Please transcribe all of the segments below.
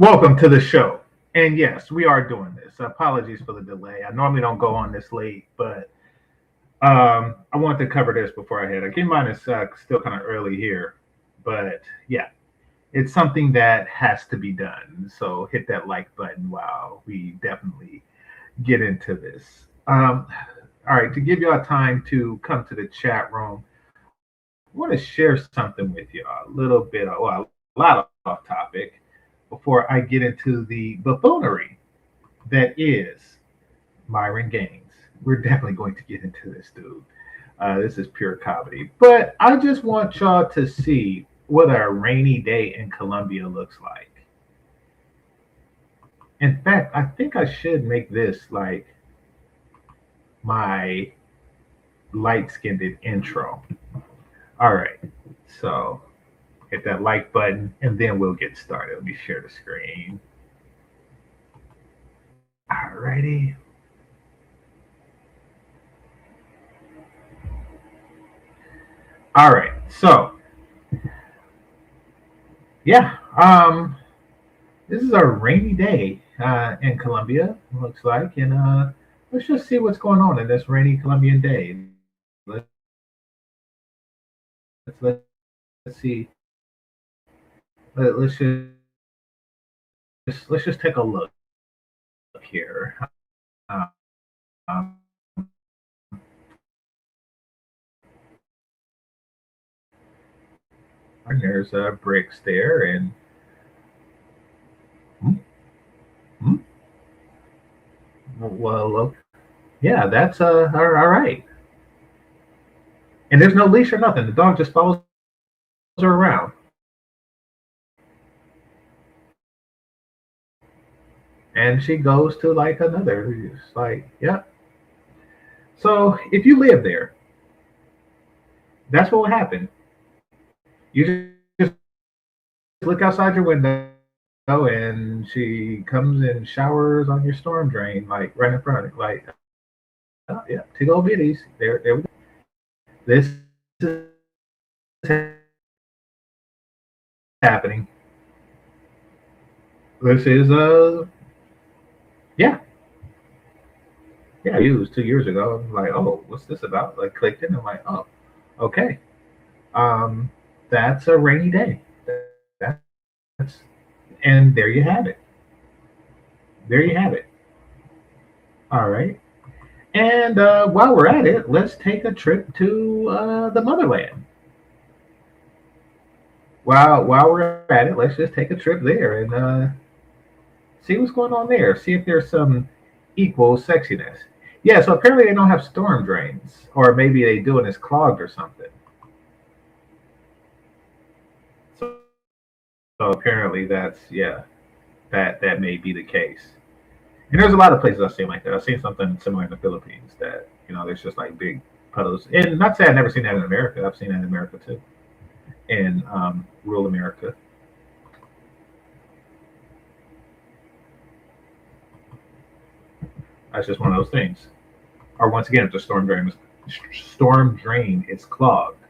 Welcome to the show. And yes, we are doing this. Apologies for the delay. I normally don't go on this late, but I wanted to cover this before I head. Keep in mind it's still kind of early here, but yeah, it's something that has to be done. So hit that like button while we definitely get into this. All right, to give y'all time to come to the chat room, I want to share something with you a little bit, well, a lot off topic before I get into the buffoonery that is Myron Gaines. We're definitely going to get into this, dude. This is pure comedy. But I just want y'all to see what a rainy day in Colombia looks like. In fact, I think I should make this like my light skinned intro. All right. So hit that like button and then we'll get started. Let me share the screen. Alrighty. All right. So yeah, this is a rainy day in Colombia, looks like, and let's just see what's going on in this rainy Colombian day. Let's see. Let's just take a look here. Um, and there's bricks there, and hmm, hmm, well, look, yeah, that's all right. And there's no leash or nothing. The dog just follows her around, and she goes to like another. It's like, yeah. So if you live there, that's what will happen. You just look outside your window, and she comes and showers on your storm drain, like right in front of it. Like, oh, yeah, two old biddies. There we go. This is happening. This is yeah, yeah. Used 2 years ago. I'm like, oh, what's this about? Like, clicked in. I'm like, oh, okay. Um, that's a rainy day. That's and there you have it. There you have it. All right. And while we're at it, let's take a trip to the motherland. While we're at it, let's just take a trip there and see what's going on there. See if there's some equal sexiness. Yeah, so apparently they don't have storm drains, or maybe they do and it's clogged or something. So apparently that's yeah, that may be the case. And there's a lot of places I've seen like that. I've seen something similar in the Philippines that there's just like big puddles. And not to say I've never seen that in America. I've seen that in America too, in rural America. That's just one of those things. Or once again, if the storm drain is clogged.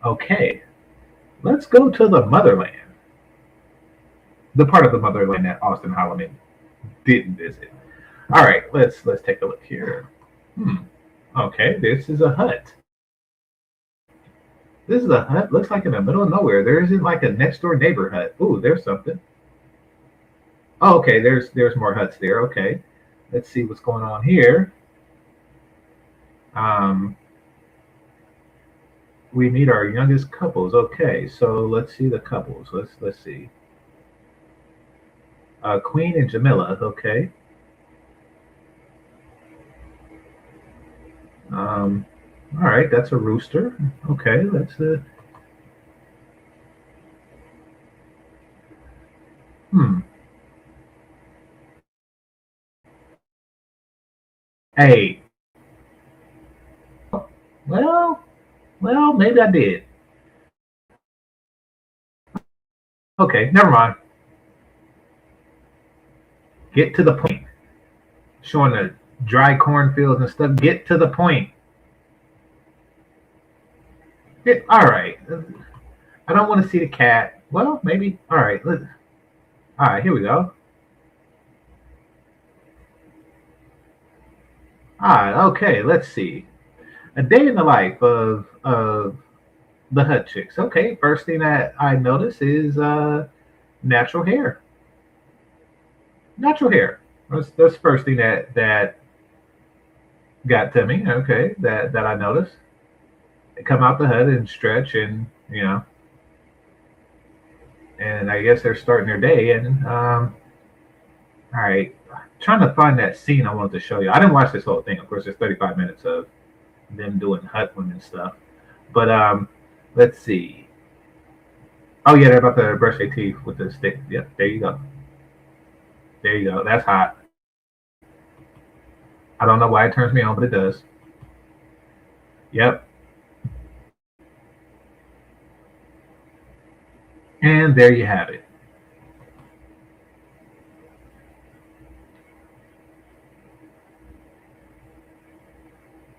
Okay, let's go to the motherland, the part of the motherland that Austin Holloman didn't visit. All right, let's take a look here. Hmm. Okay, this is a hut. This is a hut. Looks like in the middle of nowhere. There isn't like a next door neighbor hut. Ooh, there's something. Oh, okay. There's more huts there. Okay, let's see what's going on here. Um, we meet our youngest couples. Okay, so let's see the couples. Let's see. Queen and Jamila. Okay. Um, all right, that's a rooster. Okay, let's. Hmm. Hey. Well, well, maybe I did. Okay, never mind. Get to the point. Showing the dry cornfields and stuff. Get to the point. All right. I don't want to see the cat. Well, maybe. All right. All right, here we go. All right, okay, let's see. A day in the life of the Hut Chicks. Okay, first thing that I notice is natural hair. Natural hair. That's the first thing that got to me. Okay, that I noticed. They come out the hut and stretch, and and I guess they're starting their day. And all right, trying to find that scene I wanted to show you. I didn't watch this whole thing. Of course, there's 35 minutes of them doing hut women stuff. But let's see. Oh yeah, they're about to brush their teeth with the stick. Yep, there you go. There you go. That's hot. I don't know why it turns me on, but it does. Yep. And there you have it.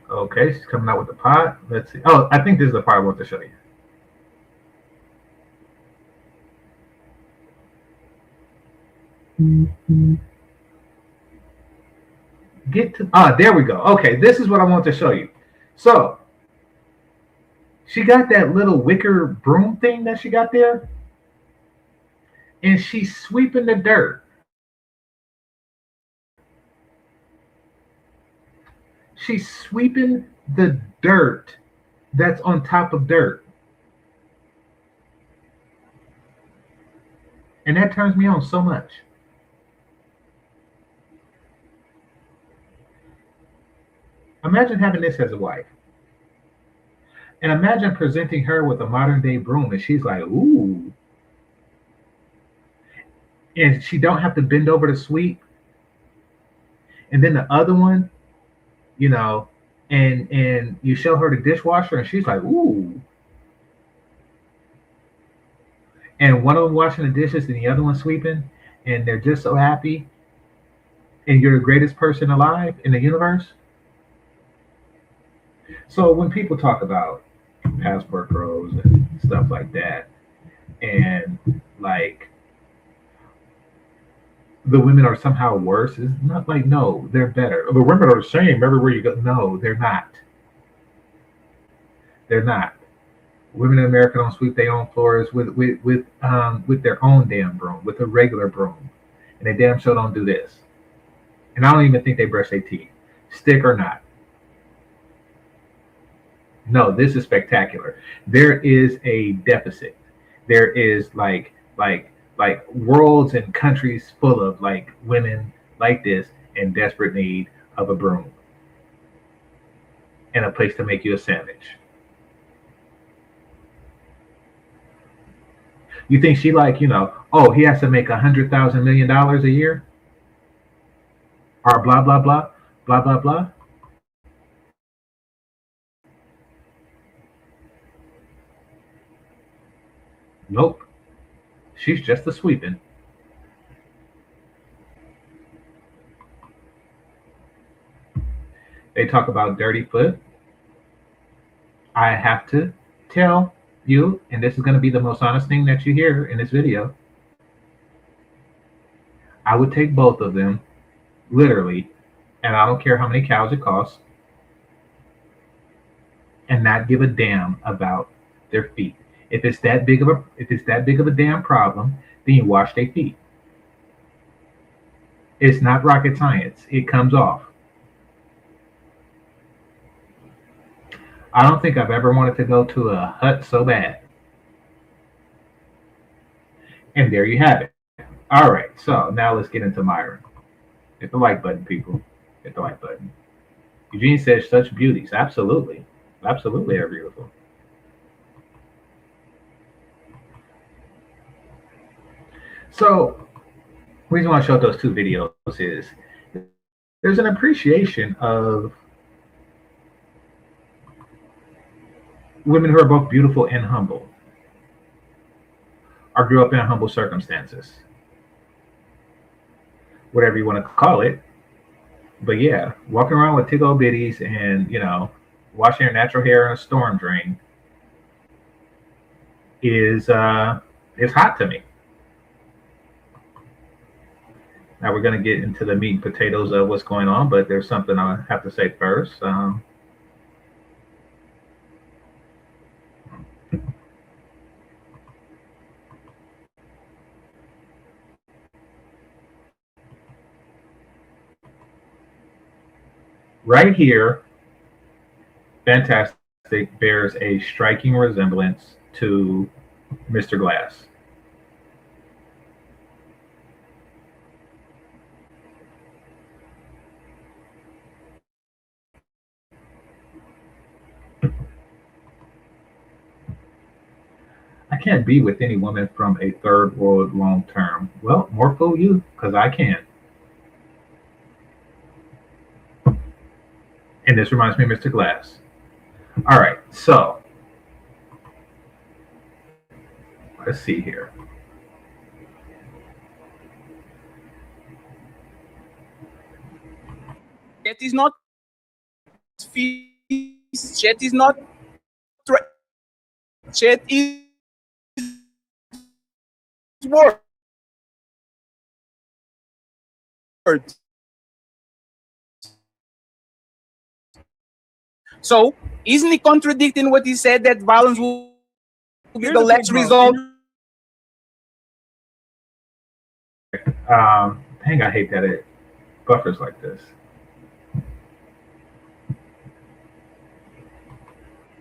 Okay, she's coming out with the pot. Let's see. Oh, I think this is the part I want to show you. Get to there we go. Okay, this is what I want to show you. So she got that little wicker broom thing that she got there, and she's sweeping the dirt. She's sweeping the dirt that's on top of dirt. And that turns me on so much. Imagine having this as a wife. And imagine presenting her with a modern day broom, and she's like, ooh. And she don't have to bend over to sweep. And then the other one, you know, and you show her the dishwasher, and she's like, ooh. And one of them washing the dishes and the other one sweeping, and they're just so happy. And you're the greatest person alive in the universe. So when people talk about passport bros and stuff like that, and like the women are somehow worse, it's not like no, they're better. The women are the same everywhere you go. No, they're not. They're not. Women in America don't sweep their own floors with their own damn broom, with a regular broom, and they damn sure don't do this. And I don't even think they brush their teeth, stick or not. No, this is spectacular. There is a deficit. There is like worlds and countries full of like women like this in desperate need of a broom and a place to make you a sandwich. You think she like, oh, he has to make $100,000 million a year? Or blah blah blah, blah blah blah. Nope. She's just a sweeping. They talk about dirty foot. I have to tell you, and this is going to be the most honest thing that you hear in this video. I would take both of them, literally, and I don't care how many cows it costs, and not give a damn about their feet. If it's that big of a damn problem, then you wash their feet. It's not rocket science. It comes off. I don't think I've ever wanted to go to a hut so bad. And there you have it. All right, so now let's get into Myron. Hit the like button, people. Hit the like button. Eugene says such beauties. Absolutely. Absolutely, they're beautiful. So, the reason why I showed those two videos is there's an appreciation of women who are both beautiful and humble, or grew up in humble circumstances, whatever you want to call it. But yeah, walking around with tickle bitties and washing your natural hair in a storm drain is hot to me. Now we're going to get into the meat and potatoes of what's going on, but there's something I have to say first. Right here, Fantastic bears a striking resemblance to Mr. Glass. I can't be with any woman from a third world long term. Well, more fool you, because I can. And this reminds me of Mr. Glass. All right, so let's see here. Chat is not feast. Chat is not. Chat is words. So, isn't he contradicting what he said that violence will be the last result? Dang, I hate that it buffers like this.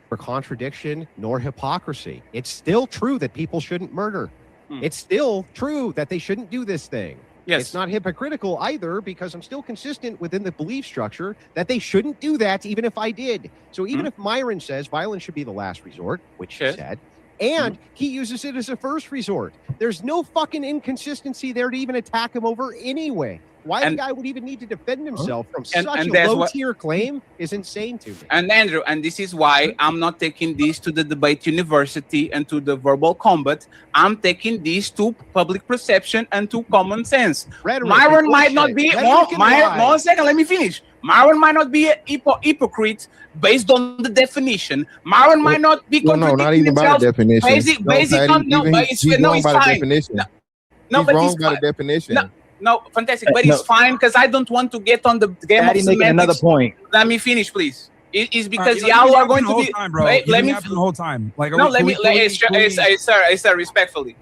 For contradiction nor hypocrisy. It's still true that people shouldn't murder. It's still true that they shouldn't do this thing. Yes. It's not hypocritical either, because I'm still consistent within the belief structure that they shouldn't do that even if I did. So even if Myron says violence should be the last resort, which he said, and he uses it as a first resort, there's no fucking inconsistency there to even attack him over anyway. Why the guy would even need to defend himself from such a low-tier claim is insane to me. And Andrew, and this is why I'm not taking this to the debate university and to the verbal combat. I'm taking this to public perception and to common sense. Myron might not be... One second, let me finish. Myron might not be a hypocrite based on the definition. Myron might not be contradicting not even himself. By the definition. He's fine. He's wrong by the definition. No, fantastic, but it's fine because I don't want to get on the game of semantics. Another point. Let me finish, please. It's because y'all are going to be. Wait, let me the whole time. Like, no, let me. Sir, respectfully.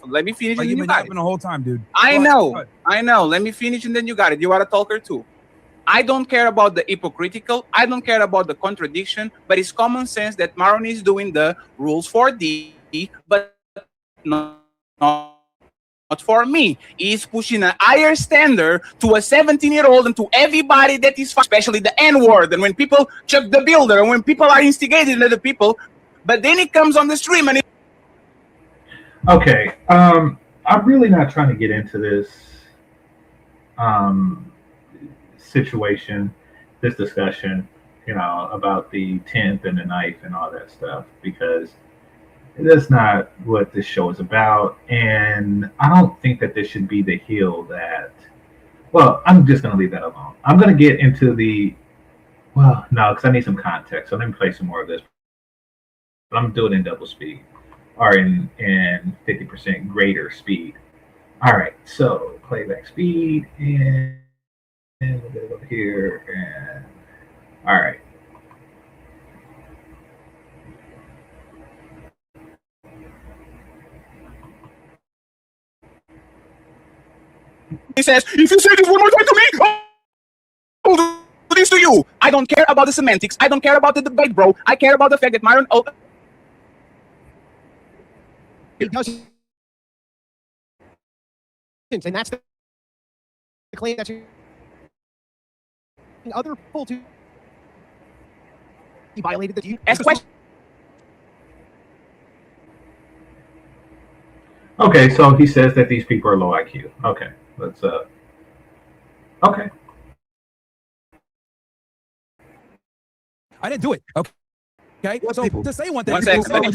Let me finish. Like, and you've you been got yapping the whole time, dude. I know. Let me finish, and then you got it. You are a talker too. I don't care about the hypocritical. I don't care about the contradiction. But it's common sense that Myron is doing the rules for D, but not for me. He's pushing a higher standard to a 17-year-old and to everybody that is, especially the N-word, and when people chuck the builder, and when people are instigating other people, but then it comes on the stream and Okay, I'm really not trying to get into this situation, this discussion, about the 10th and the 9th and all that stuff, because that's not what this show is about. And I don't think that this should be the hill that, well, I'm just going to leave that alone. I'm going to get into no, because I need some context. So let me play some more of this. But I'm doing it in double speed, or in 50% greater speed. All right, so playback speed, and we'll get it over here, and all right. he says, if you say this one more time to me, I'll do this to you. I don't care about the semantics. I don't care about the debate, bro. I care about the fact that Myron... He doesn't. And that's the claim that other people too. He violated the... Ask the question. Okay, so he says that these people are low IQ. Okay, let's okay. I didn't do it. Okay. So to say one thing. One second. Let him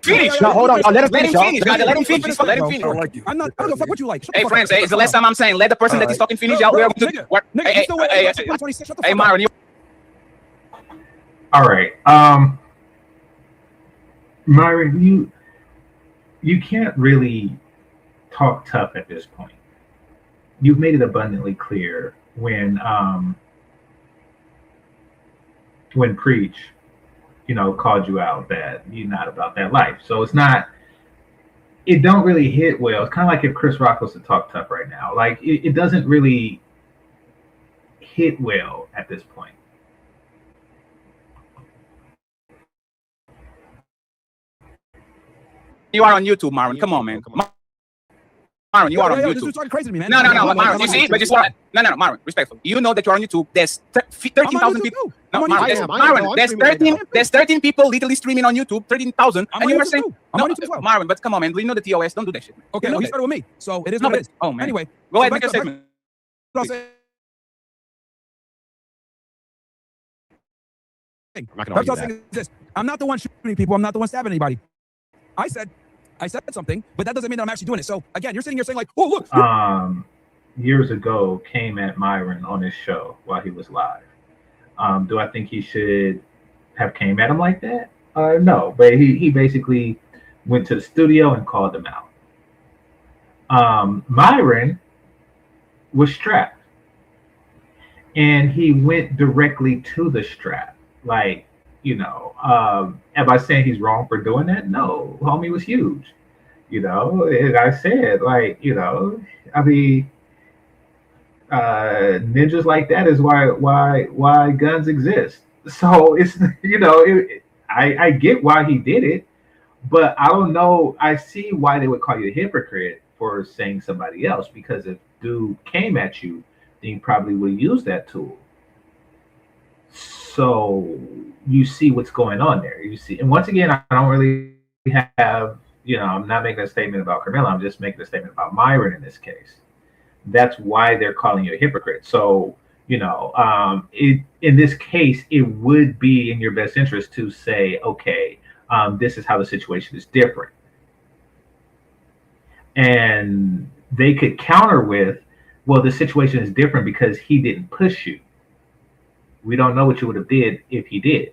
finish. No, hold on. Let him finish. Let him finish. Let him finish. I like you. I'm not. I don't give a fuck what you like. Hey, friends. It's the last time I'm saying let the person that is talking finish. Y'all. Hey, Myron. You. All right. Myron, you can't really talk tough at this point. you've made it abundantly clear when Preach, called you out that you're not about that life. So it don't really hit well. It's kind of like if Chris Rock was to talk tough right now. Like it doesn't really hit well at this point. You are on YouTube, Myron. Come on, man. Myron, you are on YouTube. This is talking crazy to me, man. No, Myron. You see, but just no, Myron. Respectful. You know that you're on YouTube. There's 13,000 people. No, Myron. There's 13 people literally streaming on YouTube. 13,000. And you are saying, no, Myron. But come on, man. Do you know the TOS? Don't do that shit. Okay, you started with me, so it is what it is. Oh man. Anyway, go ahead, make your statement. I'm not the one shooting people. I'm not the one stabbing anybody. I said something, but that doesn't mean that I'm actually doing it. So again, you're sitting here saying like, "Oh, look." Years ago, came at Myron on his show while he was live. Do I think he should have came at him like that? No, but he basically went to the studio and called him out. Myron was strapped, and he went directly to the strap. Like, am I saying he's wrong for doing that? No, homie was huge. And I said, like, I mean, ninjas like that is why guns exist. So it's, I get why he did it, but I don't know. I see why they would call you a hypocrite for saying somebody else, because if dude came at you, then you probably would use that tool. So you see what's going on there. You see, and once again, I don't really have, I'm not making a statement about Karmelo. I'm just making a statement about Myron in this case. That's why they're calling you a hypocrite. So, in this case, it would be in your best interest to say, okay, this is how the situation is different. And they could counter with, well, the situation is different because he didn't push you. We don't know what you would have did if he did.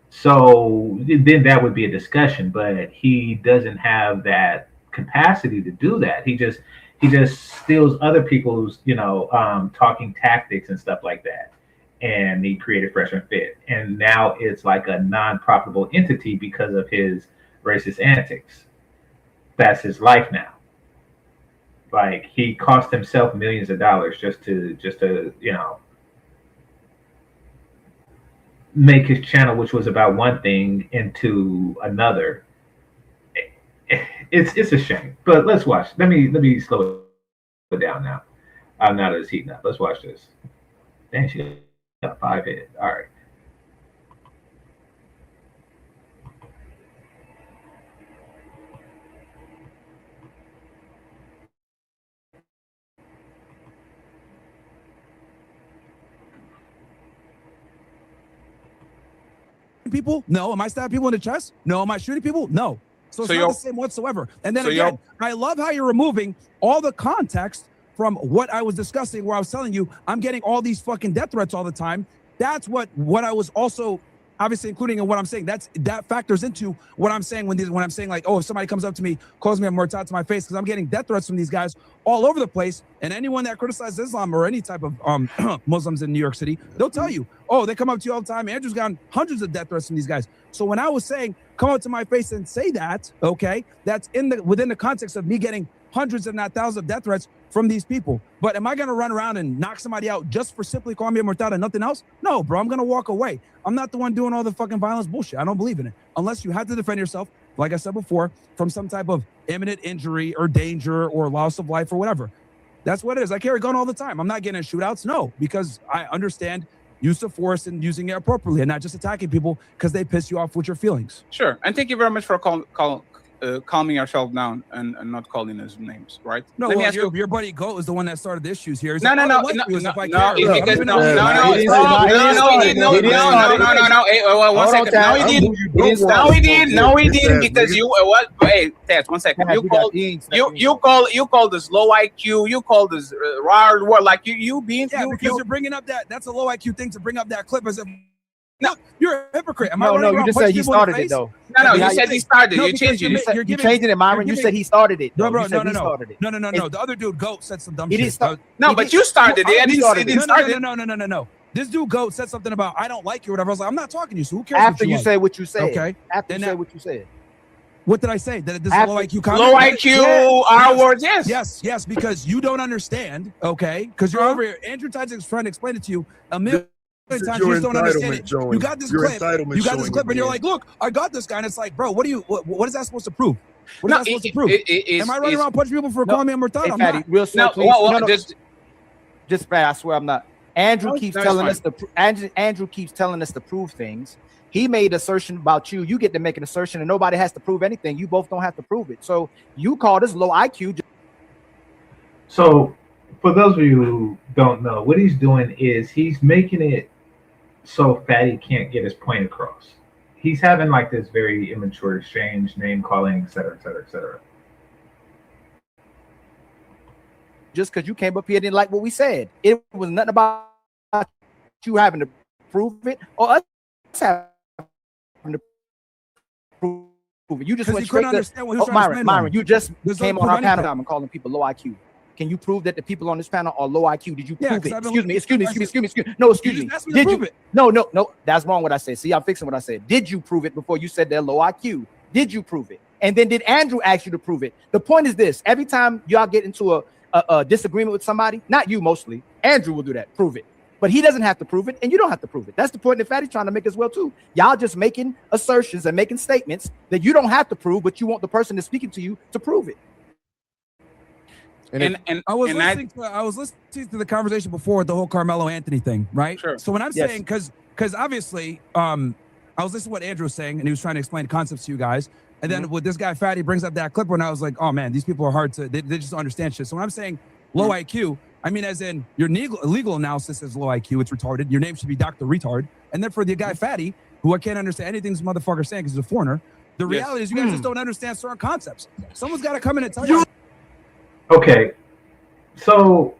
So then that would be a discussion, but he doesn't have that capacity to do that. He just steals other people's, talking tactics and stuff like that. And he created Fresh and Fit. And now it's like a non-profitable entity because of his racist antics. That's his life now. Like, he cost himself millions of dollars just to make his channel, which was about one thing, into another. It's a shame. But let's watch. Let me slow it down now. Now that it's heating up. Let's watch this. Dang, she got 5 hits. All right. People? No. Am I stabbing people in the chest? No. Am I shooting people? No. So it's not the same whatsoever. And then again, I love how you're removing all the context from what I was discussing, where I was telling you I'm getting all these fucking death threats all the time. That's what I was also obviously including in what I'm saying. That factors into what I'm saying when I'm saying like, oh, if somebody comes up to me, calls me a mortal to my face, because I'm getting death threats from these guys all over the place. And anyone that criticizes Islam or any type of Muslims in New York City, they'll tell you, oh, they come up to you all the time. Andrew's gotten hundreds of death threats from these guys. So when I was saying come up to my face and say that, okay, that's within the context of me getting hundreds, if not thousands, of death threats from these people. But am I going to run around and knock somebody out just for simply calling me a mortal and nothing else? No, bro, I'm going to walk away. I'm not the one doing all the fucking violence bullshit. I don't believe in it. Unless you have to defend yourself, like I said before, from some type of imminent injury or danger or loss of life or whatever. That's what it is. I carry a gun all the time. I'm not getting in shootouts, no, because I understand use of force and using it appropriately and not just attacking people because they piss you off with your feelings. Sure. And thank you very much for calming yourself down and not calling us names, right? No, let me ask your buddy Goat is the one that started the issues here. No. One second. No, he didn't because you what? Hey, Tess, 1 second. You called us low IQ. You called us raw word, like you being because you're bringing up that's a low IQ thing to bring up that clip as if No, you're a hypocrite. No, you just said he started it though. No, you said he started. You changed it. You're changing it, Myron. You said he started it. No. No. The other dude, Goat, said some dumb shit. No, but you started it. He didn't start it. No. This dude, Goat, said something about I don't like you or whatever. I was like, I'm not talking to you, so who cares? After you say what you said. Okay. After you say what you said. What did I say? That this is low IQ comment? Low IQ, our words, yes. Yes, because you don't understand, okay? Because you're over here. Andrew Tyson's trying to explain it to you a million times. You just don't understand it. You got this clip. You got this clip, and you're like, look, I got this guy. And it's like, bro, what is that supposed to prove? What is that supposed to prove? Am I running around punching people for calling me a Murtad? I'm not. Real slow, please. Just fast. I swear I'm not. Andrew keeps telling us to prove things. He made an assertion about you. You get to make an assertion, and nobody has to prove anything. You both don't have to prove it. So you call this low IQ. So, for those of you who don't know, what he's doing is he's making it so Fatty can't get his point across. He's having like this very immature exchange, name calling, et cetera, et cetera, et cetera. Just because you came up here and didn't like what we said. It was nothing about you having to prove it or us having to prove it. You just went straight to Myron, you just came on our panel and calling people low IQ. Can you prove that the people on this panel are low IQ? Did you prove it? Excuse me. No, excuse me. Did you? No. That's wrong what I said. See, I'm fixing what I said. Did you prove it before you said they're low IQ? Did you prove it? And then did Andrew ask you to prove it? The point is this. Every time y'all get into a disagreement with somebody, not you mostly, Andrew will do that. Prove it. But he doesn't have to prove it, and you don't have to prove it. That's the point that Fatty's trying to make as well, too. Y'all just making assertions and making statements that you don't have to prove, but you want the person that's speaking to you to prove it. And I was listening to the conversation before with the whole Karmelo Anthony thing, right? Sure. So when I'm saying, because obviously, I was listening to what Andrew was saying, and he was trying to explain concepts to you guys. And then with this guy Fatty brings up that clip when I was like, oh man, these people are hard to, they just don't understand shit. So when I'm saying low IQ, I mean, as in your legal analysis is low IQ, it's retarded. Your name should be Dr. Retard. And then for the guy Fatty, who I can't understand anything this motherfucker's saying because he's a foreigner, the reality is you guys just don't understand certain concepts. Someone's got to come in and tell you. Okay, so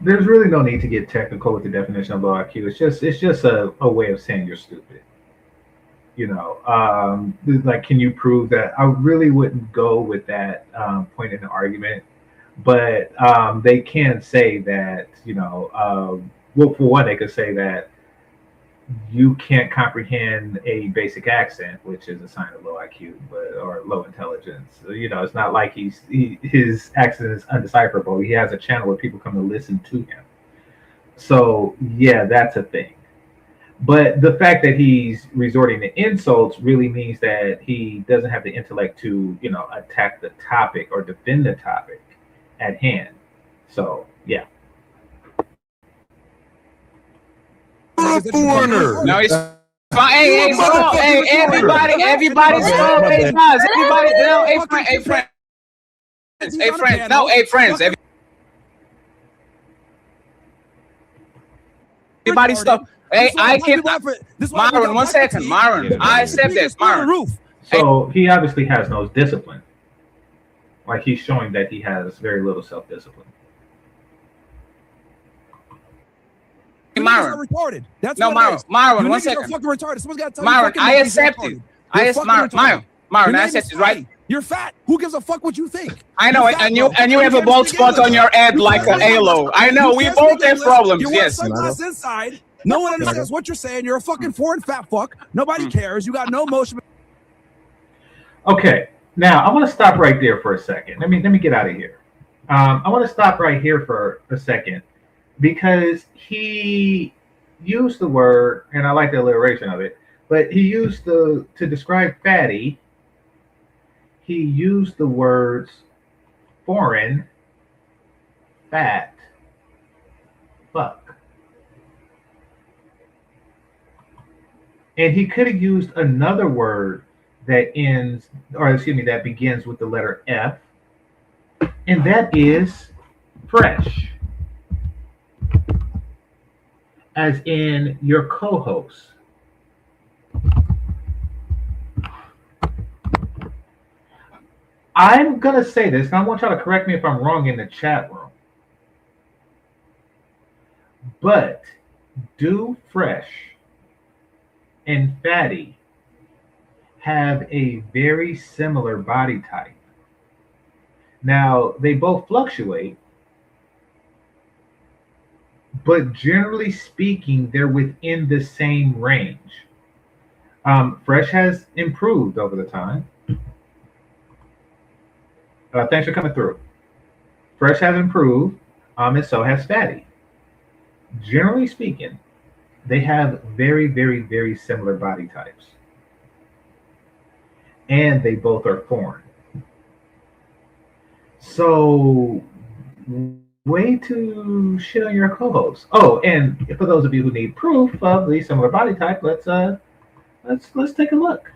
there's really no need to get technical with the definition of low IQ. It's just a way of saying you're stupid. You know, like, can you prove that? I really wouldn't go with that point in the argument, but they can say that, you know, well, for one, they could say that you can't comprehend a basic accent, which is a sign of low IQ, or low intelligence. So, you know, it's not like his accent is undecipherable. He has a channel where people come to listen to him. So yeah, that's a thing. But the fact that he's resorting to insults really means that he doesn't have the intellect to, you know, attack the topic or defend the topic at hand. So yeah. Foreigner. No, it's fine. Hey, everybody, stop. Hey, guys, everybody down. Hey, friends. No, hey, friends. Everybody stop. Hey, I can. Myron, 1 second. Myron, I accept this. Myron. So he obviously has no discipline. Like, he's showing that he has very little self-discipline. Myron, retarded. That's no, Myron. Myron, 1 second. Fucking retarded. Someone's got to tell Myron, I accept it. Myron, I accept it, right? You're fat. Who gives a fuck what you think? I know, and you have a bald spot on your head like a halo. I know. We both have problems. Yes. Inside. No one understands what you're saying. You're a fucking foreign fat fuck. Nobody cares. You got no motion. Okay, now I want to stop right there for a second. Let me get out of here. I want to stop right here for a second because he used the word, and I like the alliteration of it, but he used to describe Fatty. He used the words foreign, fat, fuck. And he could have used another word that that begins with the letter F, and that is fresh, as in your co-host. I'm going to say this, and I want y'all to correct me if I'm wrong in the chat room. But do Fresh and Fatty have a very similar body type? Now, they both fluctuate, but generally speaking, they're within the same range. Fresh has improved over the time. Thanks for coming through. Fresh has improved, and so has Fatty. Generally speaking, they have very, very, very similar body types. And they both are foreign. So, way to shit on your co-host. Oh, and for those of you who need proof of the similar body type, let's take a look.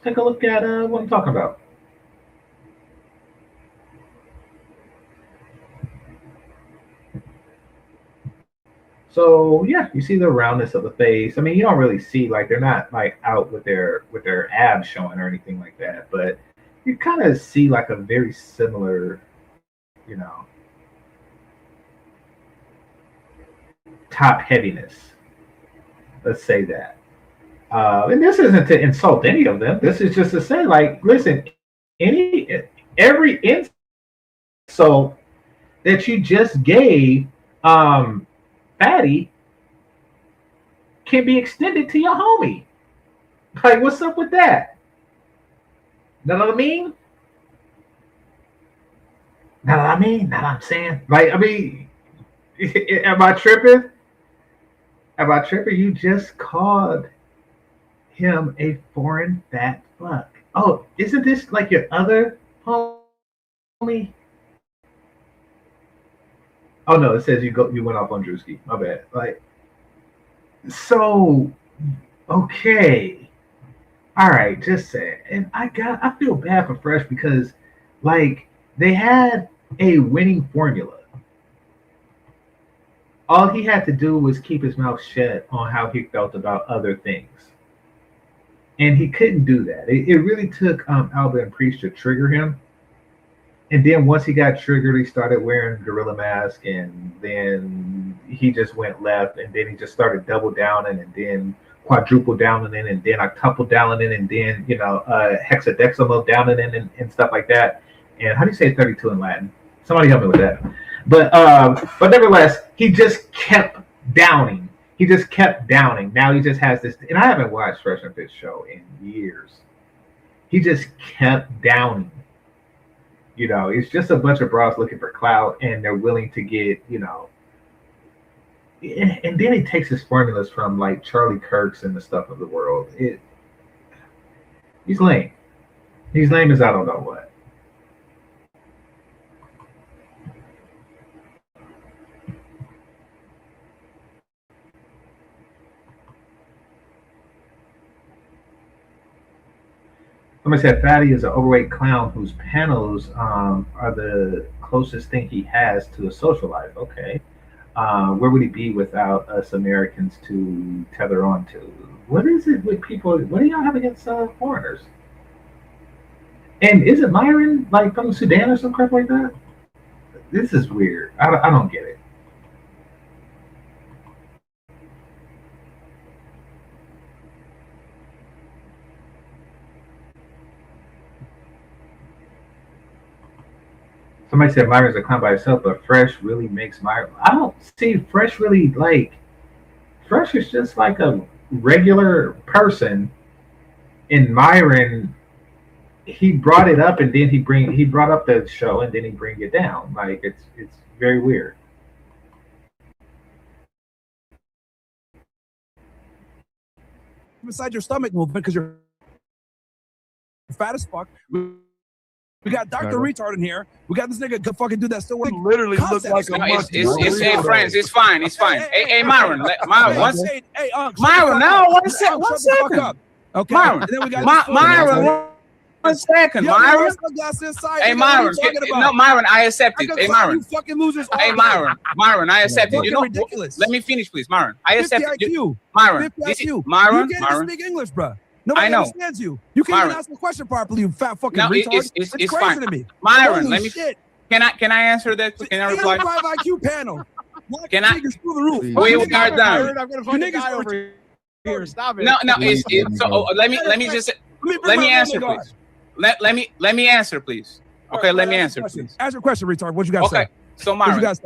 Take a look at what I'm talking about. So yeah, you see the roundness of the face. I mean, you don't really see, like, they're not like out with their abs showing or anything like that, but you kind of see like a very similar, you know, top heaviness. Let's say that. And this isn't to insult any of them. This is just to say, like, listen, every insult that you just gave Fatty can be extended to your homie. Like, what's up with that? Know what I mean? Know what I mean? Know what I'm saying? Like, I mean, am I tripping? Am I tripping? You just called him a foreign fat fuck. Oh, isn't this like your other homie? Oh no, it says you went off on Drewski. My bad. Like, so okay. All right, just say it. And I feel bad for Fresh because, like, they had a winning formula. All he had to do was keep his mouth shut on how he felt about other things. And he couldn't do that. It really took Alba and Priest to trigger him. And then once he got triggered, he started wearing Gorilla Mask, and then he just went left, and then he just started double downing, and then quadruple downing in, and then octuple downing in, and then, you know, hexadecimal downing in, and stuff like that. And how do you say 32 in Latin? Somebody help me with that. But nevertheless, he just kept downing. He just kept downing. Now he just has this, and I haven't watched Fresh and Fit show in years. He just kept downing. You know, it's just a bunch of bras looking for clout, and they're willing to get, you know. And then he takes his formulas from, like, Charlie Kirk's and the stuff of the world. He's lame. He's lame as I don't know what. Somebody said Fatty is an overweight clown whose panels are the closest thing he has to a social life. Okay. Where would he be without us Americans to tether on to? What is it with people? What do y'all have against foreigners? And isn't Myron, like, from Sudan or some crap like that? This is weird. I don't get it. Somebody said Myron's a clown by himself, but Fresh really makes Myron. I don't see Fresh really, like. Fresh is just like a regular person. And Myron, he brought it up, and then he brought up the show, and then he bring it down. Like, it's very weird. Inside your stomach movement because you're fat as fuck. We got Dr. Retard in here. We got this nigga fucking dude that still working. Literally looks like a monkey. Hey, friends, it's fine. It's fine. Hey, Myron. Myron, one second. Myron, now, one second. Okay. Myron, and then we got Myron, 1 second. Myron. Hey, Myron. No, Myron, I accept it. Hey, Myron. Fucking losers. Hey, Myron. Myron, I accept it. You know, ridiculous. Let me finish, please, Myron. I accept it. Myron. Myron. You can't speak English, bro. Nobody I know. understands you. You can't even ask the question properly, you fat fucking retard. It's crazy fine. to me. Myron, Holy shit. Can I answer that? Can I reply? 5 IQ panel. Can I? Through the roof. We are done. I'm gonna fucking die over here. Stop it. No. Let me answer, please. Let me answer, please. Okay, let me answer, please. Ask your question, retard. What you got to say? Okay, so Myron,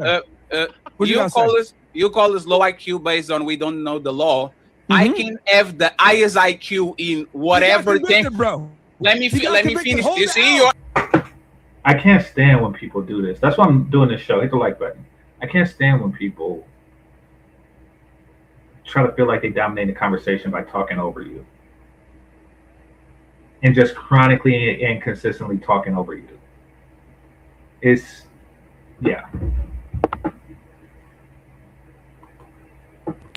you call us low IQ based on we don't know the law. I can have the highest IQ in whatever thing. Bro. Let me finish. You see, I can't stand when people do this. That's why I'm doing this show. Hit the like button. I can't stand when people try to feel like they dominate the conversation by talking over you. And just chronically and consistently talking over you. Yeah.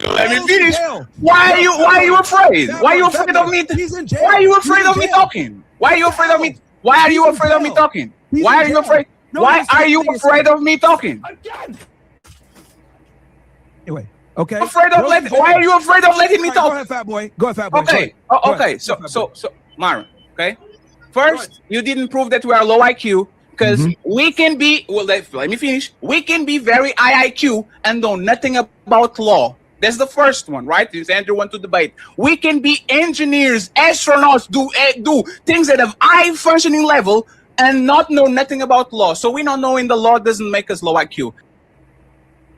Let me finish. Why are you afraid? Why are you afraid of me? Why are you afraid of me talking? Why are you afraid of me? Why are you afraid of me talking? Why are you afraid? Why are you afraid of me talking? Anyway, okay. Why are you afraid of letting me talk? Go ahead, fat boy. Go ahead, fat boy. Okay. Okay. So, Myron. Okay. First, you didn't prove that we are low IQ because we can be. Well, let me finish. We can be very high IQ and know nothing about law. That's the first one, right? This Andrew want to debate. We can be engineers, astronauts, do things at a high functioning level and not know nothing about law. So we not knowing the law doesn't make us low IQ.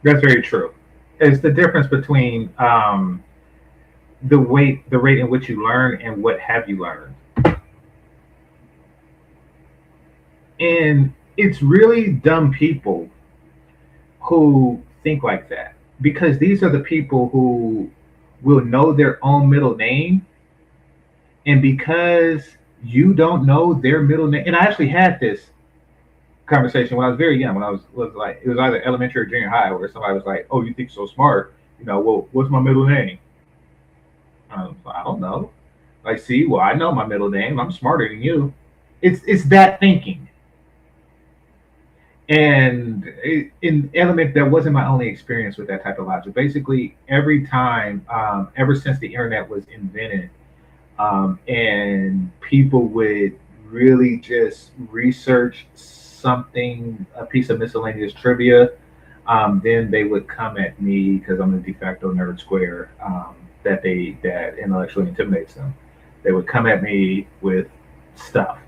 That's very true. It's the difference between the rate in which you learn and what have you learned. And it's really dumb people who think like that, because these are the people who will know their own middle name, and because you don't know their middle name. And I actually had this conversation when I was very young, when I was like, it was either elementary or junior high, where somebody was like, "Oh, you think so smart? Well, what's my middle name?" I don't know. Like, see, well, I know my middle name. I'm smarter than you. It's that thinking. And in element, that wasn't my only experience with that type of logic. Basically, every time, ever since the internet was invented, and people would really just research something, a piece of miscellaneous trivia, then they would come at me, because I'm the de facto nerd square, that intellectually intimidates them. They would come at me with stuff,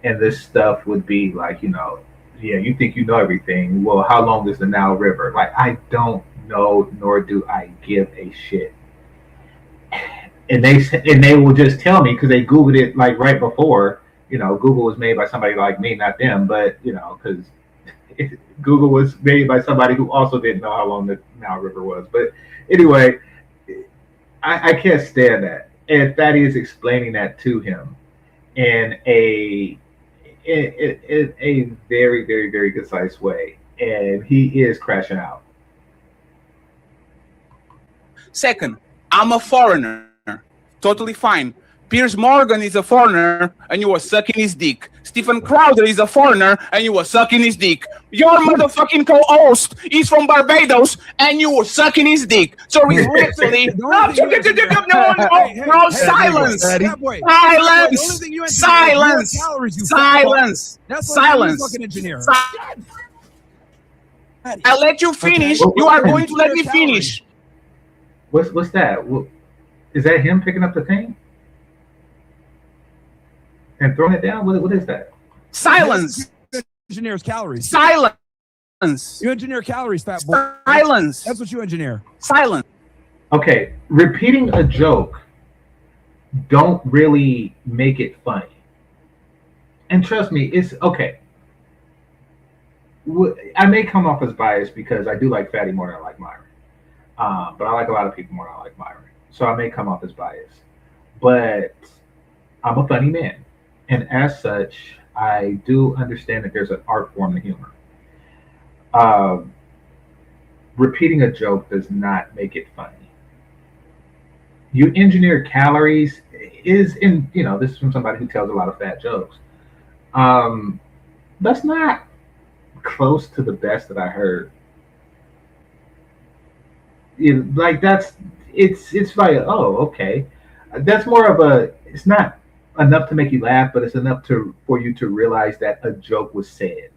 and this stuff would be like, yeah, you think you know everything. Well, how long is the Nile River? Like, I don't know, nor do I give a shit. And they will just tell me, because they Googled it like right before. Google was made by somebody like me, not them. But because Google was made by somebody who also didn't know how long the Nile River was. But anyway, I can't stand that. And Thaddy is explaining that to him in a very, very, very concise way, and he is crashing out. Second, I'm a foreigner. Totally fine. Piers Morgan is a foreigner and you were sucking his dick. Stephen Crowder is a foreigner and you were sucking his dick. Your motherfucking co-host is from Barbados and you were sucking his dick. So he's literally silence. I'll let you finish. You are going to let me finish. What's that? Is that him picking up the thing and throwing it down? What is that? Silence. Engineers calories. Silence. You engineer calories, fat boy. Silence. That's what you engineer. Silence. Okay, repeating a joke don't really make it funny. And trust me, it's okay. I may come off as biased because I do like Fatty more than I like Myron. But I like a lot of people more than I like Myron. So I may come off as biased. But I'm a funny man. And as such, I do understand that there's an art form to humor. Repeating a joke does not make it funny. You engineer calories this is from somebody who tells a lot of fat jokes. That's not close to the best that I heard. It's like, oh, okay. That's more of it's not enough to make you laugh, but it's enough for you to realize that a joke was said.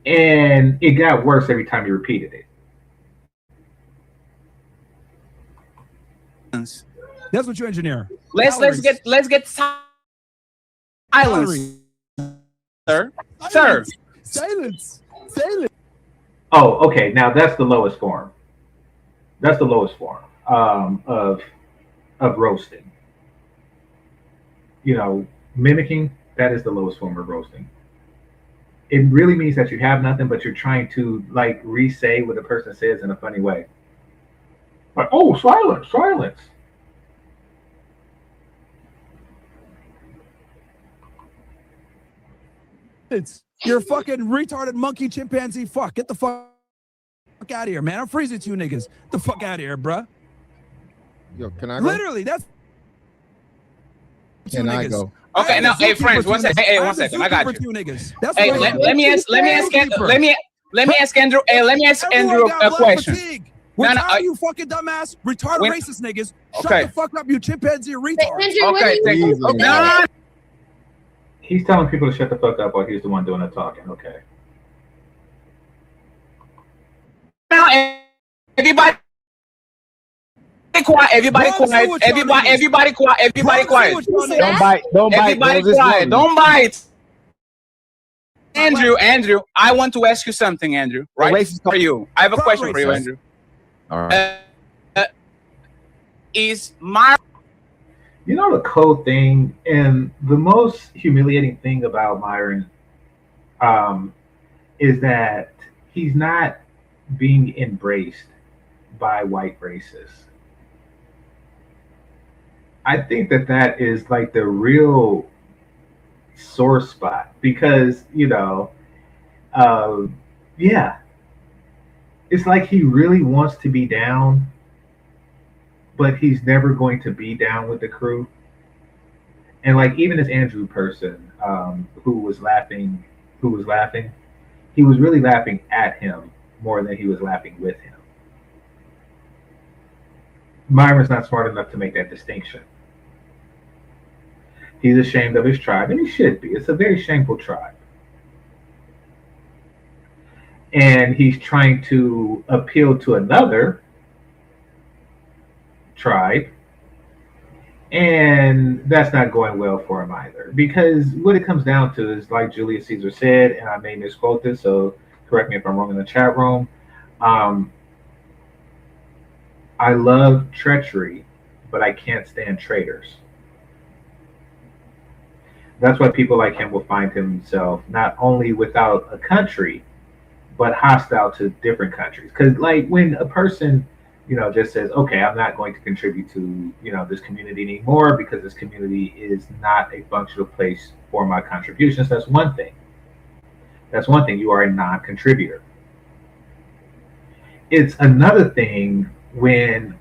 And it got worse every time he repeated it. That's what you engineer. Let's get silence, sir. Silence. Oh, okay. Now that's the lowest form. That's the lowest form of roasting. You know, mimicking, that is the lowest form of roasting. It really means that you have nothing, but you're trying to like re-say what the person says in a funny way. Like, oh, silence, silence. You're a fucking retarded monkey chimpanzee. Fuck, get the fuck out of here, man. I'm freezing to you niggas. Get the fuck out of here, bruh. Yo, can I go? Literally, that's. Can I go? Okay, now, hey, friends, one second. Hey, 1 second. I got you. That's hey, let me ask Andrew. Hey, let me ask Andrew a question. Are you fucking dumbass, retarded, racist niggas? Shut the fuck up, you chimpanzee retard. Okay, thank you. Okay. He's telling people to shut the fuck up while he's the one doing the talking. Okay. Now, everybody quiet. Everybody quiet. Everybody quiet. Everybody quiet. Don't bite. Everybody quiet. Don't bite. Andrew, I want to ask you something, Andrew. Right? For you. I have a question for you, Andrew. All right. Is Myron? You know the cold thing and the most humiliating thing about Myron is that he's not being embraced by white racists. I think that is like the real sore spot because, you know, yeah, it's like he really wants to be down, but he's never going to be down with the crew. And like even this Andrew person who was laughing, he was really laughing at him more than he was laughing with him. Myron's not smart enough to make that distinction. He's ashamed of his tribe, and he should be. It's a very shameful tribe. And he's trying to appeal to another tribe, and that's not going well for him either. Because what it comes down to is, like Julius Caesar said, and I may misquote this, so correct me if I'm wrong in the chat room. I love treachery, but I can't stand traitors. That's why people like him will find himself not only without a country, but hostile to different countries. Because like when a person, you know, just says, okay, I'm not going to contribute to, you know, this community anymore because this community is not a functional place for my contributions. That's one thing. That's one thing. You are a non-contributor. It's another thing when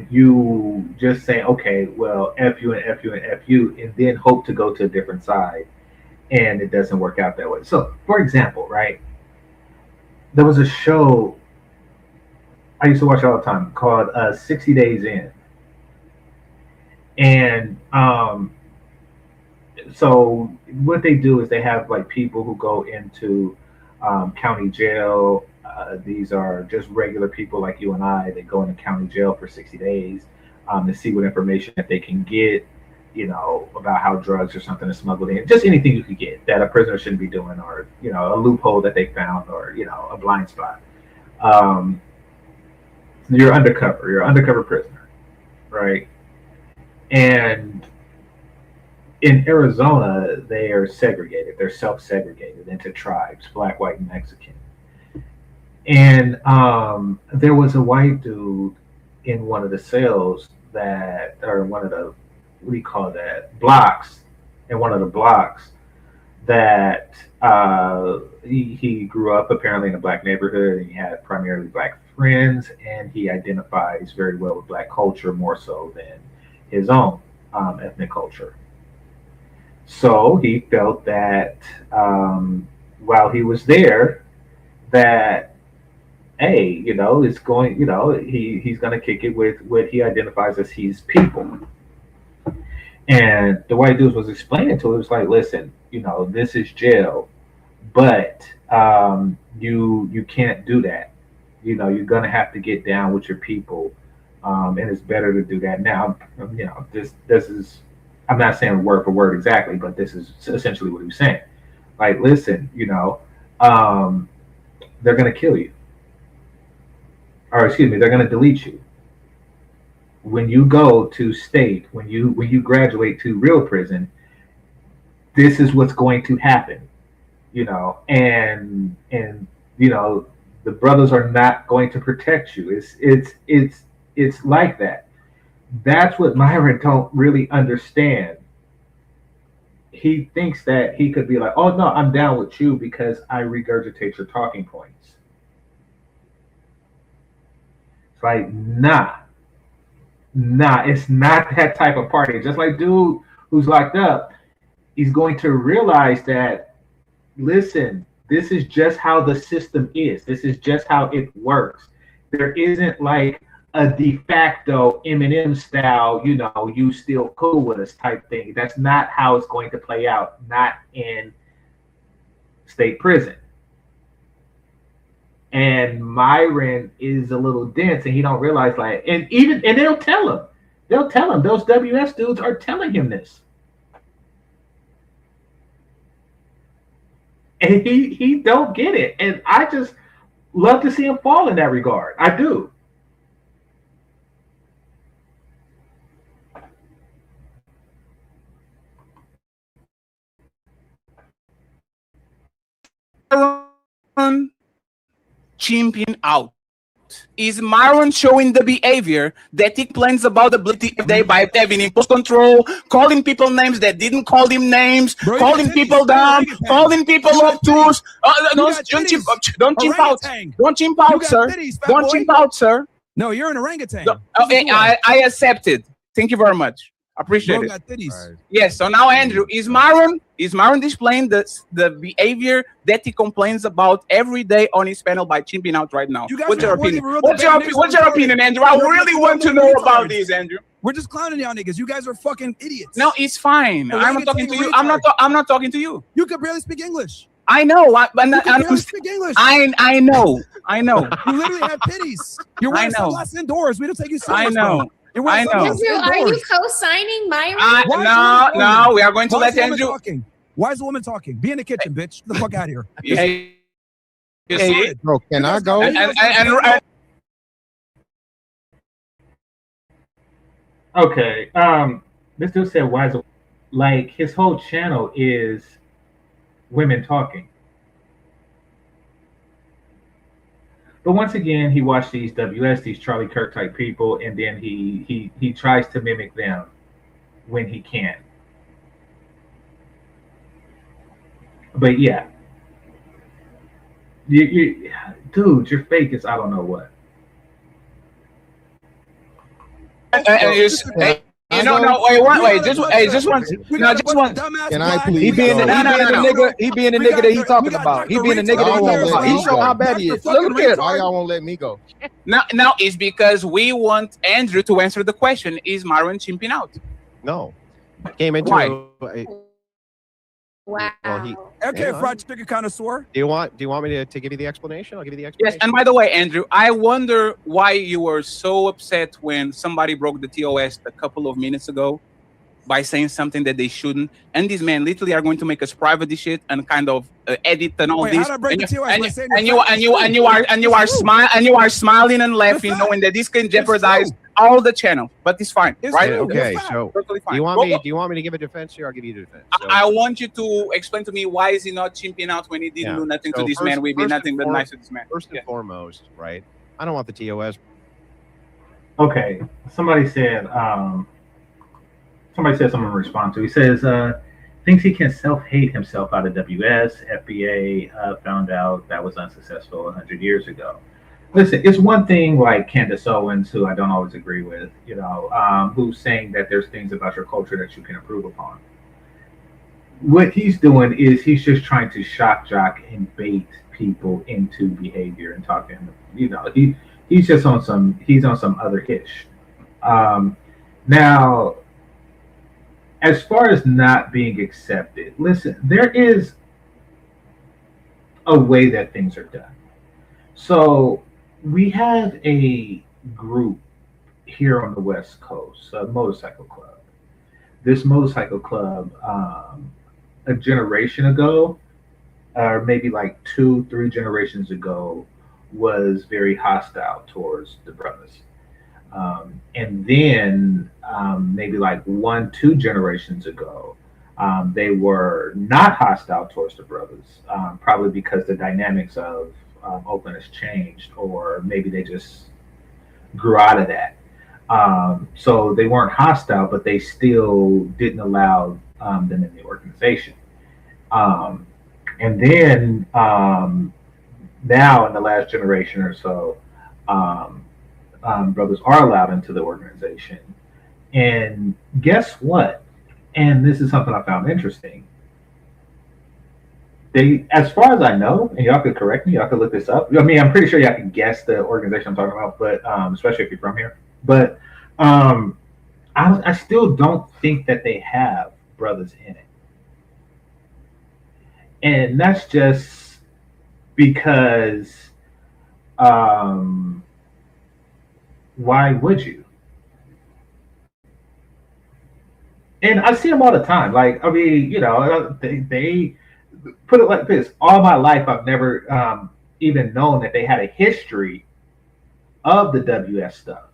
you just say, okay, well, F you and F you and F you, and then hope to go to a different side, and it doesn't work out that way. So, for example, right, there was a show I used to watch all the time called 60 Days In. And so what they do is they have like people who go into county jail. These are just regular people like you and I. They go into county jail for 60 days to see what information that they can get, you know, about how drugs or something is smuggled in. Just anything you could get that a prisoner shouldn't be doing, or, you know, a loophole that they found, or, you know, a blind spot. You're an undercover prisoner, right? And in Arizona, they are segregated. They're self-segregated into tribes, black, white, and Mexican. And there was a white dude in one of the cells that, or one of the, what do you call that, blocks, in one of the blocks that he grew up apparently in a black neighborhood, and he had primarily black friends, and he identifies very well with black culture more so than his own ethnic culture. So he felt that while he was there, that, hey, you know, it's going, you know, he's going to kick it with what he identifies as his people. And the white dudes was explaining to him, it was like, listen, this is jail, but you can't do that. You're gonna have to get down with your people, and it's better to do that now. This is, I'm not saying word for word exactly, but this is essentially what he was saying. Like, listen, they're gonna kill you, or excuse me, they're gonna delete you when you go to state, when you graduate to real prison. This is what's going to happen, and the brothers are not going to protect you. It's like that. That's what Myron don't really understand. He thinks that he could be like, oh no, I'm down with you because I regurgitate your talking points. It's like, nah, it's not that type of party. Just like dude who's locked up, he's going to realize that, listen, this is just how the system is. This is just how it works. There isn't like a de facto Eminem style, you still cool with us type thing. That's not how it's going to play out, not in state prison. And Myron is a little dense, and he don't realize, like, and they'll tell him. Those WS dudes are telling him this. And he don't get it. And I just love to see him fall in that regard. I do. Chimping out. Is Myron showing the behavior that he plans about the ability of day by having impulse control, calling people names that didn't call him names, calling people down, calling people obtuse? Don't chimp out. Don't chimp out, sir. Don't chimp out, sir. No, you're an orangutan. Okay, I accept it. Thank you very much. Appreciate it. Right. Yes. So now, Andrew, is Myron displaying the behavior that he complains about every day on his panel by chimping out right now? What's your opinion? What's your opinion, Andrew? I really want to know about this, Andrew. We're just clowning y'all niggas. You guys are fucking idiots. No, it's fine. I'm not talking to you. I'm not talking to you. You can barely speak English. I know. I speak English. I know. You literally have titties. You're wearing sunglasses indoors. We don't take you serious. I know. I know. Andrew, are you co-signing Myron? No, we are going to let Andrew. Why is the woman talking? Be in the kitchen, bitch. Get the fuck out of here. Hey, bro, can I go? Okay. This dude said, why is it like his whole channel is women talking? But once again, he watched these these Charlie Kirk type people, and then he tries to mimic them when he can. But yeah, dude, your fake is I don't know what. Just one. Can I please? He being the nigga that he's talking about. He being the nigga that he's talking about. He show how bad he is. Look at it. Why y'all won't let me go? Now it's because we want Andrew to answer the question: is Myron chimping out? No. Came into wow. Okay, fried chicken connoisseur. Do you want me to give you the explanation? I'll give you the explanation. Yes, and by the way, Andrew, I wonder why you were so upset when somebody broke the TOS a couple of minutes ago by saying something that they shouldn't. And these men literally are going to make us private this shit and kind of edit and all this. And you are smiling and laughing, knowing that this can jeopardize all the channel. But it's fine, right? Okay, so totally fine. Do you want me to give a defense here? I'll give you the defense. So, I want you to explain to me why is he not chimping out when he didn't do nothing to this man. We've been nothing but nice to this man. First and foremost, right? I don't want the TOS. Okay, somebody said something to respond to. He says, thinks he can self-hate himself out of WS. FBA found out that was unsuccessful 100 years ago. Listen, it's one thing like Candace Owens, who I don't always agree with, who's saying that there's things about your culture that you can improve upon. What he's doing is he's just trying to shock, jock, and bait people into behavior and talking. He's just on some other ish. Now, as far as not being accepted, listen, there is a way that things are done. So we have a group here on the West Coast, a motorcycle club. This motorcycle club, a generation ago, or maybe like 2, 3 generations ago, was very hostile towards the brothers. And then maybe like 1, 2 generations ago, they were not hostile towards the brothers, probably because the dynamics of Oakland has changed, or maybe they just grew out of that. So they weren't hostile, but they still didn't allow them in the organization. Um, and then now, in the last generation or so, um, brothers are allowed into the organization. And guess what? And this is something I found interesting. They, as far as I know, and y'all could correct me, y'all could look this up. I mean, I'm pretty sure y'all can guess the organization I'm talking about, but especially if you're from here. But um, I still don't think that they have brothers in it, and that's just because um, why would you? And I see them all the time. Like, I mean, they put it like this. All my life, I've never even known that they had a history of the WS stuff.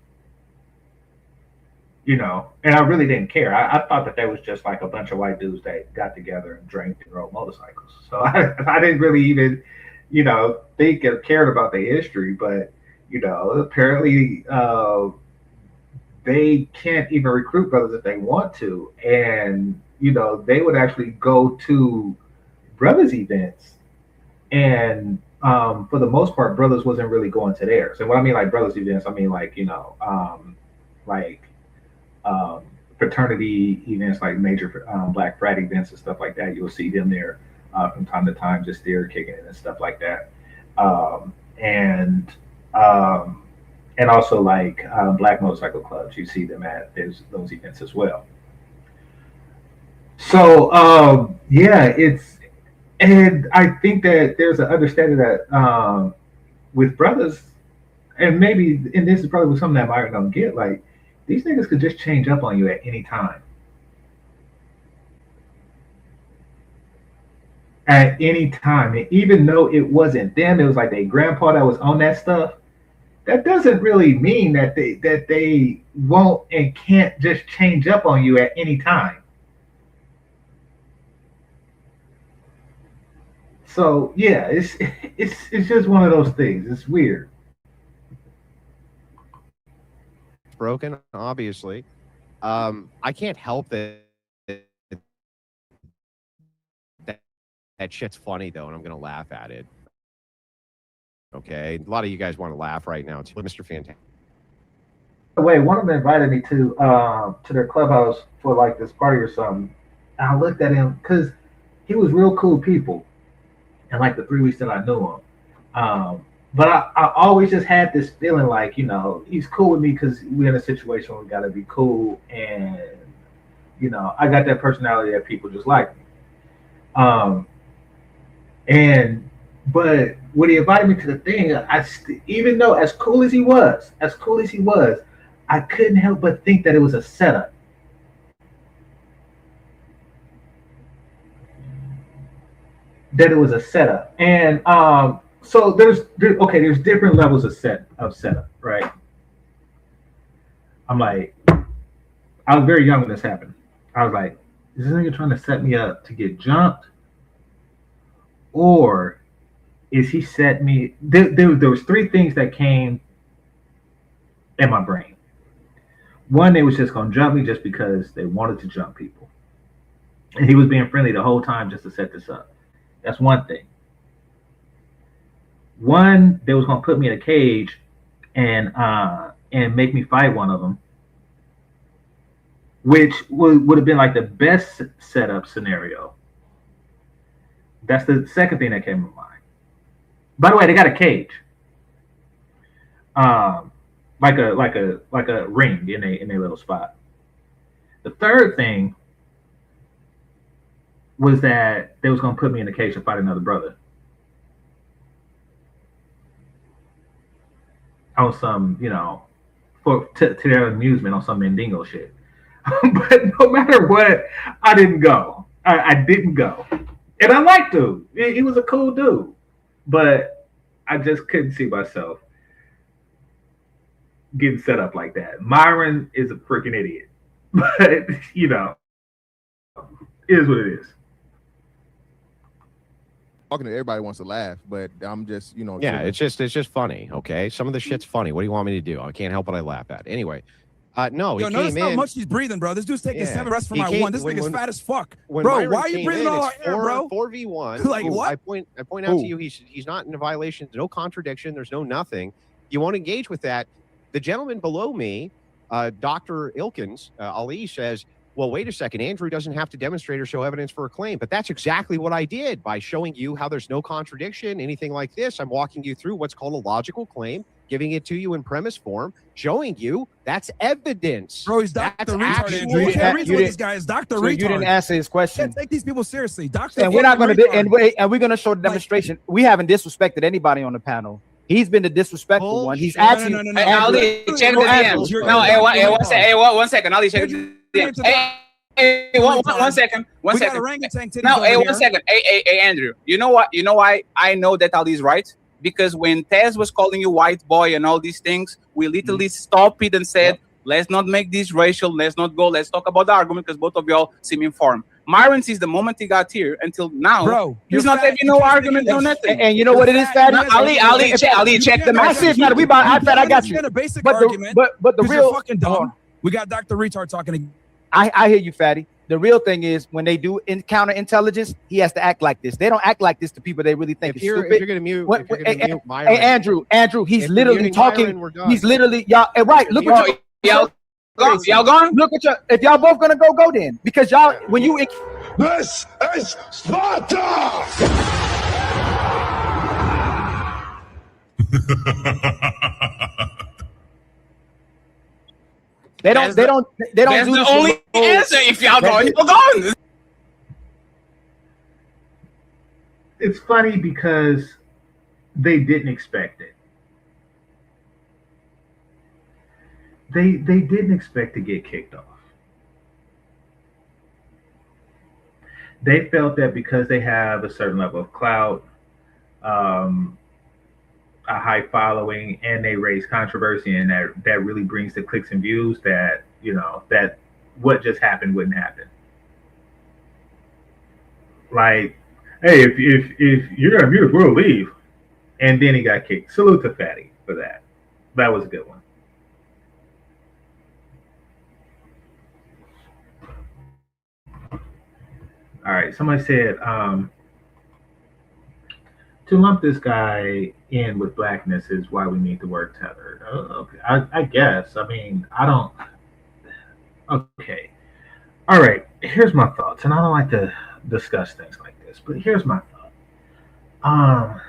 And I really didn't care. I thought that was just like a bunch of white dudes that got together and drank and rode motorcycles. So I didn't really even, think or cared about the history. But, apparently they can't even recruit brothers if they want to. And, they would actually go to brothers events. And for the most part, brothers wasn't really going to theirs. And what I mean like brothers events, I mean like, like fraternity events, like major black frat events and stuff like that. You'll see them there from time to time, just there kicking it and stuff like that. And also like black motorcycle clubs, you see them at those events as well. So yeah, and I think that there's an understanding that with brothers, and this is probably something that Myron don't get, like these niggas could just change up on you at any time. At any time. And even though it wasn't them, it was like their grandpa that was on that stuff. That doesn't really mean that they won't and can't just change up on you at any time. So yeah, it's just one of those things. It's weird. Broken, obviously. I can't help that shit's funny though, and I'm gonna laugh at it. Okay, a lot of you guys want to laugh right now. It's Mr. Fantastic. By the way, one of them invited me to their clubhouse for like this party or something. And I looked at him because he was real cool people, and like the 3 weeks that I knew him. But I always just had this feeling like, he's cool with me because we're in a situation where we got to be cool. And, I got that personality that people just like me. But when he invited me to the thing, even though as cool as he was, I couldn't help but think that it was a setup. And so there's different levels of setup, right? I'm like, I was very young when this happened. I was like, is this nigga trying to set me up to get jumped? Or is he set me? There was 3 things that came in my brain. One, they was just gonna jump me just because they wanted to jump people. And he was being friendly the whole time just to set this up. That's one thing. One, they was gonna put me in a cage and make me fight one of them, which would have been like the best setup scenario. That's the second thing that came to mind. By the way, they got a cage, like a ring in a little spot. The third thing was that they was gonna put me in a cage and fight another brother on some, to their amusement on some Mandingo shit. But no matter what, I didn't go. I didn't go, and I liked him. He was a cool dude, but I just couldn't see myself getting set up like that. Myron is a freaking idiot, but it is what it is. Talking to everybody wants to laugh, but I'm just, Yeah, it's just funny. Okay, some of the shit's funny. What do you want me to do? I can't help what I laugh at. Anyway, no, Yo, notice how much he's breathing, bro. This dude's taking 7 rests for my one. This nigga's fat as fuck, bro. Myron Why are you breathing all our air, bro? 4v1. Like what? I point out to you, he's not in a violation. There's no contradiction. There's no nothing. You won't engage with that. The gentleman below me, Dr. Ilkins, Ali, says, well, wait a second. Andrew doesn't have to demonstrate or show evidence for a claim. But that's exactly what I did by showing you how there's no contradiction, anything like this. I'm walking you through what's called a logical claim, giving it to you in premise form, showing you that's evidence. Bro, he's Dr. Retard. You can't read what this guy is. Dr. Retard. You didn't answer his question. Take these people seriously. Dr. And we're not going to, and we're going to show the demonstration. We haven't disrespected anybody on the panel. He's been the disrespectful one. He's asking. No. Ali, check the DMs. No, one second. Ali, check the DMs. Hey, one second. One second. No, hey, 1 second. Hey, Andrew. You know what? You know why I know that Ali's right? Because when Tez was calling you white boy and all these things, we literally stopped it and said, let's not make this racial. Let's not go. Let's talk about the argument because both of y'all seem informed. Myron, since the moment he got here until now, bro, he's not having no argument, no nothing. And you know what it is, Fatty? Ali, check the message. I got you. A basic but argument, but the real fucking dumb. We got Dr. Retard talking. I hear you, Fatty. The real thing is when they do counterintelligence, he has to act like this. They don't act like this to people they really think is stupid. If you're gonna mute, Myron, hey, Andrew, he's literally talking. He's literally y'all. Right, look at y'all gone. Look at if y'all both gonna go then, because y'all when you. This is Sparta. They don't do the only answer. If y'all gone, you're gone. It's funny because they didn't expect it. They didn't expect to get kicked off. They felt that because they have a certain level of clout, a high following, and they raise controversy, and that really brings the clicks and views, that that what just happened wouldn't happen. Like, hey, if you're gonna mute, we'll leave. And then he got kicked. Salute to Fatty for that. That was a good one. All right, somebody said to lump this guy in with blackness is why we need to work together. Okay, I guess. I mean, I don't. Okay. All right. Here's my thoughts, and I don't like to discuss things like this, but here's my thought.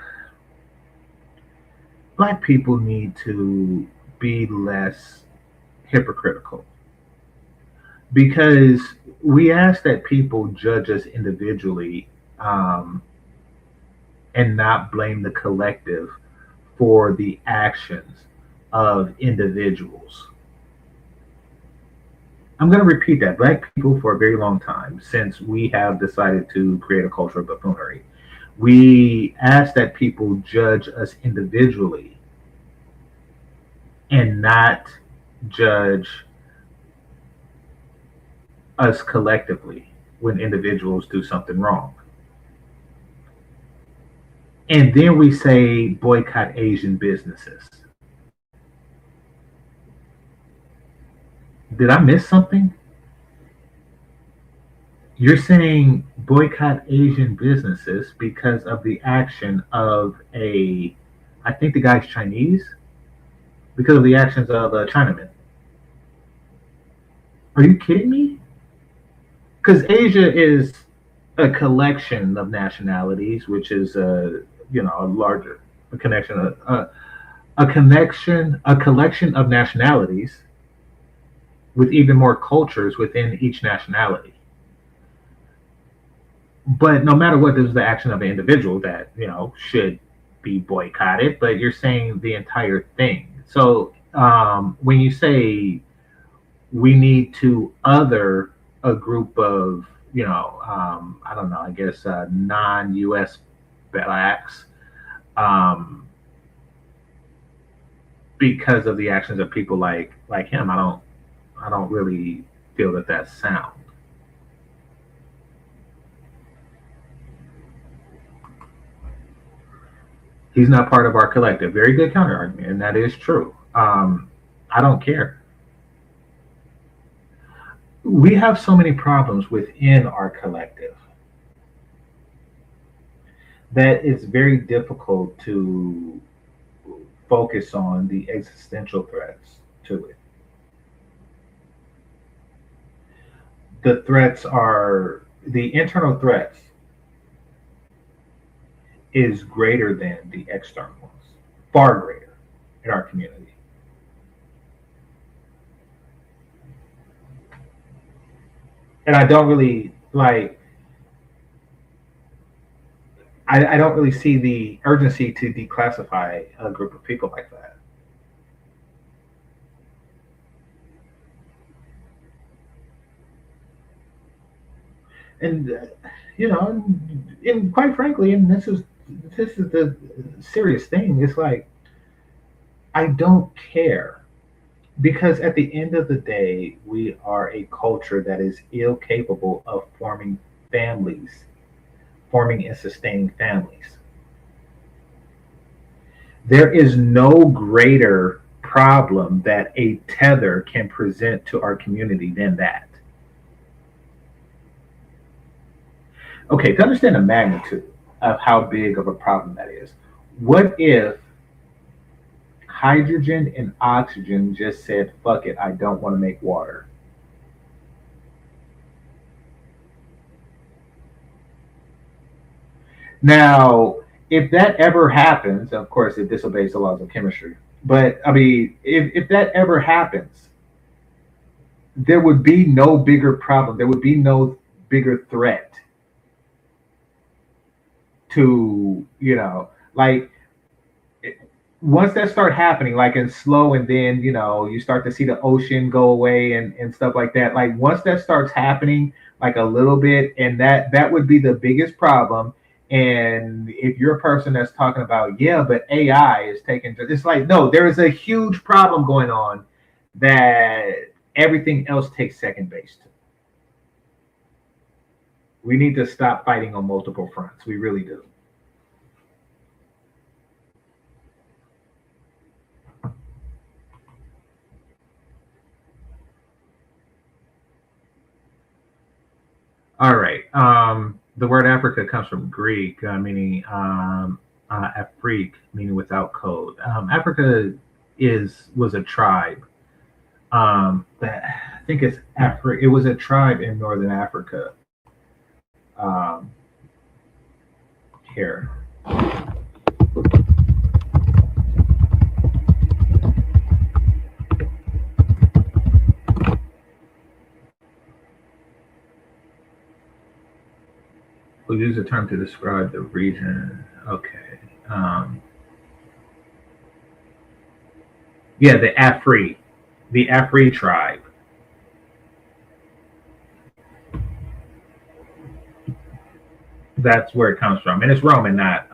Black people need to be less hypocritical, because we ask that people judge us individually, and not blame the collective for the actions of individuals. I'm going to repeat that. Black people, for a very long time, since we have decided to create a culture of buffoonery, we ask that people judge us individually and not judge us collectively when individuals do something wrong. And then we say boycott Asian businesses. Did I miss something? You're saying boycott Asian businesses because of the action of I think the guy's Chinese, because of the actions of a Chinaman. Are you kidding me? Because Asia is a collection of nationalities, which is a collection of nationalities with even more cultures within each nationality. but no matter what, this is the action of an individual that should be boycotted. But you're saying the entire thing. So when you say we need to other a group of I don't know, I guess non-U.S. blacks because of the actions of people like him, I don't really feel that that's sound. He's not part of our collective. Very good counter argument, and that is true. I don't care. We have so many problems within our collective that it's very difficult to focus on the existential threats to it. The threats are the internal threats is greater than the external ones, far greater in our community. And I don't really I don't really see the urgency to declassify a group of people like that. And and quite frankly, and this is the serious thing. It's like I don't care. Because at the end of the day, we are a culture that is ill capable of forming families, forming and sustaining families. There is no greater problem that a tether can present to our community than that. Okay, to understand the magnitude of how big of a problem that is, what if hydrogen and oxygen just said, fuck it, I don't want to make water? Now, if that ever happens, of course, it disobeys the laws of chemistry. But I mean, if that ever happens, there would be no bigger problem. There would be no bigger threat to, once that start happening, like in slow, and then you start to see the ocean go away and stuff like that. Like once that starts happening, like a little bit, and that would be the biggest problem. And if you're a person that's talking about, but AI is taking, it's like, no, there is a huge problem going on that everything else takes second base to. We need to stop fighting on multiple fronts. We really do. All right. The word Africa comes from Greek, meaning Afrik, meaning without code. Africa was a tribe. I think it's Africa. It was a tribe in northern Africa. Here. We'll use the term to describe the region. Okay. The Afri tribe. That's where it comes from, and it's Roman, not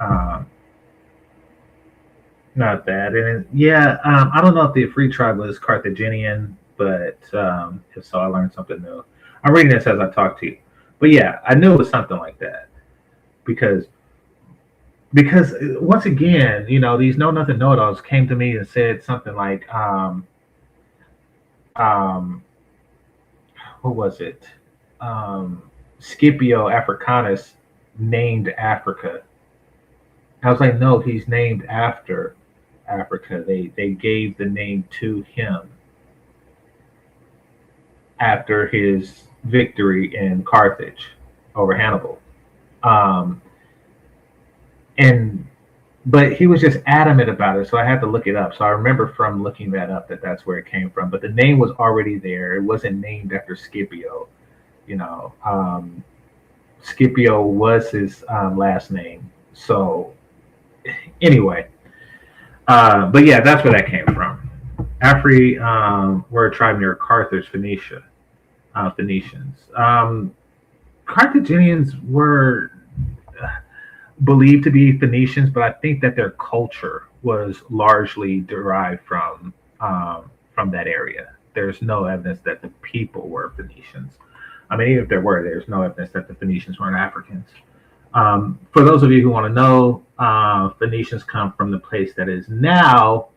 that. And I don't know if the Afri tribe was Carthaginian, but if so, I learned something new. I'm reading this as I talk to you. But I knew it was something like that, because once again, these know nothing know-it-alls came to me and said something like, what was it? Scipio Africanus named Africa. I was like, no, he's named after Africa. They gave the name to him after his victory in Carthage over Hannibal. But he was just adamant about it, so I had to look it up. So I remember from looking that up that's where it came from. But the name was already there. It wasn't named after Scipio, Scipio was his last name. So anyway, but yeah, that's where that came from. Afri were a tribe near Carthage, Phoenicia. Phoenicians. Carthaginians were believed to be Phoenicians, but I think that their culture was largely derived from that area. There's no evidence that the people were Phoenicians. I mean, even if there were, there's no evidence that the Phoenicians weren't Africans. For those of you who want to know, Phoenicians come from the place that is now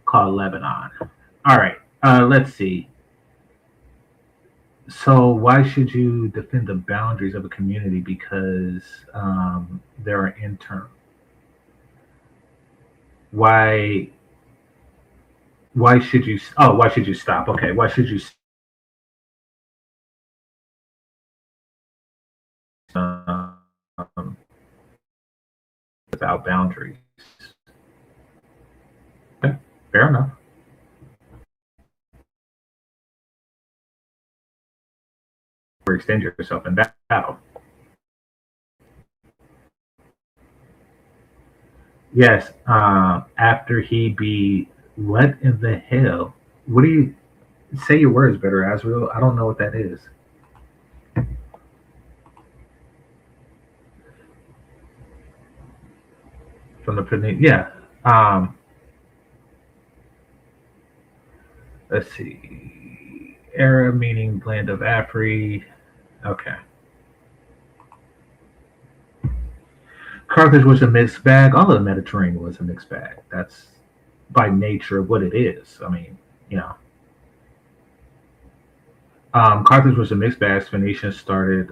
called Lebanon. All right, let's see. So why should you defend the boundaries of a community? Because there are internal. Why should you? Oh, why should you stop? Okay, why should you? Without boundaries. Okay, fair enough. Extend yourself in battle. Yes, after he be what in the hell? What do you say your words better, Azrael? I don't know what that is. From the yeah. Let's see. Era meaning blend of Afri. Okay. Carthage was a mixed bag. All of the Mediterranean was a mixed bag. That's by nature of what it is. I mean, you know. Carthage was a mixed bag. Phoenicians started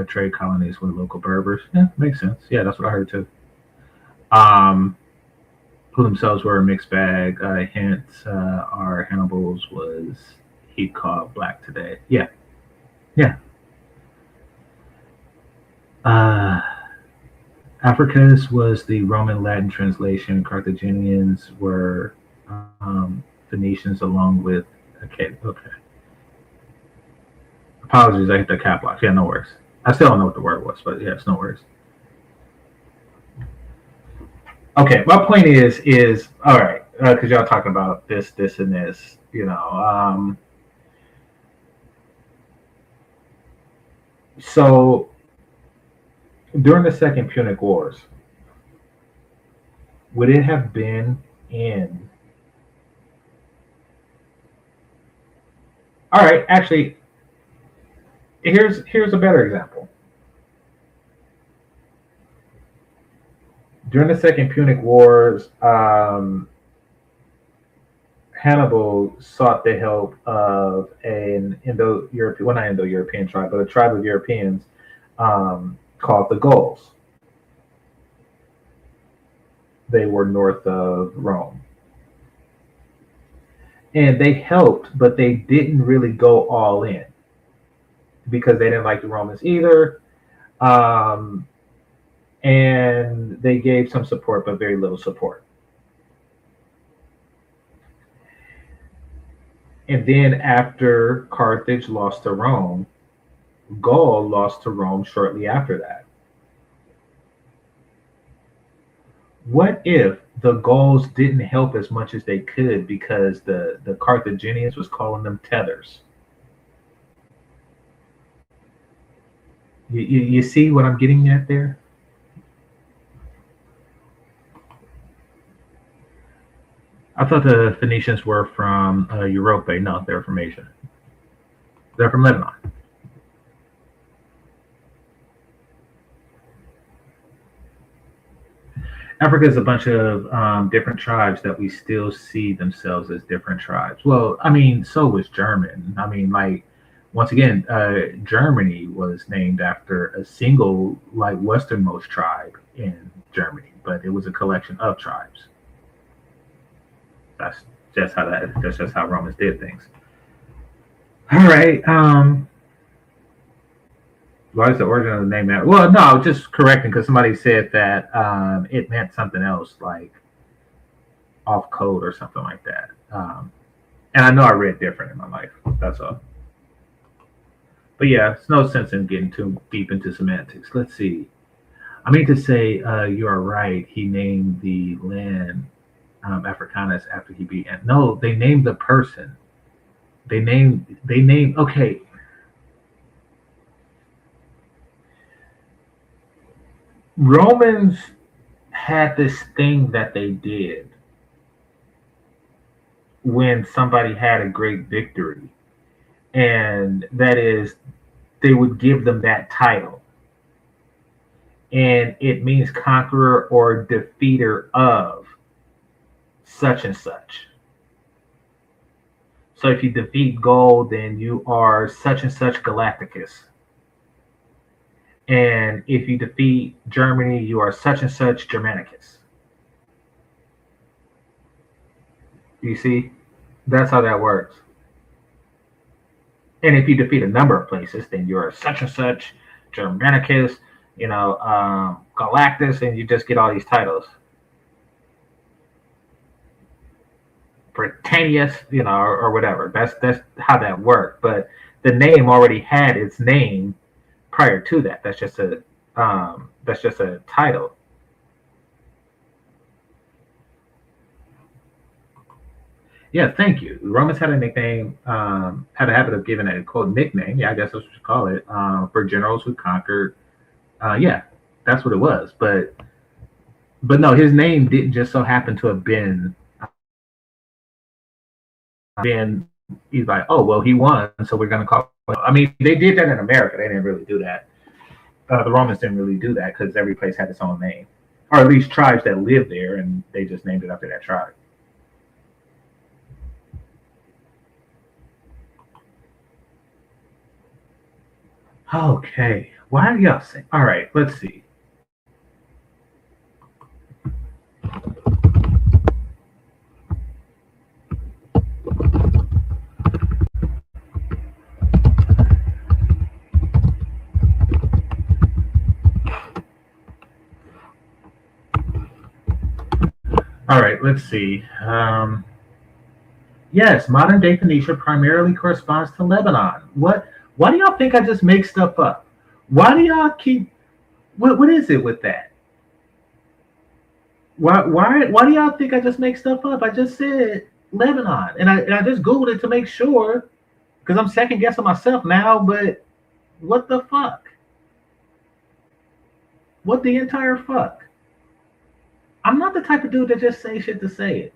trade colonies with local Berbers. Yeah, makes sense. Yeah, that's what I heard too. Who themselves were a mixed bag. Hence, our Hannibal's was he called black today. Yeah, yeah. Africus was the Roman Latin translation. Carthaginians were Phoenicians along with. Okay. Apologies, I hit the cap lock. Yeah, no worries. I still don't know what the word was, but yeah, it's no worries. Okay, my point is all right, because y'all talking about this, and this, you know. So during the Second Punic Wars, would it have been in? All right, actually, here's a better example. During the Second Punic Wars, Hannibal sought the help of an Indo-European, well, not Indo-European tribe, but a tribe of Europeans called the Gauls. They were north of Rome. And they helped, but they didn't really go all in because they didn't like the Romans either. And they gave some support, but very little support. And then after Carthage lost to Rome, Gaul lost to Rome shortly after that. What if the Gauls didn't help as much as they could because the Carthaginians was calling them tethers? You see what I'm getting at there? I thought the Phoenicians were from Europe. No, they're from Asia. They're from Lebanon. Africa is a bunch of different tribes that we still see themselves as different tribes. Well, I mean, so was German. I mean, like, once again, Germany was named after a single, like, westernmost tribe in Germany, but it was a collection of tribes. That's just how Romans did things. All right. Why is the origin of the name matter? Well, no, just correcting because somebody said that it meant something else, like off code or something like that. And I know I read different in my life. That's all. But yeah, it's no sense in getting too deep into semantics. Let's see. I mean to say, you are right. He named the land Africanus after he beat. No, they named the person. They named. Okay. Romans had this thing that they did when somebody had a great victory, and that is they would give them that title, and it means conqueror or defeater of such and such. So if you defeat Gaul, then you are such and such Galacticus. And if you defeat Germany, you are such and such Germanicus. You see? That's how that works. And if you defeat a number of places, then you're such and such Germanicus, Galactus, and you just get all these titles. Britannius, or whatever. That's how that worked. But the name already had its name prior to that. That's just a title. Yeah, thank you. The Romans had a nickname, had a habit of giving a quote nickname. Yeah, I guess that's what you call it, for generals who conquered. Yeah, that's what it was. But no, his name didn't just so happen to have been. He's like, oh well, he won, so we're gonna call. I mean, they did that in America. They didn't really do that. The Romans didn't really do that because every place had its own name, or at least tribes that lived there, and they just named it after that tribe. Okay, why are y'all saying? All right, let's see. All right, let's see. Yes, modern day Phoenicia primarily corresponds to Lebanon. What? Why do y'all think I just make stuff up? Why do y'all keep? What is it with that? Why do y'all think I just make stuff up? I just said Lebanon, and I just Googled it to make sure, because I'm second guessing myself now. But what the fuck? What the entire fuck? I'm not the type of dude that just say shit to say it.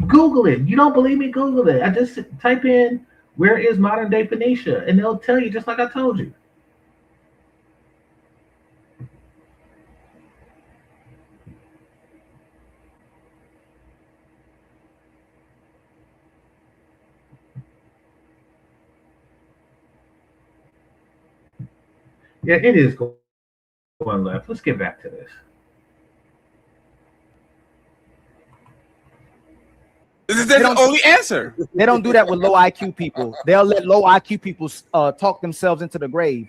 Google it. You don't believe me? Google it. I just type in where is modern day Phoenicia, and they'll tell you just like I told you. Yeah, it is going left. Let's get back to this. This is the only answer. They don't do that with low IQ people. They'll let low IQ people talk themselves into the grave.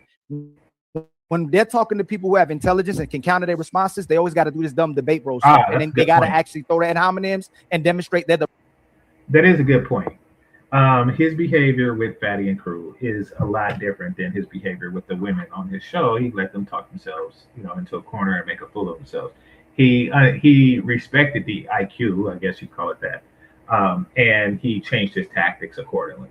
When they're talking to people who have intelligence and can counter their responses, they always got to do this dumb debate bro stuff. And then they got to actually throw that in homonyms and demonstrate that. That is a good point. His behavior with Fatty and crew is a lot different than his behavior with the women on his show. He let them talk themselves, into a corner and make a fool of themselves. He respected the IQ, I guess you'd call it that. And he changed his tactics accordingly.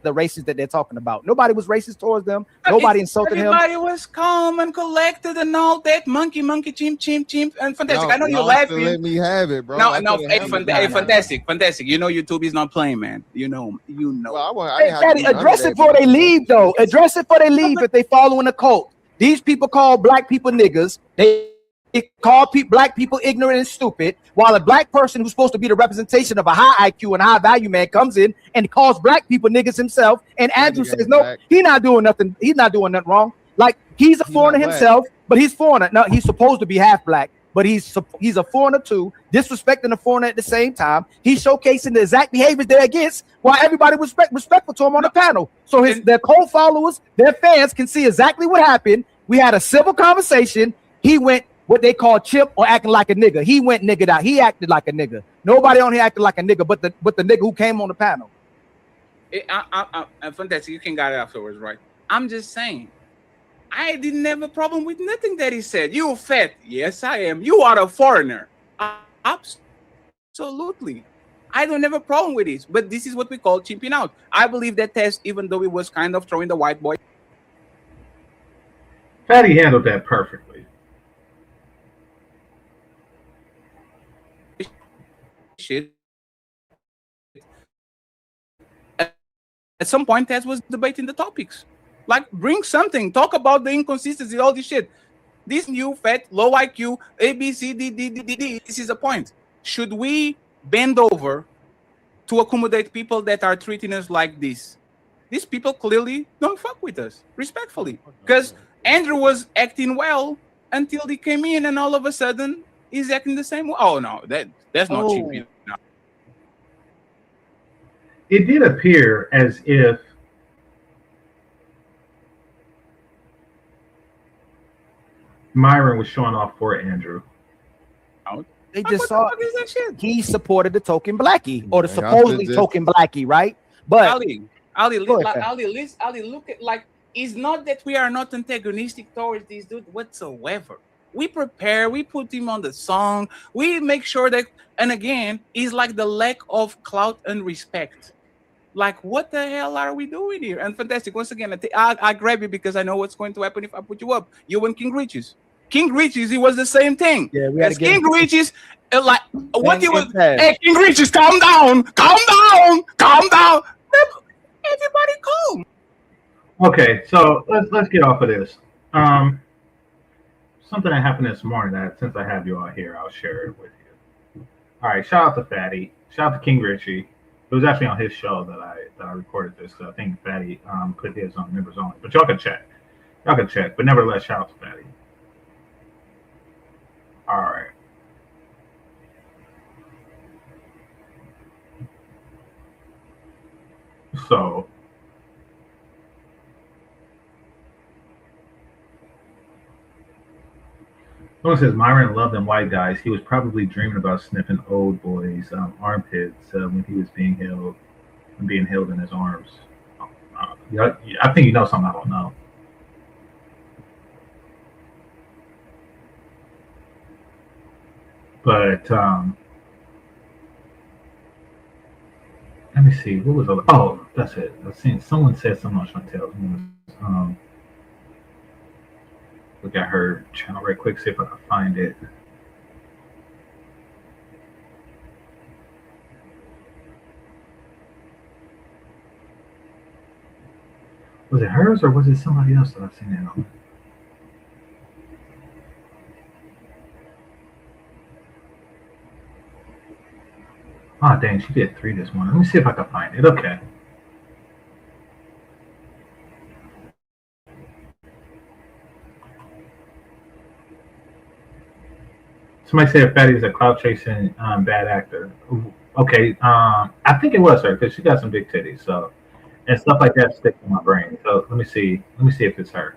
The races that they're talking about. Nobody was racist towards them. Nobody insulted him. Everybody was calm and collected and all that. Monkey, chimp, and fantastic. I know you're laughing. Let me have it, bro. No, fantastic. YouTube is not playing, man. You know. Well, address it before they leave, though. Address it before they leave if they following a cult. These people call black people niggas. They call black people ignorant and stupid, while a black person who's supposed to be the representation of a high IQ and high value man comes in and calls black people niggas himself. And Andrew says, no, he's not doing nothing. He's not doing nothing wrong. Like, he's a foreigner himself, but he's foreigner. No, he's supposed to be half black, but he's a foreigner too, disrespecting the foreigner at the same time. He's showcasing the exact behaviors they're against, while everybody was respectful to him on the panel. So their co-followers, their fans can see exactly what happened. We had a civil conversation. He went what they call chip or acting like a nigga. He went niggered out. He acted like a nigga. Nobody on here acted like a nigga, but the nigga who came on the panel. I'm fantastic. You can get it afterwards, right? I'm just saying, I didn't have a problem with nothing that he said. You fat? Yes, I am. You are a foreigner. Absolutely. I don't have a problem with this, but this is what we call chipping out. I believe that test, even though it was kind of throwing the white boy. Fatty handled that perfectly. Shit. At some point, Tess was debating the topics. Like, bring something. Talk about the inconsistency, all this shit. This new fat, low IQ, A, B, C, D, D, D, D, D. This is the point. Should we bend over to accommodate people that are treating us like this? These people clearly don't fuck with us, respectfully. Because Andrew was acting well until he came in, and all of a sudden, he's acting the same way. Oh, no, that's not cheap. No. It did appear as if Myron was showing off for Andrew. They just saw he supported the token blackie or the supposedly token blackie, right? But Ali, look at, like, it's not that we are not antagonistic towards this dude whatsoever. We prepare, we put him on the song, we make sure that, and again, it's like the lack of clout and respect. Like, what the hell are we doing here? And fantastic. Once again, I grab you because I know what's going to happen if I put you up. You and King Riches. King Riches, he was the same thing. Yeah, we had to King Riches, like, what he was, hey, King Riches, calm down, calm down, calm down. Everybody calm. Okay, so let's get off of this. Something that happened this morning that, since I have you all here, I'll share it with you. All right, shout out to Fatty. Shout out to King Richie. It was actually on his show that I recorded this. I think Fatty put his on members only, but y'all can check. But nevertheless, shout out to Fatty. All right. So someone says Myron loved them white guys. He was probably dreaming about sniffing old boys' armpits when he was being held in his arms. I think you know something I don't know. But let me see. What was the? Oh, that's it. I've seen someone said something on Chantel's. Look at her channel right quick. See if I can find it. Was it hers or was it somebody else that I've seen it on? Oh, dang, she did 3 this morning. Let me see if I can find it. Okay. Somebody said Fatty is a clout chasing bad actor. Okay, I think it was her because she got some big titties, so and stuff like that sticks in my brain. So let me see if it's her.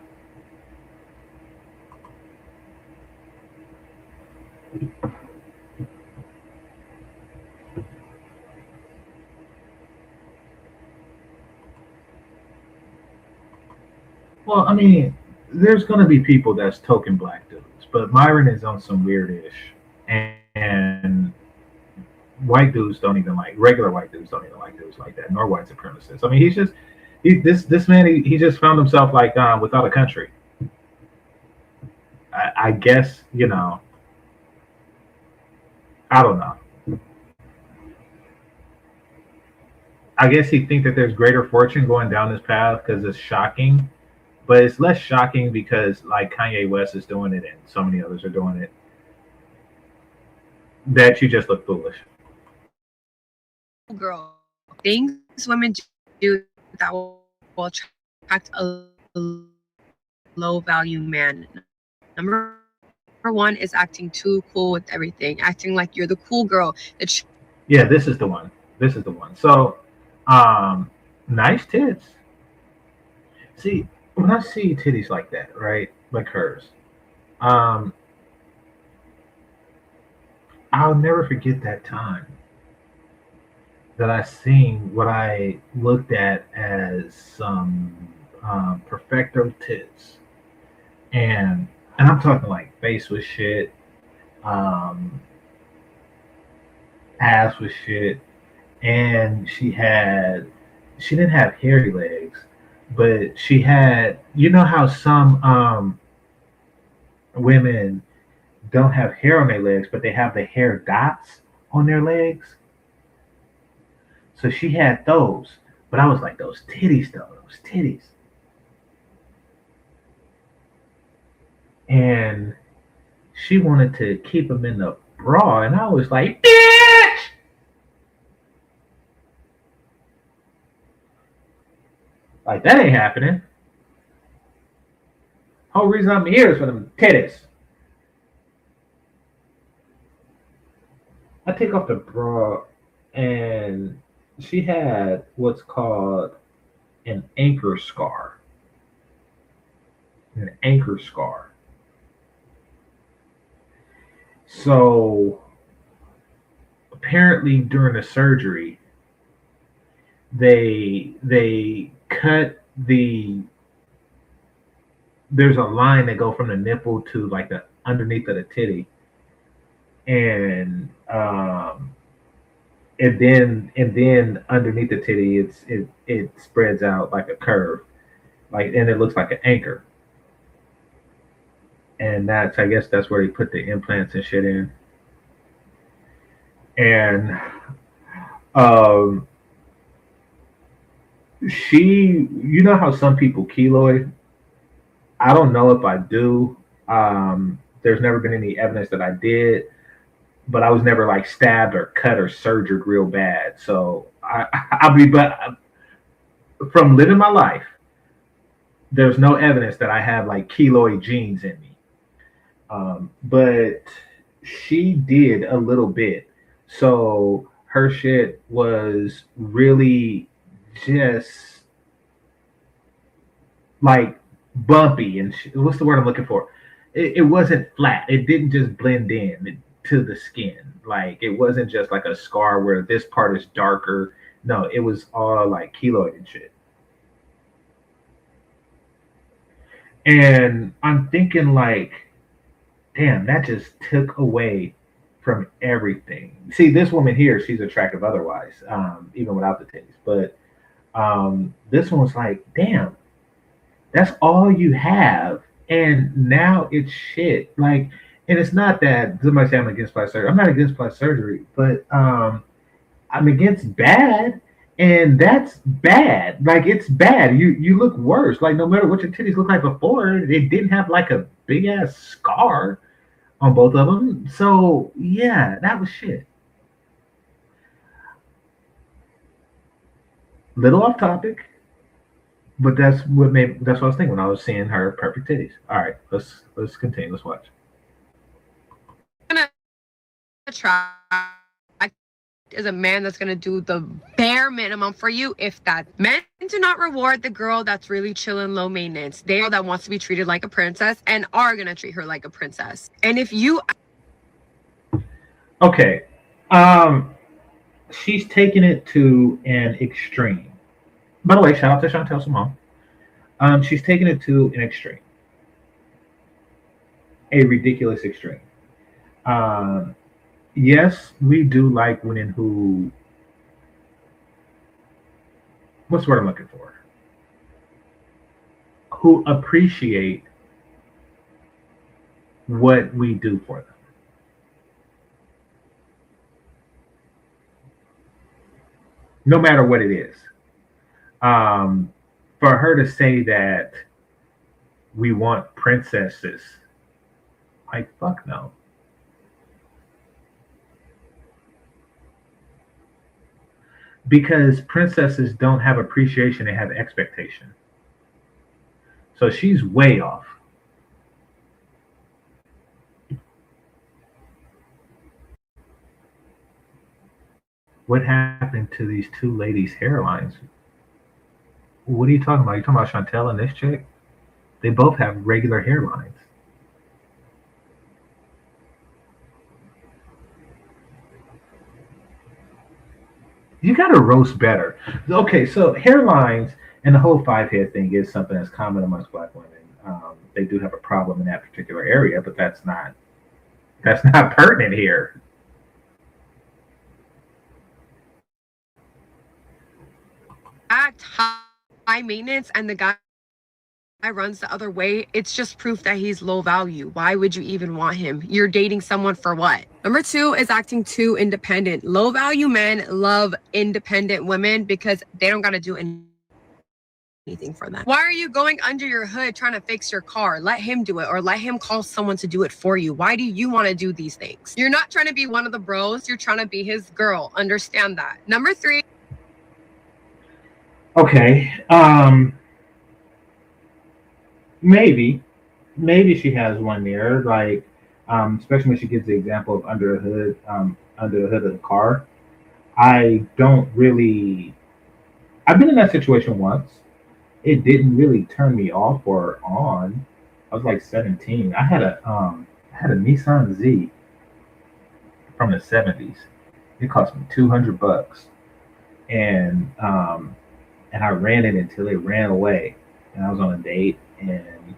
Well, I mean, there's going to be people that's token black dudes, but Myron is on some weird-ish, and white dudes don't even like, regular white dudes don't even like dudes like that, nor white supremacists. I mean, this man, he just found himself like without a country. I guess, you know, I don't know. I guess he think that there's greater fortune going down this path because it's shocking. But it's less shocking because, like, Kanye West is doing it and so many others are doing it, that you just look foolish. Girl, things women do that will attract a low-value man. Number one is acting too cool with everything, acting like you're the cool girl. Yeah, this is the one. So, nice tits. See, when I see titties like that, right, like hers, I'll never forget that time that I seen what I looked at as some perfecto tits, and I'm talking like face was shit, um, ass was shit, and she didn't have hairy legs, but she had, you know how some women don't have hair on their legs, but they have the hair dots on their legs. So she had those, but I was like, those titties though, those titties. And she wanted to keep them in the bra, and I was like, bitch! Like, that ain't happening. Whole reason I'm here is for them titties. I take off the bra, and she had what's called an anchor scar. An anchor scar. So apparently during the surgery, they cut there's a line that go from the nipple to like the underneath of the titty, and then underneath the titty it spreads out like a curve, like, and it looks like an anchor. And I guess that's where they put the implants and shit in. And you know how some people keloid? I don't know if I do. There's never been any evidence that I did, but I was never like stabbed or cut or surgered real bad. So but from living my life, there's no evidence that I have like keloid genes in me. But she did a little bit. So her shit was really just like bumpy, and what's the word I'm looking for? It wasn't flat. It didn't just blend in to the skin. Like, it wasn't just like a scar where this part is darker. No, it was all like keloid and shit. And I'm thinking like, damn, that just took away from everything. See, this woman here, she's attractive otherwise, even without the titties. But this one was like, damn, that's all you have, and now it's shit. Like, and it's not that somebody say I'm against plastic surgery. I'm not against plastic surgery, but I'm against bad, and that's bad. Like, it's bad. You look worse. Like, no matter what your titties look like before, they didn't have like a big ass scar on both of them. So yeah, that was shit. Little off topic, but that's what I was thinking when I was seeing her perfect titties. All right, let's continue. Let's watch. Try is a man that's gonna do the bare minimum for you, if that. Men do not reward the girl that's really chill and low maintenance. They are that wants to be treated like a princess and are gonna treat her like a princess. And if you okay, she's taking it to an extreme. By the way, shout out to Chantel Simone. She's taking it to an extreme, a ridiculous extreme. Yes, we do like women who, what's the word I'm looking for? Who appreciate what we do for them. No matter what it is. For her to say that we want princesses, like, fuck no. Because princesses don't have appreciation, they have expectation. So she's way off. What happened to these two ladies' hairlines? What are you talking about? You talking about Chantel and this chick? They both have regular hairlines. You got to roast better. Okay, so hairlines and the whole five head thing is something that's common amongst Black women. They do have a problem in that particular area, but that's not pertinent here. Act high maintenance and the guy runs the other way, it's just proof that he's low value. Why would you even want him? You're dating someone for what? Number 2 is acting too independent. Low value men love independent women because they don't got to do anything for them. Why are you going under your hood trying to fix your car? Let him do it, or let him call someone to do it for you. Why do you want to do these things? You're not trying to be one of the bros. You're trying to be his girl. Understand that. Number 3. Okay. Maybe she has one there, like, especially when she gives the example of under the hood of the car. I've been in that situation once. It didn't really turn me off or on. I was like 17. I had a Nissan Z from the 70s. It cost me $200, and I ran it until it ran away. And I was on a date, and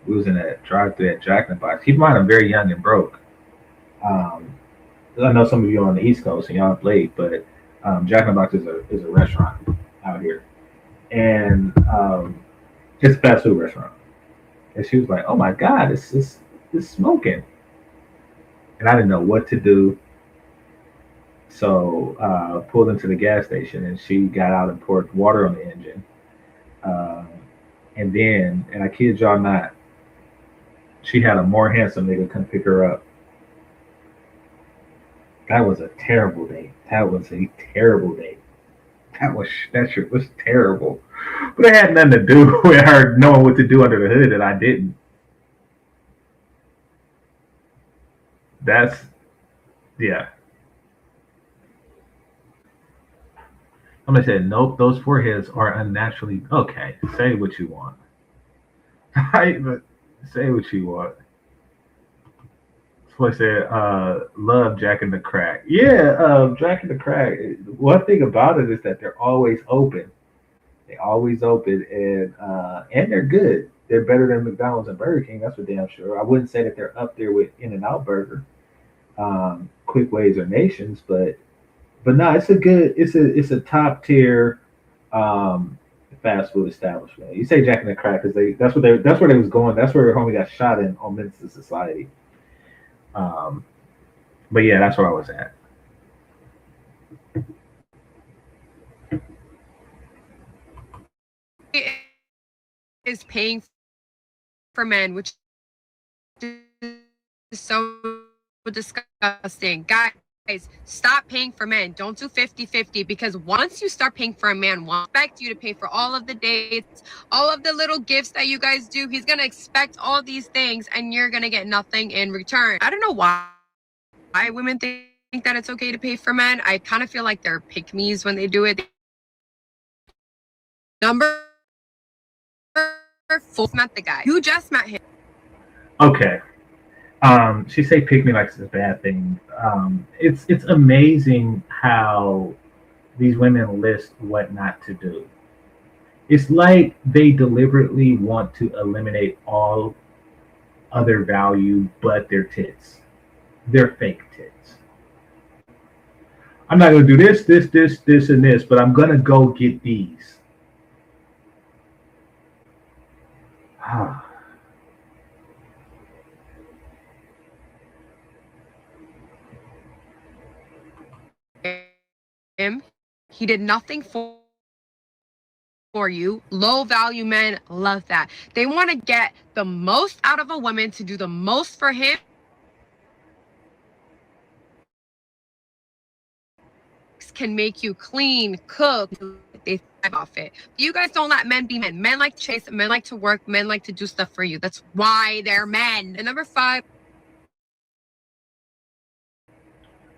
we was in a drive-thru at Jack in the Box. Keep in mind, I'm very young and broke. I know some of you are on the East Coast and y'all have played, but Jack in the Box is a restaurant out here, and it's a fast food restaurant. And she was like, "Oh my God, it's smoking," and I didn't know what to do. So pulled into the gas station, and she got out and poured water on the engine. And I kid y'all not, she had a more handsome nigga come pick her up. That was a terrible date. That shit was terrible. But it had nothing to do with her knowing what to do under the hood that I didn't. Yeah. I'm gonna say, nope, those foreheads are unnaturally okay. Say what you want. But say what you want. So I said, love Jack and the Crack. Yeah, Jack and the Crack. One thing about it is that they're always open. They always open, and they're good. They're better than McDonald's and Burger King. That's for damn sure. I wouldn't say that they're up there with In-N-Out Burger, Quick Ways, or Nations, but no, it's a top tier fast food establishment. You say Jack and the Crack because that's where they was going. That's where homie got shot in on Menace to Society. But yeah, that's where I was at. Is paying for men, which is so disgusting. Guys, stop paying for men. Don't do 50-50, because once you start paying for a man, we'll expect you to pay for all of the dates, all of the little gifts that you guys do. He's going to expect all these things, and you're going to get nothing in return. I don't know why women think that it's okay to pay for men. I kind of feel like they're pick-me's when they do it. Number 4, met the guy. You just met him. Okay. She say pick me like it's a bad thing. It's amazing how these women list what not to do. It's like they deliberately want to eliminate all other value but their tits. Their fake tits. I'm not gonna do this, and this, but I'm gonna go get these. He did nothing for you. Low value men love that. They want to get the most out of a woman to do the most for him. Can make you clean, cook, they thrive off it. You guys don't let men be men. Men like to chase, men like to work, men like to do stuff for you. That's why they're men. And number 5.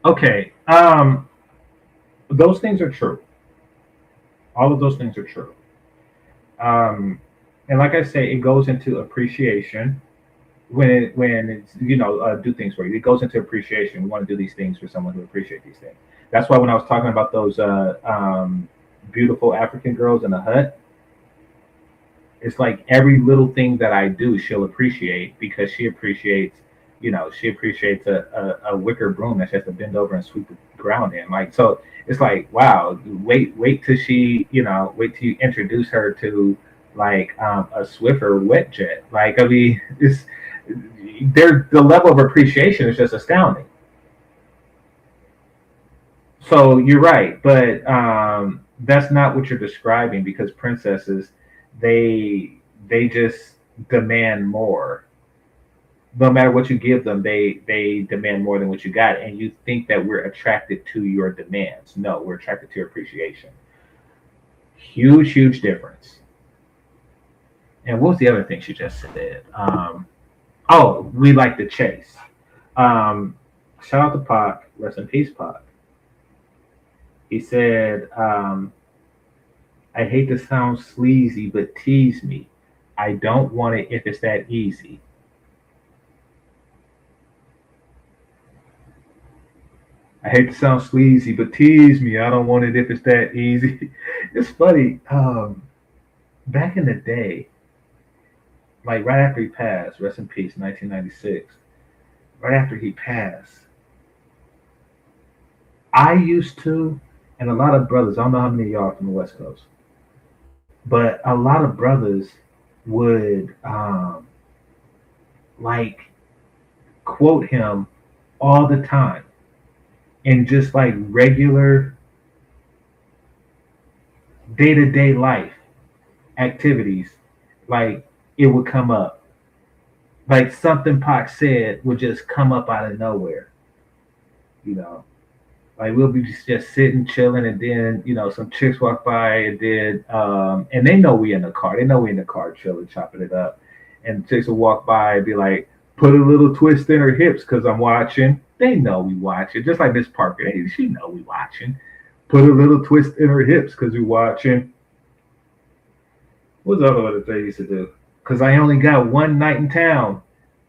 Okay. Those things are true. All of those things are true. And like I say, it goes into appreciation. when it's, do things for you. It goes into appreciation. We want to do these things for someone who appreciates these things. That's why when I was talking about those beautiful African girls in the hut, it's like every little thing that I do, she'll appreciate because she appreciates, she appreciates a wicker broom that she has to bend over and sweep the ground in. Like, so it's like, wow, wait till she, wait till you introduce her to like a Swiffer wet jet. Like, I mean, the level of appreciation is just astounding. So you're right, but that's not what you're describing because princesses, they just demand more. No matter what you give them, they demand more than what you got, and you think that we're attracted to your demands. No, we're attracted to your appreciation. Huge difference. And what was the other thing she just said? Oh, we like to chase. Shout out to Pac. Rest in peace, Pac. He said, I hate to sound sleazy, but tease me. I don't want it if it's that easy. I hate to sound sleazy, but tease me. I don't want it if it's that easy. It's funny. Back in the day, like right after he passed, rest in peace, 1996, right after he passed, I used to, and a lot of brothers, I don't know how many of y'all are from the West Coast, but a lot of brothers would like quote him all the time in just like regular day-to-day life activities. Like it would come up, like something Pac said would just come up out of nowhere, like we'll be just sitting chilling, and then some chicks walk by, and then and they know we in the car, chilling, chopping it up, and chicks will walk by and be like, put a little twist in her hips because I'm watching. They know we watching, just like Miss Parker. She know we watching. Put a little twist in her hips because we watching. What's the other one that they used to do? Because I only got one night in town.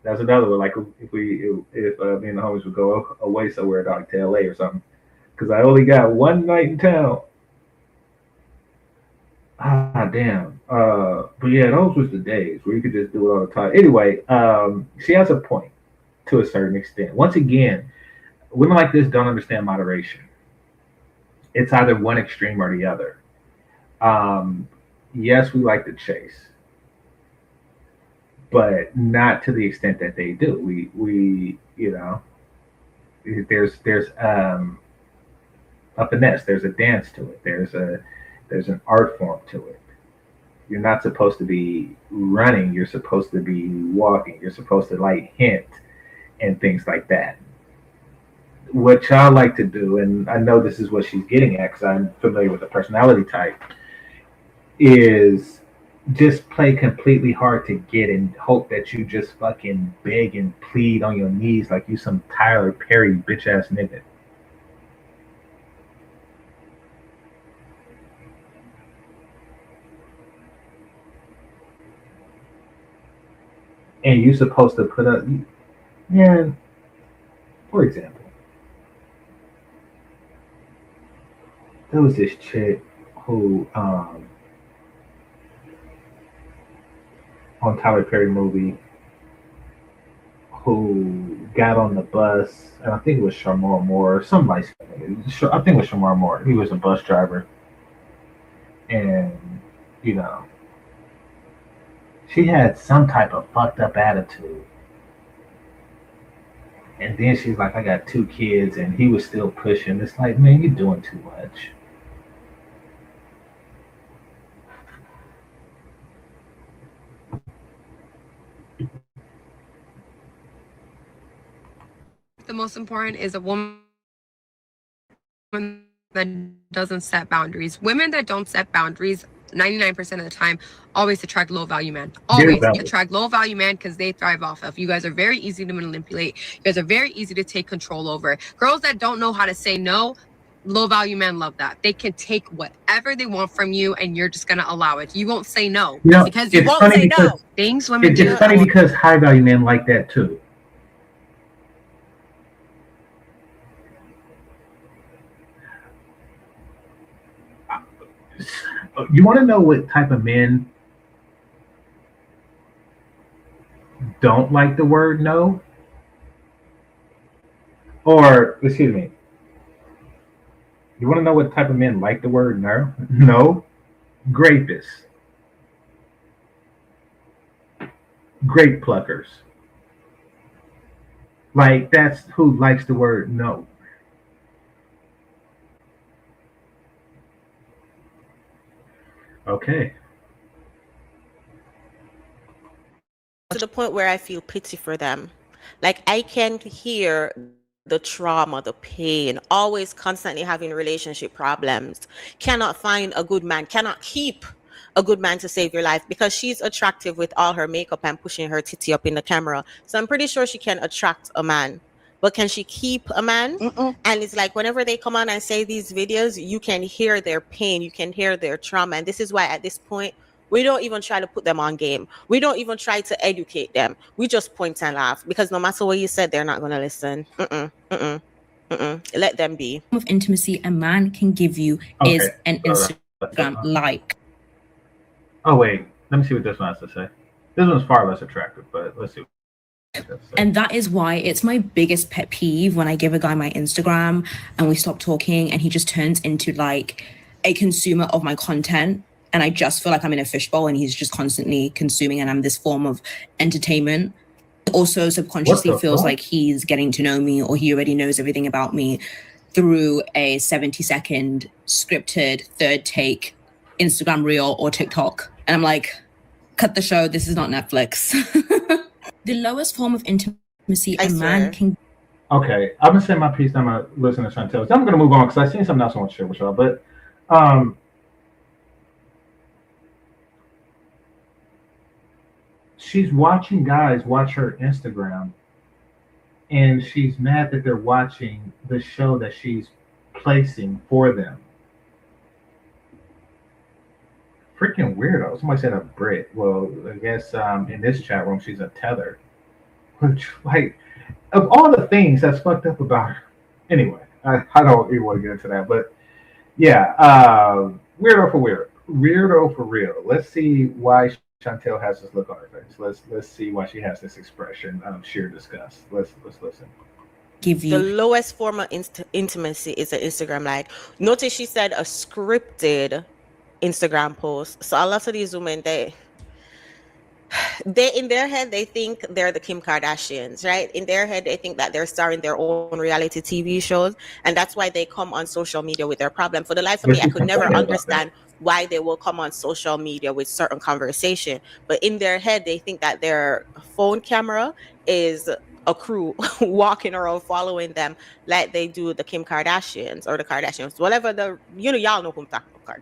That's another one. Like if me and the homies would go away somewhere, like to LA or something. Because I only got one night in town. Ah, damn. But yeah, those was the days where you could just do it all the time. Anyway, she has a point to a certain extent. Once again, women like this don't understand moderation. It's either one extreme or the other. Yes, we like to chase, but not to the extent that they do. We there's a finesse, there's a dance to it, there's an art form to it. You're not supposed to be running, you're supposed to be walking, you're supposed to like hint and things like that. What y'all like to do, and I know this is what she's getting at because I'm familiar with the personality type, is just play completely hard to get and hope that you just fucking beg and plead on your knees like you some Tyler Perry bitch ass nigga. And you're supposed to put up, yeah, for example, there was this chick who on Tyler Perry movie who got on the bus, and I think it was Shamar Moore, somebody. I think it was Shamar Moore. He was a bus driver, and she had some type of fucked up attitude. And then she's like, I got 2 kids, and he was still pushing. It's like, man, you're doing too much. The most important is a woman that doesn't set boundaries. Women that don't set boundaries 99% of the time always attract low value men. Always attract low value men because they thrive off of. You guys are very easy to manipulate. You guys are very easy to take control over. Girls that don't know how to say no low value men love that. They can take whatever they want from you, and you're just gonna allow it. You won't say no because you won't say no. Things women do. It's funny because high value men like that too. You want to know what type of men don't like the word no? Or, excuse me, you want to know what type of men like the word no? No? Grapists. Grape pluckers. Like, that's who likes the word no. Okay. To the point where I feel pity for them. Like, I can hear the trauma, the pain, always constantly having relationship problems, cannot find a good man, cannot keep a good man to save your life because she's attractive with all her makeup and pushing her titty up in the camera. So I'm pretty sure she can attract a man. But can she keep a man? And it's like whenever they come on and say these videos, you can hear their pain, you can hear their trauma. And this is why at this point, we don't even try to put them on game. We don't even try to educate them. We just point and laugh because no matter what you said, they're not going to listen. Let them be. Of intimacy a man can give you is an Instagram like. Oh, wait. Let me see what this one has to say. This one's far less attractive, but let's see. And that is why it's my biggest pet peeve when I give a guy my Instagram and we stop talking and he just turns into like a consumer of my content. And I just feel like I'm in a fishbowl and he's just constantly consuming and I'm this form of entertainment. Also subconsciously feels like he's getting to know me or he already knows everything about me through a 70-second scripted third take Instagram reel or TikTok. And I'm like, cut the show. This is not Netflix. The lowest form of intimacy a man can. Okay, I'm gonna say my piece. I'm gonna listen to Chantel. I'm gonna move on because I seen something else I want to share with y'all. But she's watching guys watch her Instagram, and she's mad that they're watching the show that she's placing for them. Freaking weirdo. Somebody said a Brit. Well, I guess in this chat room she's a tether. Which, like, of all the things that's fucked up about her. Anyway, I don't even want to get into that. But yeah, weirdo for weirdo. Weirdo for real. Let's see why Chantel has this look on her face. Let's see why she has this expression of sheer disgust. Let's listen. Give you the lowest form of intimacy is an Instagram like. Notice she said a scripted Instagram post. So a lot of these women, they in their head they think they're the Kim Kardashians, right? In their head they think that they're starring their own reality TV shows, and that's why they come on social media with their problem. For the life of me, I could never understand why they will come on social media with certain conversation, but in their head they think that their phone camera is a crew walking around following them like they do the Kim Kardashians or the Kardashians, whatever the, y'all know who I'm talking about,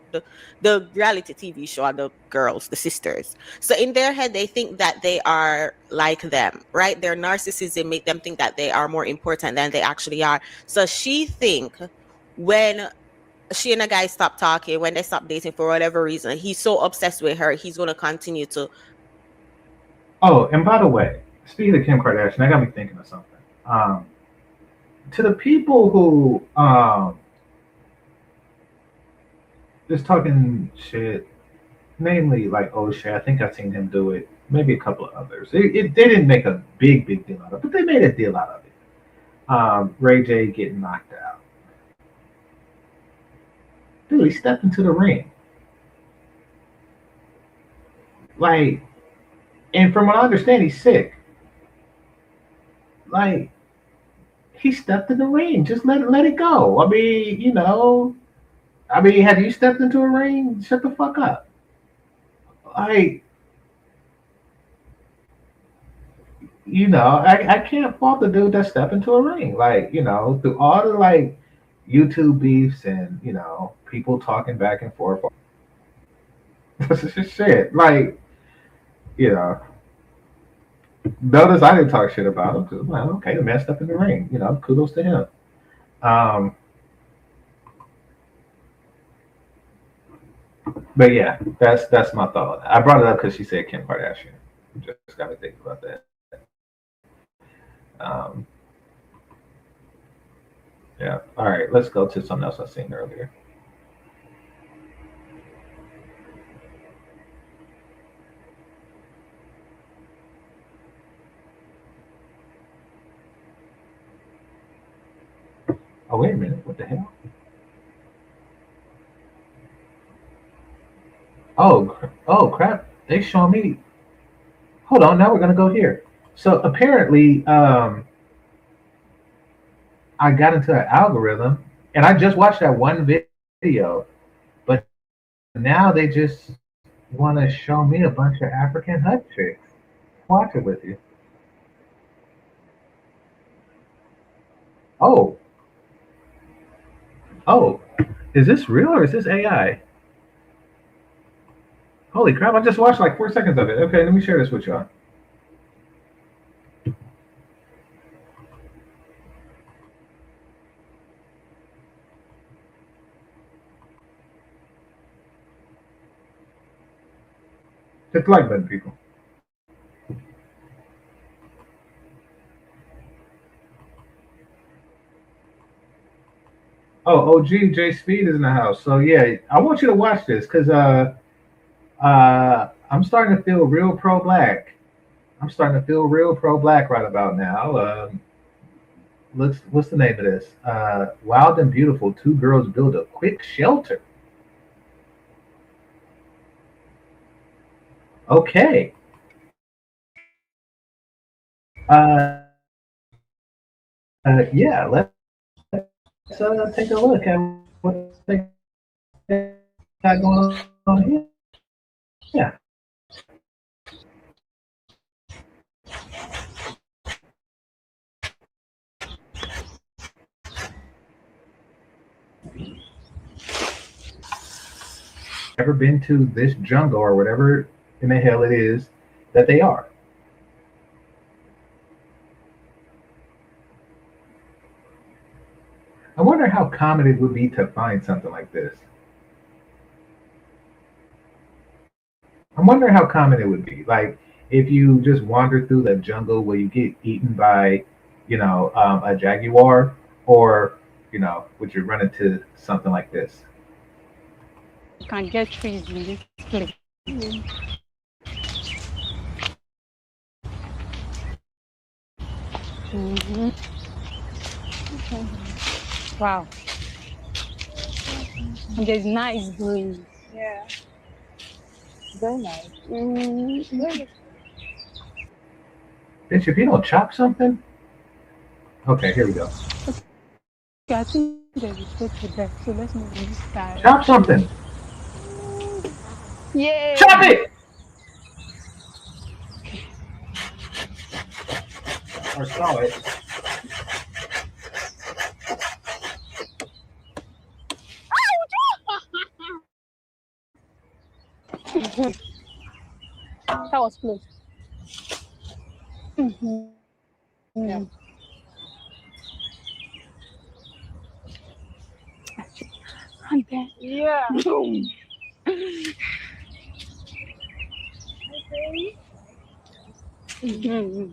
the reality TV show, the girls, the sisters. So in their head, they think that they are like them, right? Their narcissism make them think that they are more important than they actually are. So she think when she and a guy stop talking, when they stop dating for whatever reason, he's so obsessed with her, he's going to continue to. Oh, and by the way, speaking of Kim Kardashian, I got me thinking of something. To the people who just talking shit, namely like O'Shea, I think I've seen him do it, maybe a couple of others. They didn't make a big deal out of it, but they made a deal out of it. Ray J getting knocked out. Dude, he stepped into the ring. Like, and from what I understand, he's sick. Like, he stepped in the ring. Just let it go. I mean, have you stepped into a ring? Shut the fuck up. Like, I can't fault the dude that stepped into a ring. Like, through all the like YouTube beefs and people talking back and forth. Shit. Like, notice I didn't talk shit about him because, well, okay, the man stepped in the ring. Kudos to him. But yeah, that's my thought. I brought it up because she said Kim Kardashian. Just got to think about that. Um, yeah. All right. Let's go to something else I seen earlier. Oh, wait a minute. What the hell? Oh, crap. They showing me. Hold on. Now we're going to go here. So apparently, I got into an algorithm and I just watched that one video, but now they just want to show me a bunch of African hut chicks. Watch it with you. Oh, oh, is this real or is this AI? Holy crap, I just watched like 4 seconds of it. Okay, let me share this with y'all. Hit the like button, people. Oh, OG J Speed is in the house. So yeah, I want you to watch this because I'm starting to feel real pro black. I'm starting to feel real pro black right about now. What's the name of this? Wild and Beautiful. Two girls build a quick shelter. Okay. Yeah, let's take a look at what they got going on here. Yeah. Ever been to this jungle or whatever in the hell it is that they are? I wonder how common it would be to find something like this. I'm wondering how common it would be. Like if you just wander through the jungle, will you get eaten by, a jaguar, or would you run into something like this? You can get trees in this place. Mm-hmm. Okay. Wow. And there's nice breeze. Yeah. Very nice. Mm-hmm. Bitch, if you don't chop something. Okay, here we go. Okay, I think there's a spot for that. So let's move on this side. Chop something. Yeah. Chop it. Or saw it. That was close. Mm-hmm. Yeah. And then, yeah. Boom. Okay. Mm-hmm.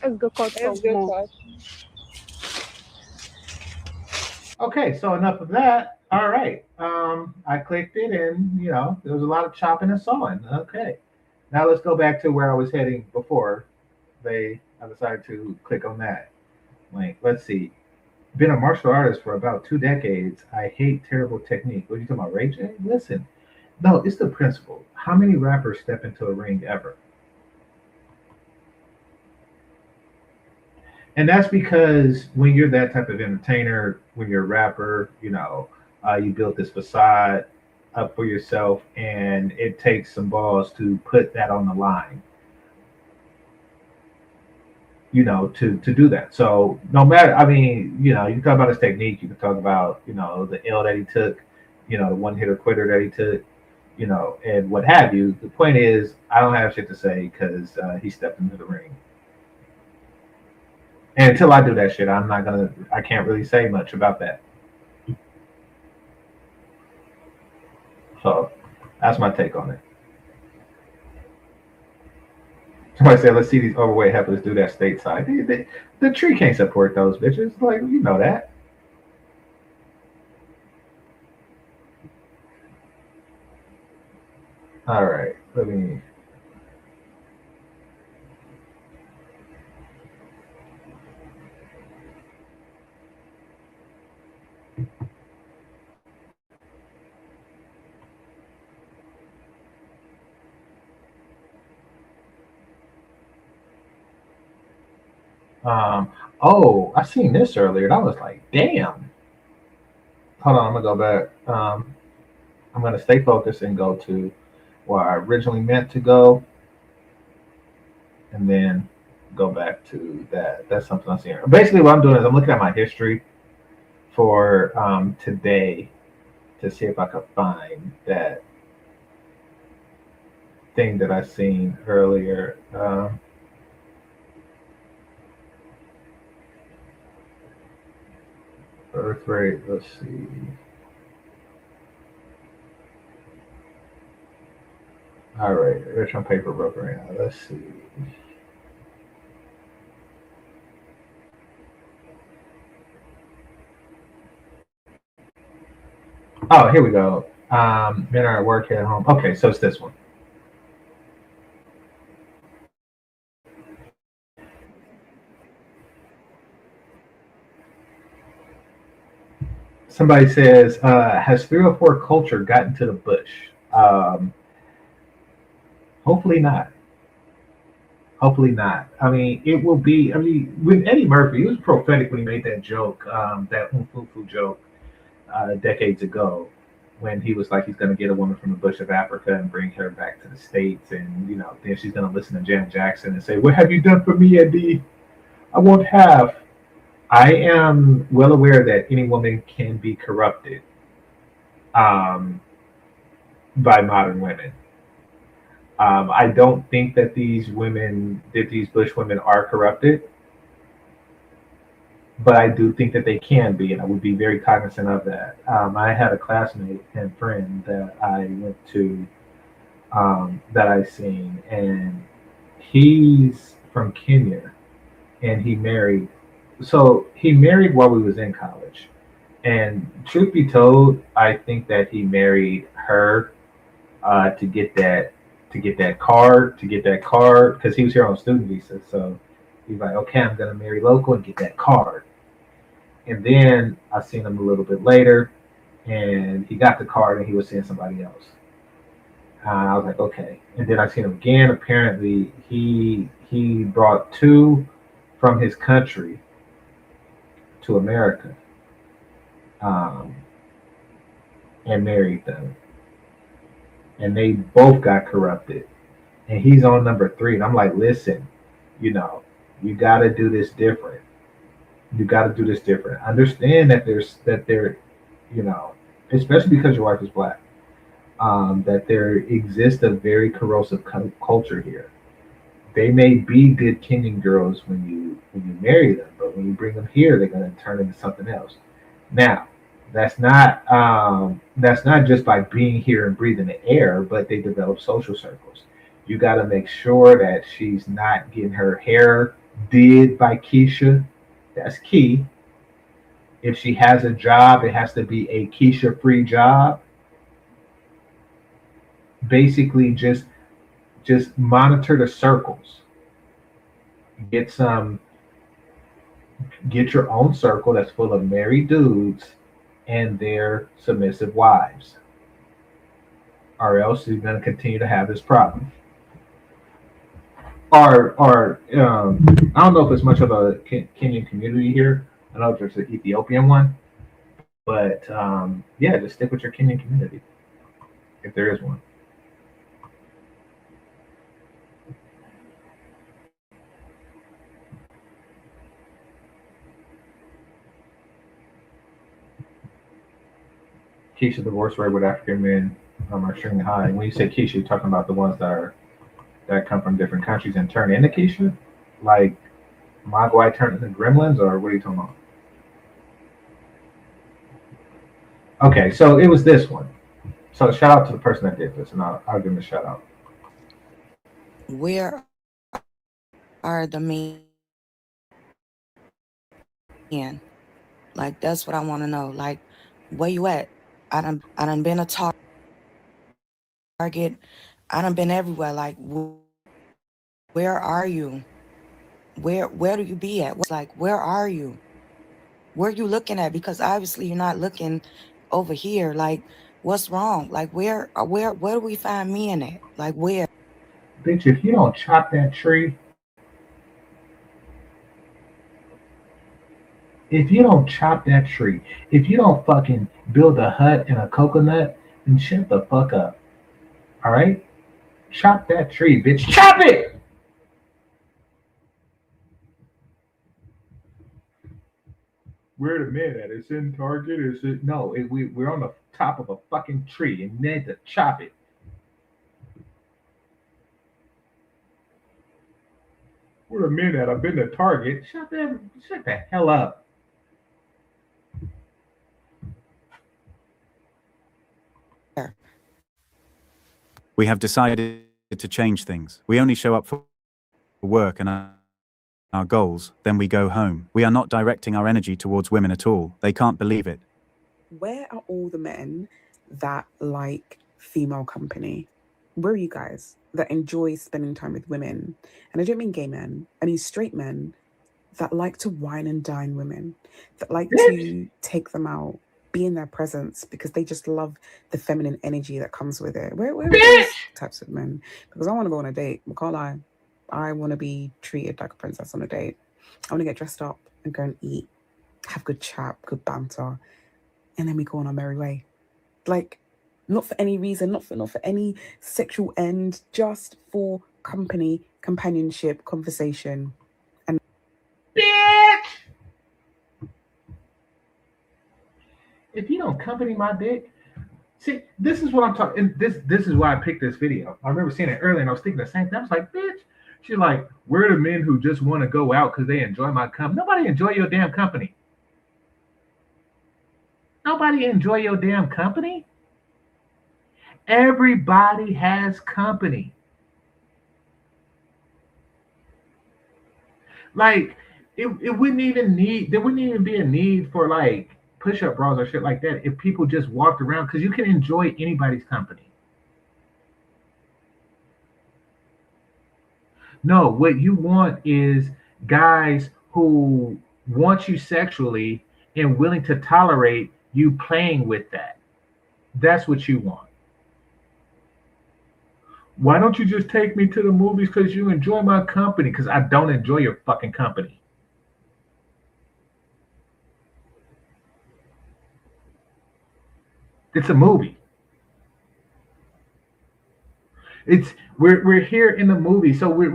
Let's go cut some more. Okay, so enough of that. All right. I clicked it and, there was a lot of chopping and sawing. Okay. Now let's go back to where I was heading before I decided to click on that link. Let's see. Been a martial artist for about 2 decades. I hate terrible technique. What are you talking about, Ray J? Listen. No, it's the principle. How many rappers step into a ring ever? And that's because when you're that type of entertainer, when you're a rapper, you built this facade up for yourself, and it takes some balls to put that on the line, to do that. So no matter, you can talk about his technique, you can talk about, the L that he took, the one hitter quitter that he took, and what have you. The point is, I don't have shit to say because he stepped into the ring. And until I do that shit, I can't really say much about that. So That's my take on it. Somebody said, let's see these overweight heifers do that stateside. The tree can't support those bitches. Like, you know that. All right, let me. Oh, I seen this earlier. And I was like, damn. Hold on, I'm gonna go back. I'm gonna stay focused and go to where I originally meant to go, and then go back to that. That's something I'm seeing. Basically, what I'm doing is I'm looking at my history for today to see if I could find that thing that I seen earlier. Birth rate, let's see. All right, rich on paper broker right now. Let's see. Oh, here we go. Men are at work, at home. Okay, so it's this one. Somebody says, has 304 culture gotten to the bush? Hopefully not. Hopefully not. I mean, it will be. I mean, with Eddie Murphy, he was prophetic when he made that joke, that umfufu joke, decades ago, when he was like, he's going to get a woman from the bush of Africa and bring her back to the States, and then she's going to listen to Janet Jackson and say, "What have you done for me, Eddie? I won't have." I am well aware that any woman can be corrupted by modern women. I don't think that these bush women are corrupted, but I do think that they can be, and I would be very cognizant of that. I had a classmate and friend that I went to, that I seen, and he's from Kenya, and he married. So he married while we was in college, and truth be told, I think that he married her to get that card, because he was here on a student visa. So he's like, okay, I'm gonna marry local and get that card. And then I seen him a little bit later, and he got the card and he was seeing somebody else. I was like, okay. And then I seen him again. Apparently, he brought two from his country to America, and married them, and they both got corrupted, and he's on number 3. And I'm like, listen, you got to do this different. Understand that especially because your wife is black, that there exists a very corrosive culture here. They may be good Kenyan girls when you marry them, but when you bring them here, they're going to turn into something else. Now, that's not just by being here and breathing the air, but they develop social circles. You got to make sure that she's not getting her hair did by Keisha. That's key. If she has a job, it has to be a Keisha-free job. Basically, just monitor the circles. Get your own circle that's full of married dudes and their submissive wives, or else you're going to continue to have this problem. Or I don't know if it's much of a Kenyan community here. I know there's an Ethiopian one, but yeah, just stick with your Kenyan community if there is one. Keisha, divorce rate with African men are extremely high. And when you say Keisha, you're talking about the ones that come from different countries and turn into Keisha, like Mogwai turned into Gremlins, or what are you talking about? Okay, so it was this one. So shout out to the person that did this, and I'll give him a shout out. Where are the men? Like, that's what I want to know. Like, where you at? I done been a Target. I done been everywhere. Like, where are you? Where do you be at? What's like, where are you? Where are you looking at? Because obviously you're not looking over here. Like, what's wrong? Like, where do we find men at? Like, where? Bitch, if you don't chop that tree, if you don't chop that tree, if you don't fucking build a hut and a coconut, then shut the fuck up. All right? Chop that tree, bitch. Chop it! Where the men at? It's in Target? Is it? No, we're on the top of a fucking tree and you need to chop it. Where the men at? I've been to Target. Shut the hell up. We have decided to change things. We only show up for work and our goals, then we go home. We are not directing our energy towards women at all. They can't believe it. Where are all the men that like female company? Where are you guys that enjoy spending time with women? And I don't mean gay men, I mean straight men that like to wine and dine women, that like to take them out, be in their presence because they just love the feminine energy that comes with it. Where are those types of men? Because I want to go on a date. I can't lie. I want to be treated like a princess on a date. I want to get dressed up and go and eat, have good chat, good banter, and then we go on our merry way. Like, not for any reason, not for any sexual end, just for company, companionship, conversation. And bitch! If you don't accompany my dick, see, this is what I'm talking. This is why I picked this video. I remember seeing it earlier, and I was thinking the same thing. I was like, bitch. She's like, we're the men who just want to go out because they enjoy my company. Nobody enjoy your damn company. Nobody enjoy your damn company. Everybody has company. Like, it wouldn't even need, there wouldn't even be a need for like push-up bras or shit like that if people just walked around, because you can enjoy anybody's company. No, what you want is guys who want you sexually and willing to tolerate you playing with that. That's what you want. Why don't you just take me to the movies because you enjoy my company? Because I don't enjoy your fucking company. It's a movie. We're here in the movie, so we're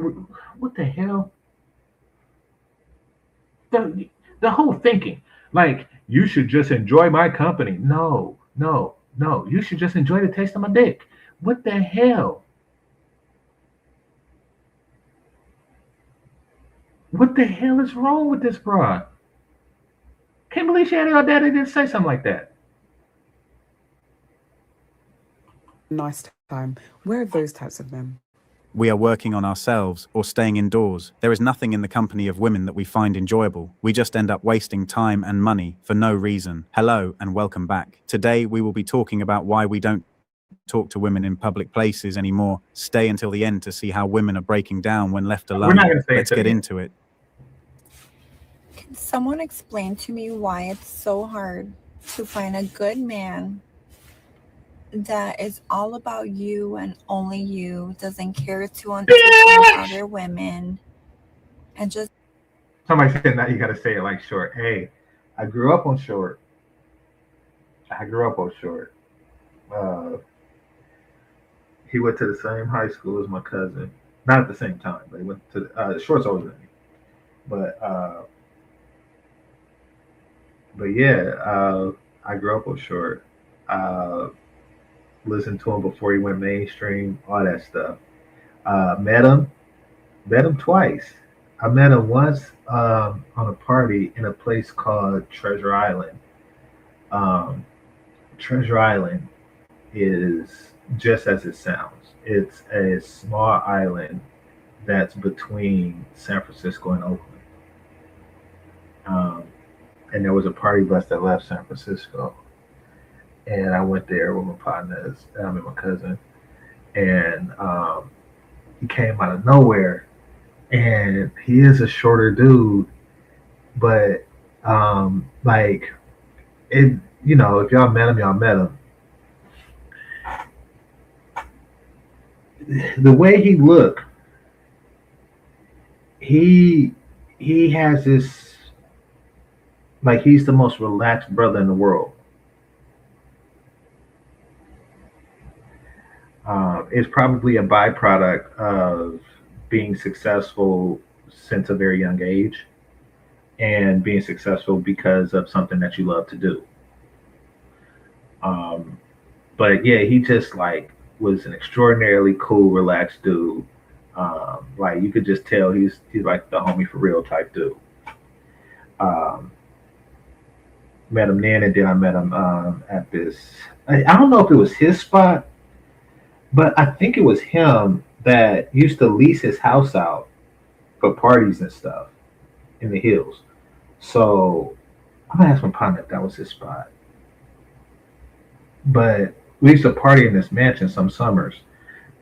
what the hell? The whole thinking, like, you should just enjoy my company. No. You should just enjoy the taste of my dick. What the hell? What the hell is wrong with this broad? Can't believe she had the audacity to say something like that. nice time. Where are those types of men? We are working on ourselves or staying indoors. There is nothing in the company of women that we find enjoyable. We just end up wasting time and money for no reason. Hello and welcome back. Today we will be talking about why we don't talk to women in public places anymore. Stay until the end to see how women are breaking down when left alone. Let's get into it. Can someone explain to me why it's so hard to find a good man that is all about you and only you, doesn't care to entertain other women, and just... Somebody said that you got to say it like Short. Hey, I grew up on Short. He went to the same high school as my cousin. Not at the same time, but he went to Short's older than me. But yeah, I grew up on Short. Listened to him before he went mainstream, all that stuff. Met him twice. I met him once on a party in a place called Treasure Island. is just as it sounds. It's a small island that's between San Francisco and Oakland. Um, and there was a party bus that left San Francisco, and I went there with my partners, and my cousin, and he came out of nowhere, and he is a shorter dude, but like it, you know, if y'all met him, y'all met him. The way he looked, he has this, like, he's the most relaxed brother in the world. It's probably a byproduct of being successful since a very young age, and being successful because of something that you love to do. But yeah, he just like was an extraordinarily cool, relaxed dude. Like you could just tell he's like the homie for real type dude. Um, Met him then, and then I met him at this. I don't know if it was his spot, but I think it was him that used to lease his house out for parties and stuff in the hills. So I'm gonna ask my partner if that was his spot. But we used to party in this mansion some summers,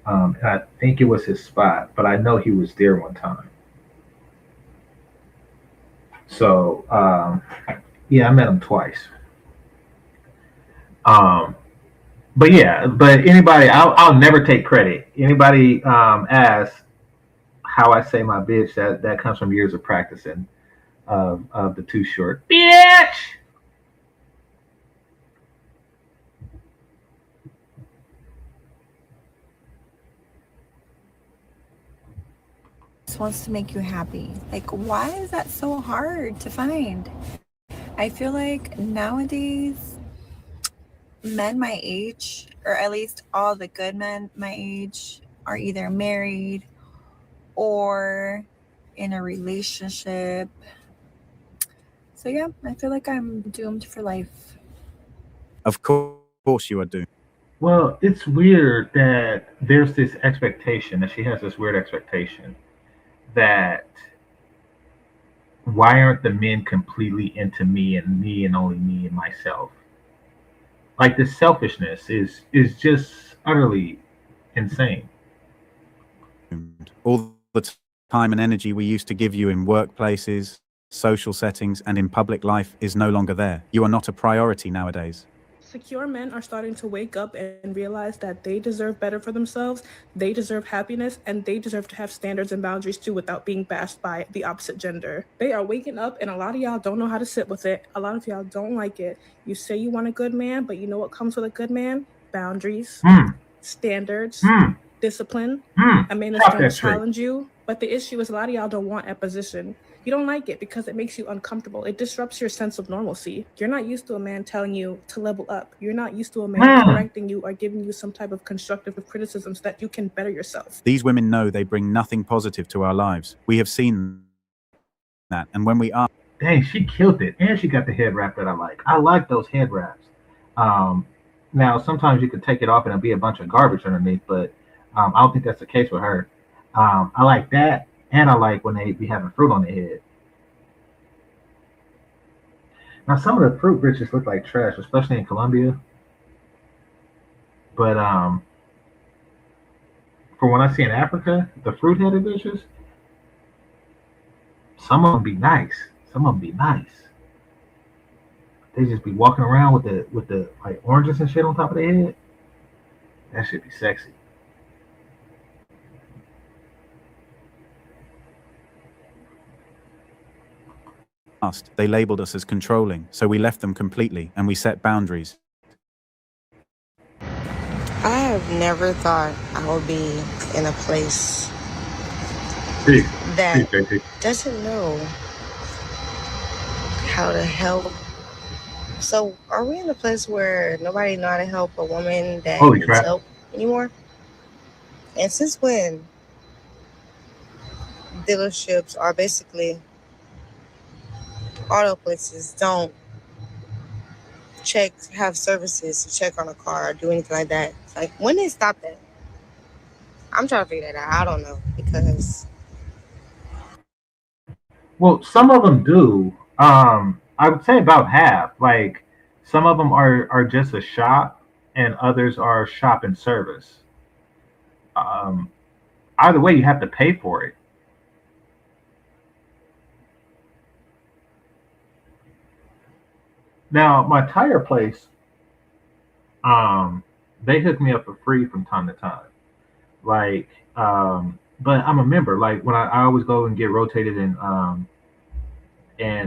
and I think it was his spot. But I know he was there one time. So yeah, I met him twice. But yeah, but anybody, I'll never take credit. Anybody asks how I say my bitch, that comes from years of practicing of the Too Short bitch. Just wants to make you happy. Like, why is that so hard to find? I feel like nowadays, men my age, or at least all the good men my age, are either married or in a relationship. So yeah, I feel like I'm doomed for life. Of course you are doomed. Well, it's weird that there's this expectation, that she has this weird expectation that why aren't the men completely into me and only me and myself? Like the selfishness is just utterly insane. All the time and energy we used to give you in workplaces, social settings, and in public life is no longer there. You are not a priority nowadays. Secure men are starting to wake up and realize that they deserve better for themselves, they deserve happiness, and they deserve to have standards and boundaries too without being bashed by the opposite gender. They are waking up, and a lot of y'all don't know how to sit with it. A lot of y'all don't like it. You say you want a good man, but you know what comes with a good man? Boundaries, standards, discipline. A man that's going to challenge you. But the issue is a lot of y'all don't want opposition. You don't like it because it makes you uncomfortable. It disrupts your sense of normalcy. You're not used to a man telling you to level up. You're not used to a man correcting you or giving you some type of constructive criticism so that you can better yourself. These women know they bring nothing positive to our lives. We have seen that. And when we are... Dang, she killed it. And she got the head wrap that I like. I like those head wraps. Now, sometimes you could take it off and it'll be a bunch of garbage underneath, but I don't think that's the case with her. I like that. And I like when they be having fruit on their head. Now, some of the fruit bitches look like trash, especially in Colombia. But for when I see in Africa, the fruit-headed bitches, some of them be nice. Some of them be nice. They just be walking around with the like oranges and shit on top of their head. That should be sexy. They labeled us as controlling, so we left them completely and we set boundaries. I have never thought I would be in a place that doesn't know how to help. So are we in a place where nobody know how to help a woman that needs help anymore? And since when dealerships are basically auto places don't have services to check on a car or do anything like that. It's like, when they stop that? I'm trying to figure that out. I don't know, because Well, some of them do. I would say about half. Like some of them are just a shop, and others are shop and service. Um, Either way, you have to pay for it. Now, my tire place, they hook me up for free from time to time. Like, but I'm a member. Like when I always go and get rotated and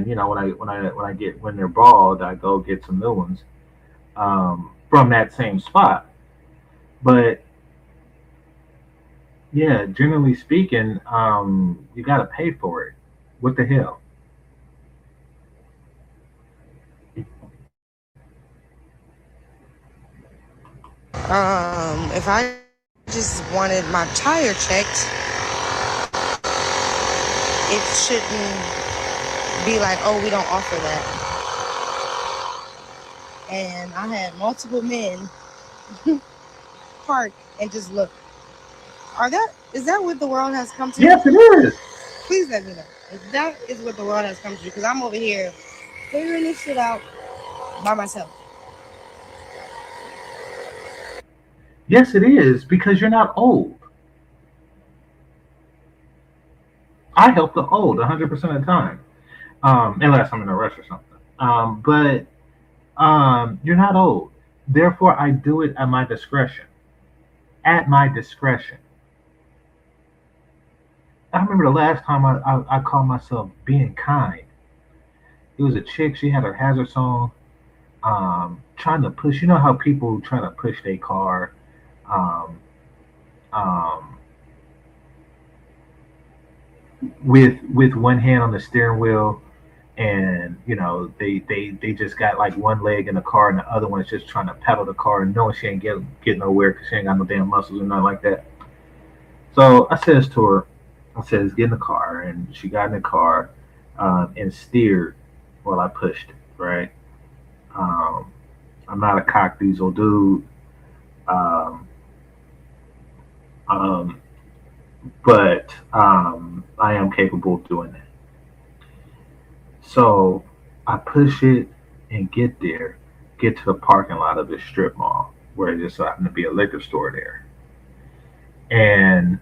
you know when they're bald, I go get some new ones from that same spot. But yeah, generally speaking, you got to pay for it. What the hell? if I just wanted my tire checked, it shouldn't be like, oh, we don't offer that. And I had multiple men park and just look. Is that what the world has come to? Yes, it is. Please let me know if that is what the world has come to, because I'm over here figuring this shit out by myself. Yes, it is because you're not old. I help the old 100% of the time, unless I'm in a rush or something. But you're not old. Therefore, I do it at my discretion. At my discretion. I remember the last time I called myself being kind. It was a chick. She had her hazards on, trying to push. You know how people try to push their car, um, um, with one hand on the steering wheel, and you know they just got like one leg in the car and the other one is just trying to pedal the car and knowing she ain't get nowhere because she ain't got no damn muscles or nothing like that. So I says to her, I says, get in the car, and she got in the car and steered while I pushed it. Right. Um, I'm not a cock diesel dude, um, um, but I am capable of doing that. So I push it and get to the parking lot of this strip mall where it just happened to be a liquor store there. And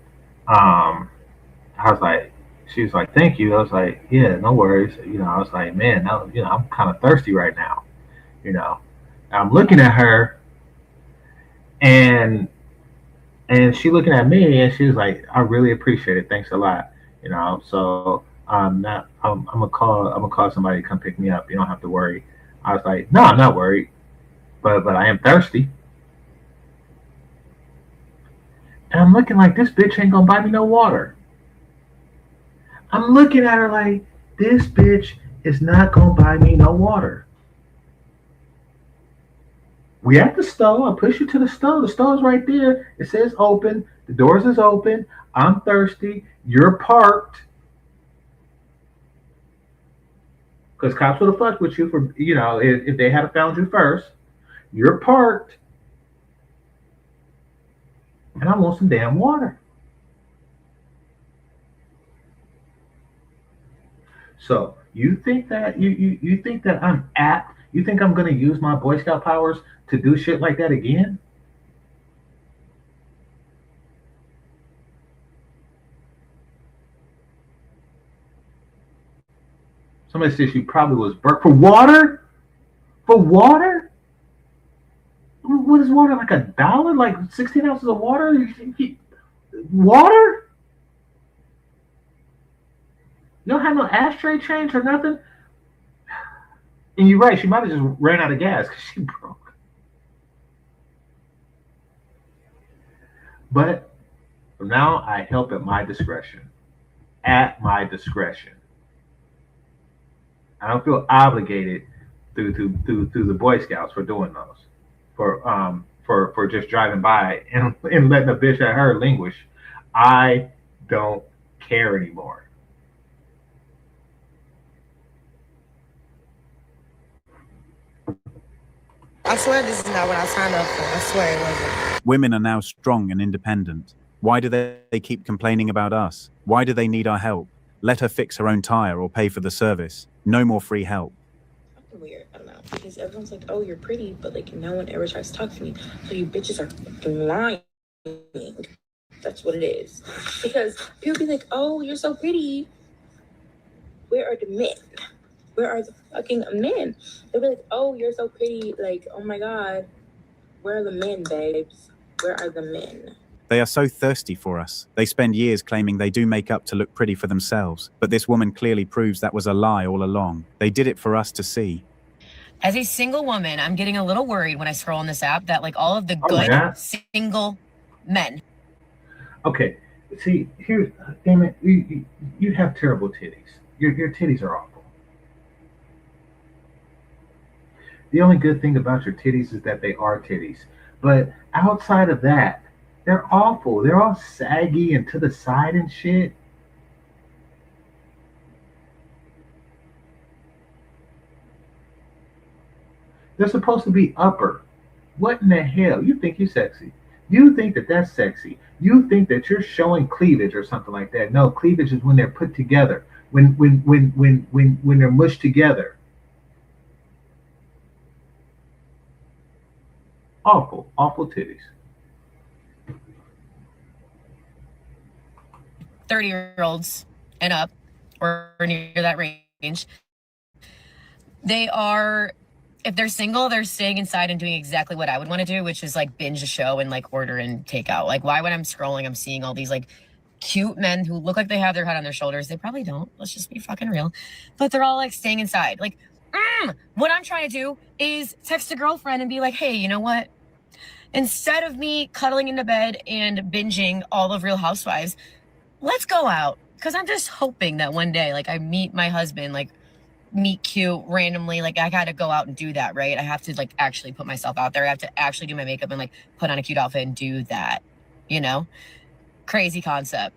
I was like, she was like, thank you. I was like, yeah, no worries. You know, I was like, man, now, you know, I'm kind of thirsty right now. You know, I'm looking at her and she looking at me and she was like, I really appreciate it. Thanks a lot. You know, so I'm gonna call somebody to come pick me up. You don't have to worry. I was like, no, I'm not worried, but I am thirsty. And I'm looking like this bitch ain't gonna buy me no water. I'm looking at her like this bitch is not gonna buy me no water. We at the stove. I push you to the stove. The stove's right there. It says open. The doors is open. I'm thirsty. You're parked. Because cops would have fucked with you for, you know, if they had found you first. You're parked. And I want some damn water. So you think that you think that I'm apt? You think I'm gonna use my Boy Scout powers to do shit like that again? Somebody says she probably was burnt for water. For water? What is water, like $1? Like 16 ounces of water? Water? You don't have no ashtray change or nothing? And you're right, she might have just ran out of gas because she broke. But from now, I help at my discretion. At my discretion. I don't feel obligated through the Boy Scouts for doing those. For just driving by and letting a bitch at her languish. I don't care anymore. swear this is not what I signed up for. I swear it wasn't. Women are now strong and independent. Why do they keep complaining about us? Why do they need our help? Let her fix her own tire or pay for the service. No more free help. Fucking weird. I don't know. Because everyone's like, oh, you're pretty, but like no one ever tries to talk to me. So you bitches are lying. That's what it is. Because people be like, oh, you're so pretty. Where are the men? Where are the fucking men? They'll be like, oh, you're so pretty. Like, oh my God. Where are the men, babes? Where are the men? They are so thirsty for us. They spend years claiming they do make up to look pretty for themselves. But this woman clearly proves that was a lie all along. They did it for us to see. As a single woman, I'm getting a little worried when I scroll on this app that like all of the good single men. Okay, see, here's, damn it, you have terrible titties. Your titties are awful. The only good thing about your titties is that they are titties. But outside of that, they're awful. They're all saggy and to the side and shit. They're supposed to be upper. What in the hell? You think you're sexy. You think that that's sexy. You think that you're showing cleavage or something like that. No, cleavage is when they're put together. When they're mushed together. Awful, awful titties. 30-year-olds and up, or near that range, they are, if they're single, they're staying inside and doing exactly what I would want to do, which is like binge a show and like order and take out. Like, why when I'm scrolling, I'm seeing all these like cute men who look like they have their head on their shoulders. They probably don't. Let's just be fucking real. But they're all like staying inside. Like, what I'm trying to do is text a girlfriend and be like, hey, you know what? Instead of me cuddling into bed and binging all of Real Housewives, let's go out. Because I'm just hoping that one day, like, I meet my husband, like, meet cute randomly. Like, I got to go out and do that, right? I have to, like, actually put myself out there. I have to actually do my makeup and, like, put on a cute outfit and do that, you know? Crazy concept.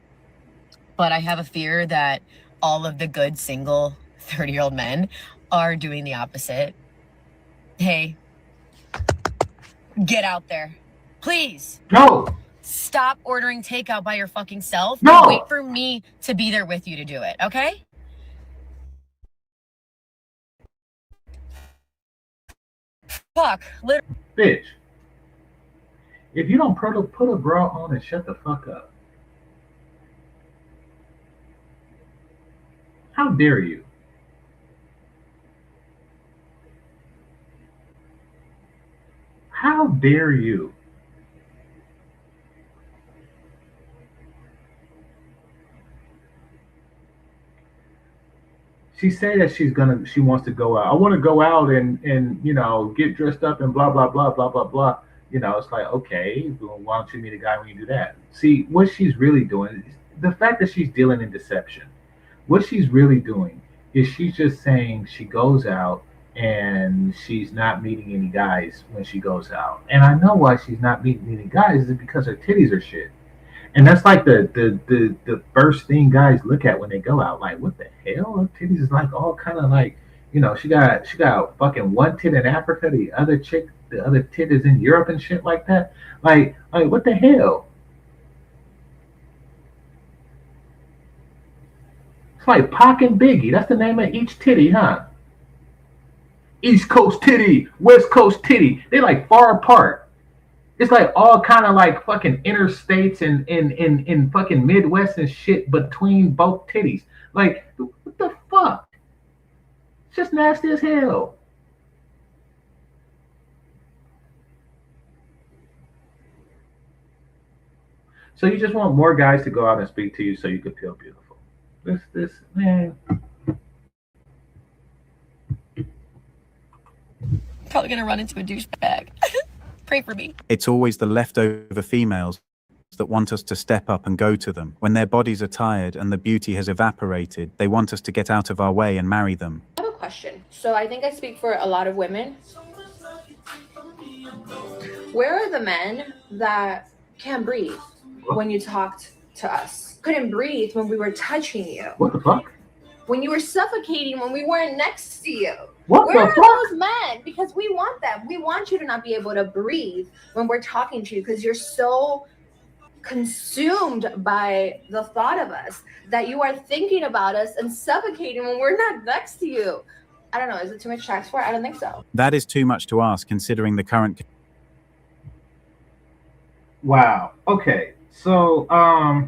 But I have a fear that all of the good single 30-year-old men are doing the opposite. Hey, get out there. Please. No. Stop ordering takeout by your fucking self. No. And wait for me to be there with you to do it, okay? Fuck. Literally. Bitch. If you don't put a bra on and shut the fuck up. How dare you? How dare you? She said that she wants to go out. I want to go out and you know, get dressed up and blah blah blah blah blah blah. You know, it's like, okay, well, why don't you meet a guy when you do that? See, what she's really doing is the fact that she's dealing in deception. What she's really doing is she's just saying she goes out and she's not meeting any guys when she goes out. And I know why she's not meeting any guys is because her titties are shit. And that's like the first thing guys look at when they go out. Like, what the hell? Her titties is like all kind of like, you know, she got fucking one tit in Africa, the other tit is in Europe and shit like that. Like what the hell? It's like Pac and Biggie. That's the name of each titty, huh? East Coast titty, West Coast titty. They like far apart. It's like all kind of like fucking interstates and in fucking Midwest and shit between both titties. Like, what the fuck? It's just nasty as hell. So you just want more guys to go out and speak to you so you can feel beautiful. This man. Probably gonna run into a douchebag. Pray for me. It's always the leftover females that want us to step up and go to them. When their bodies are tired and the beauty has evaporated, they want us to get out of our way and marry them. I have a question. So I think I speak for a lot of women. Where are the men that can't breathe when you talked to us? Couldn't breathe when we were touching you. What the fuck? when you were suffocating when we weren't next to you? What Where the are fuck? those men? Because we want them. We want you to not be able to breathe when we're talking to you because you're so consumed by the thought of us that you are thinking about us and suffocating when we're not next to you. I don't know. Is it too much tax for it? I don't think so. That is too much to ask considering the current. Wow. Okay. So, I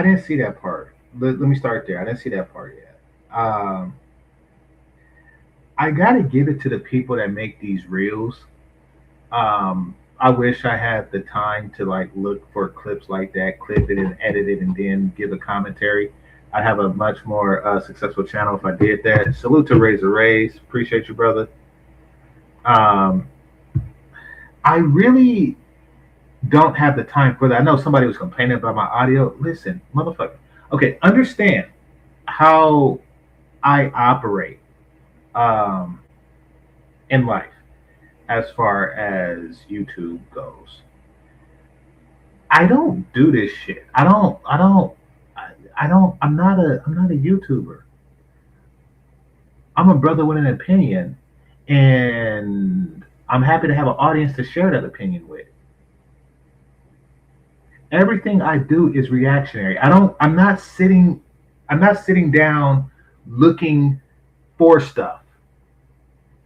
didn't see that part. Let me start there. I didn't see that part yet. I gotta give it to the people that make these reels. I wish I had the time to like look for clips like that, clip it and edit it, and then give a commentary. I'd have a much more successful channel if I did that. Salute to Razor Rays. Appreciate you, brother. I really don't have the time for that. I know somebody was complaining about my audio. Listen, motherfucker. Okay, understand how I operate in life as far as YouTube goes. I don't do this shit. I'm not a YouTuber. I'm a brother with an opinion, and I'm happy to have an audience to share that opinion with. Everything I do is reactionary. I'm not sitting down looking for stuff.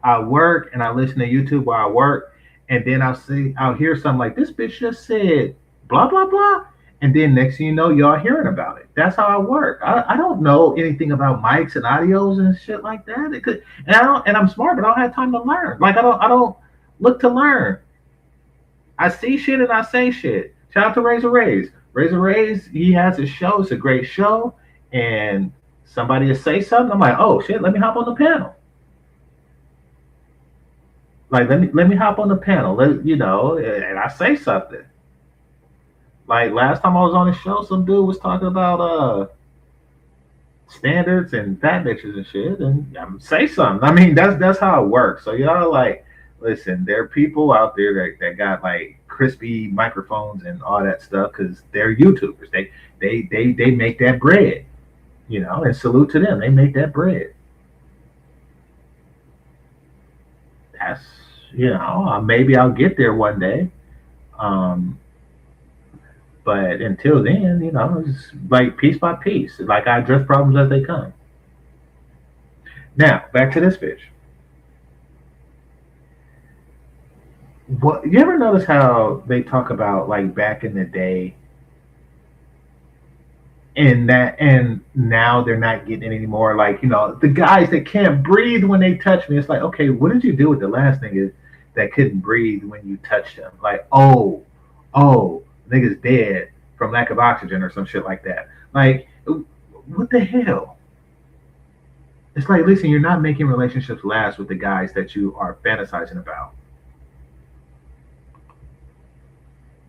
I work and I listen to YouTube while I work, and then I'll hear something like this bitch just said blah blah blah, and then next thing you know, y'all hearing about it. That's how I work. I don't know anything about mics and audios and shit like that. And I'm smart, but I don't have time to learn. Like I don't look to learn. I see shit and I say shit. Shout out to Razor Rays. Razor Rays, he has his show. It's a great show, and somebody will say something. I'm like, oh shit, let me hop on the panel. Like let me hop on the panel. And I say something. Like last time I was on the show, some dude was talking about standards and fat bitches and shit, and say something. I mean, that's how it works. So y'all like, listen, there are people out there that got like crispy microphones and all that stuff because they're YouTubers. They make that bread, and salute to them. They make that bread. That's maybe I'll get there one day. But until then, it's like piece by piece. Like I address problems as they come. Now, back to this bitch. What you ever notice how they talk about like back in the day and now they're not getting it anymore? Like, the guys that can't breathe when they touch me. It's like, okay, what did you do with the last nigga that couldn't breathe when you touched him? Like, oh, nigga's dead from lack of oxygen or some shit like that. Like, what the hell? It's like, listen, you're not making relationships last with the guys that you are fantasizing about.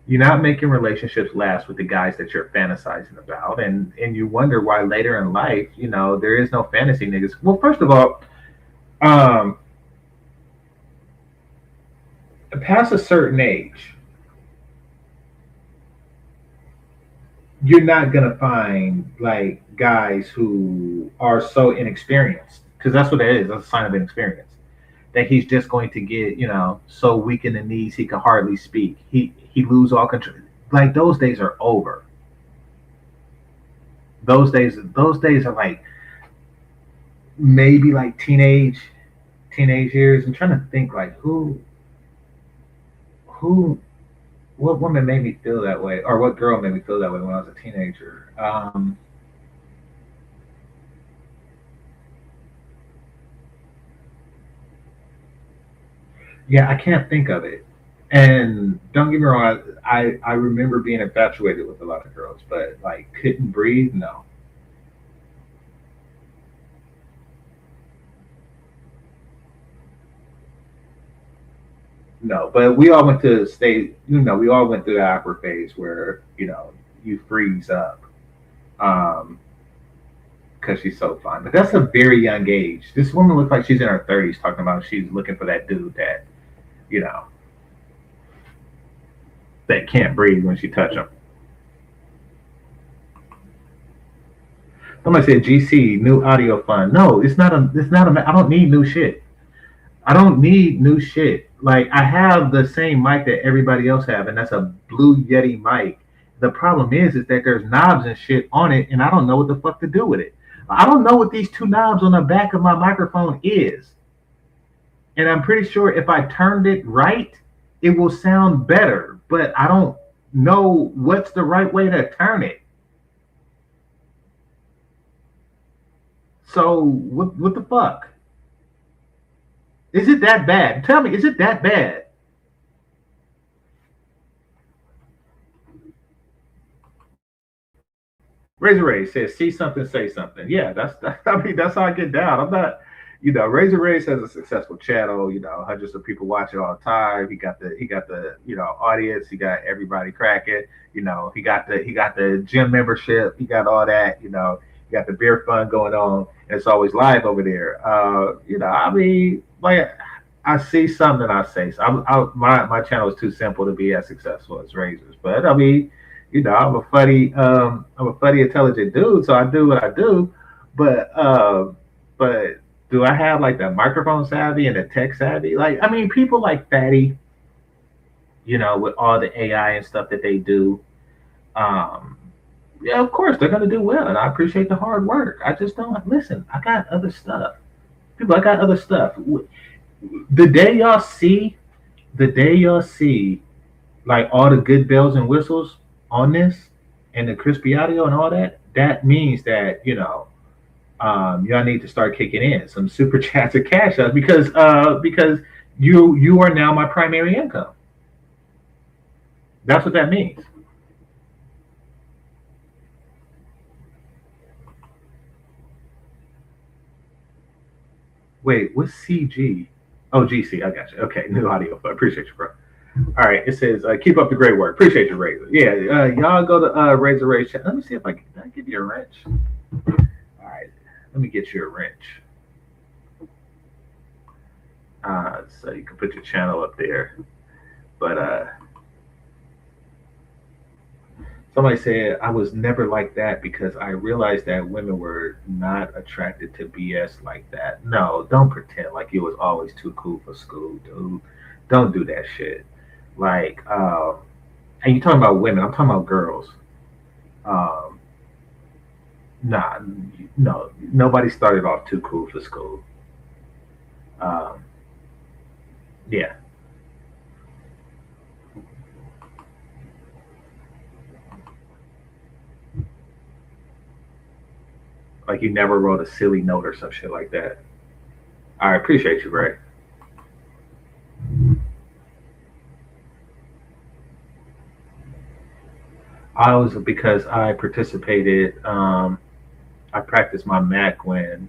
You're not making relationships last with the guys that you're fantasizing about. And you wonder why later in life, there is no fantasy niggas. Well, first of all, past a certain age, you're not gonna find like guys who are so inexperienced, because that's what it is. That's a sign of inexperience. That he's just going to get, so weak in the knees he can hardly speak. He lose all control. Like those days are over. Those days are like maybe like teenage years. I'm trying to think like what woman made me feel that way, or what girl made me feel that way when I was a teenager. Yeah, I can't think of it. And don't get me wrong, I remember being infatuated with a lot of girls, but like couldn't breathe, no. No, but we all went to state, we all went through the awkward phase where, you freeze up. Because she's so fine. But that's a very young age. This woman looks like she's in her 30s talking about she's looking for that dude that, that can't breathe when she touch him. Somebody said GC new audio fund. No, it's not a. It's not a. I don't need new shit. I don't need new shit. Like I have the same mic that everybody else have, and that's a Blue Yeti mic. The problem is that there's knobs and shit on it, and I don't know what the fuck to do with it. I don't know what these two knobs on the back of my microphone is. And I'm pretty sure if I turned it right, it will sound better. But I don't know what's the right way to turn it. So what the fuck? Is it that bad? Tell me, is it that bad? Razor Ray says, "See something, say something." Yeah, that's I mean, that's how I get down. I'm not, Razor Ray has a successful channel. Hundreds of people watch it all the time. He got the audience. He got everybody cracking. He got the gym membership. He got all that. He got the beer fund going on. And it's always live over there. I mean, like I see something, I say so. My channel is too simple to be as successful as Razor's, but I mean. I'm a funny, intelligent dude, so I do what I do. But do I have like the microphone savvy and the tech savvy? Like, I mean, people like Fatty, with all the AI and stuff that they do. Yeah, of course they're gonna do well, and I appreciate the hard work. I just don't listen. I got other stuff. I got other stuff. The day y'all see, like all the good bells and whistles on this and the crispy audio and all that, that means that y'all need to start kicking in some super chats or cash ups because you are now my primary income. That's what that means. Wait, what's CG? Oh, GC, I got you. Okay, new audio. I appreciate you, bro. All right, it says, keep up the great work. Appreciate you, Razor. Yeah, y'all go to Razor Ray's chat. Let me see if I can give you a wrench. All right, let me get you a wrench. So you can put your channel up there. But somebody said, I was never like that because I realized that women were not attracted to BS like that. No, don't pretend like you was always too cool for school, dude. Don't do that shit. Like, and you talking about women, I'm talking about girls. No, nobody started off too cool for school. Yeah. Like you never wrote a silly note or some shit like that. I appreciate you, Ray. Because I participated, I practiced my Mac when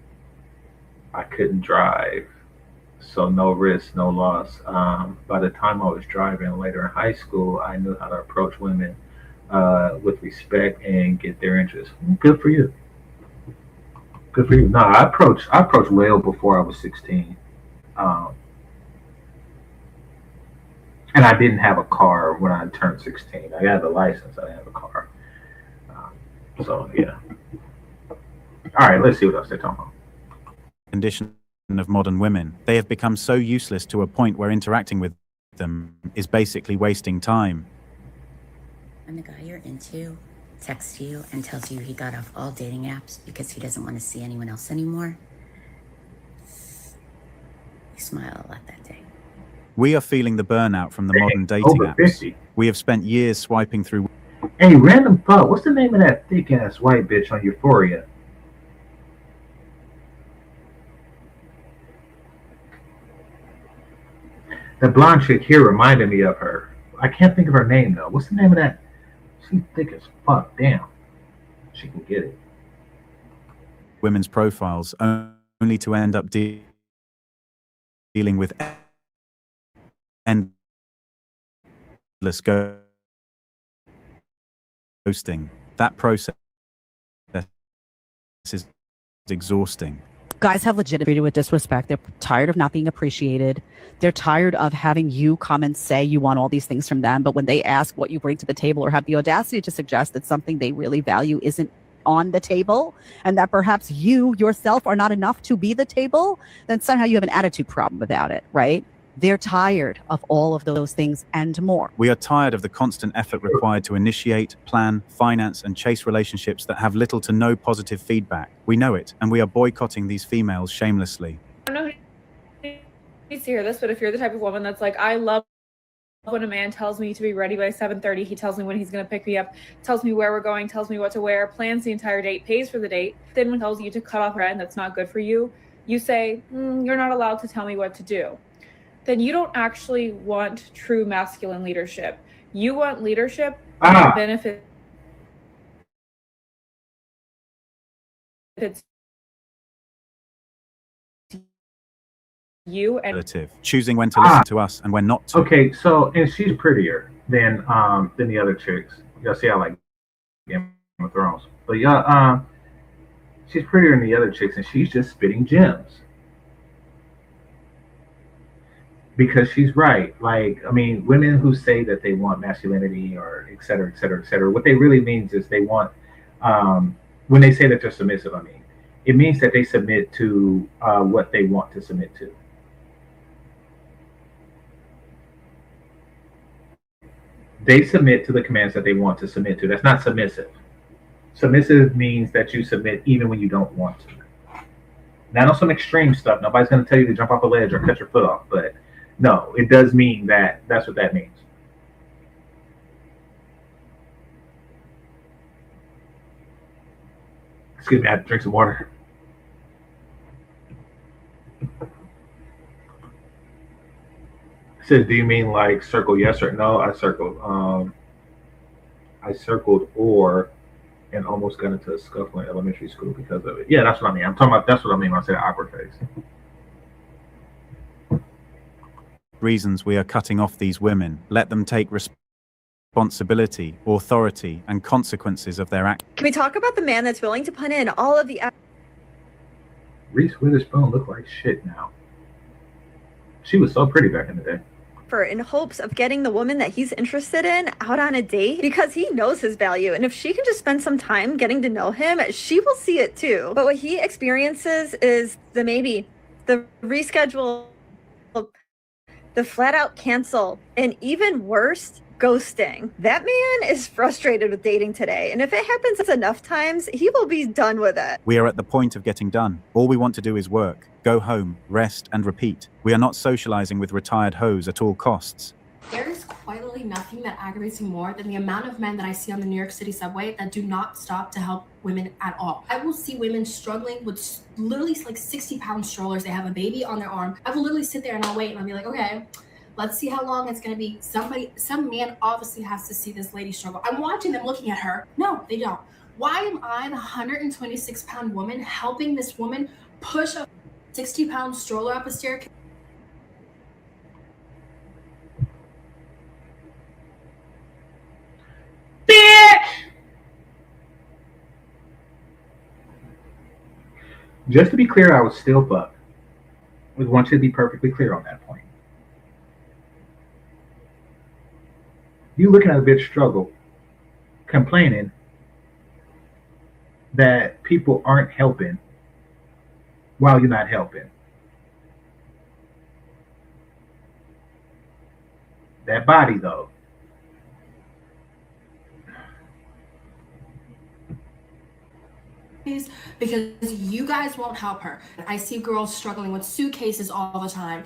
I couldn't drive. So no risk, no loss. By the time I was driving later in high school, I knew how to approach women with respect and get their interest. Good for you. Good for you. No, I approached well before I was 16. And I didn't have a car when I turned 16. I had the license. I didn't have a car. So, yeah. All right, let's see what else they're talking about. Condition of modern women. They have become so useless to a point where interacting with them is basically wasting time. When the guy you're into texts you and tells you he got off all dating apps because he doesn't want to see anyone else anymore, you smile a lot that day. We are feeling the burnout from the modern dating apps. 50. We have spent years swiping through. Hey, random thought. What's the name of that thick ass white bitch on Euphoria? The blonde chick here reminded me of her. I can't think of her name though. What's the name of that? She's thick as fuck. Damn. She can get it. Women's profiles only to end up dealing with endless ghosting. That process is exhausting. Guys have legitimated with disrespect. They're tired of not being appreciated. They're tired of having you come and say you want all these things from them, but when they ask what you bring to the table or have the audacity to suggest that something they really value isn't on the table, and that perhaps you yourself are not enough to be the table, then somehow you have an attitude problem about it, right? They're tired of all of those things and more. We are tired of the constant effort required to initiate, plan, finance, and chase relationships that have little to no positive feedback. We know it, and we are boycotting these females shamelessly. I don't know who needs to hear this, but if you're the type of woman that's like, I love when a man tells me to be ready by 7:30, he tells me when he's going to pick me up, tells me where we're going, tells me what to wear, plans the entire date, pays for the date, then when tells you to cut off red and that's not good for you, you say, you're not allowed to tell me what to do. Then you don't actually want true masculine leadership. You want leadership that benefits you and choosing when to listen to us and when not to. Okay, so and she's prettier than the other chicks. Y'all see, I like Game of Thrones, but yeah, she's prettier than the other chicks, and she's just spitting gems. Because she's right. Like, I mean, women who say that they want masculinity or et cetera, et cetera, et cetera, what they really means is they want, when they say that they're submissive, I mean, it means that they submit to what they want to submit to. They submit to the commands that they want to submit to. That's not submissive. Submissive means that you submit even when you don't want to. Not on some extreme stuff. Nobody's going to tell you to jump off a ledge or cut your foot off, but no, it does mean that that's what that means. Excuse me, I had to drink some water. It says, do you mean like circle yes or no? I circled or and almost got into a scuffle in elementary school because of it. Yeah, that's what I mean. I'm talking about, that's what I mean when I say awkward face. Reasons we are cutting off these women. Let them take responsibility, authority, and consequences of their actions. Can we talk about the man that's willing to put in all of the Reese Witherspoon look like shit now. She was so pretty back in the day. effort in hopes of getting the woman that he's interested in out on a date because he knows his value, and if she can just spend some time getting to know him, she will see it too. But what he experiences is the reschedule, the flat out cancel, and even worse, ghosting. That man is frustrated with dating today, and if it happens enough times, he will be done with it. We are at the point of getting done. All we want to do is work, go home, rest, and repeat. We are not socializing with retired hoes at all costs. There is quite literally nothing that aggravates me more than the amount of men that I see on the New York City subway that do not stop to help women at all. I will see women struggling with literally like 60-pound strollers. They have a baby on their arm. I will literally sit there and I'll wait and I'll be like, okay, let's see how long it's going to be. Some man obviously has to see this lady struggle. I'm watching them looking at her. No, they don't. Why am I, the 126-pound woman, helping this woman push a 60-pound stroller up a staircase? Just to be clear, I was still fucked. I want you to be perfectly clear on that point. You looking at a bitch struggle, complaining that people aren't helping while you're not helping. That body, though. Because you guys won't help her. I see girls struggling with suitcases all the time.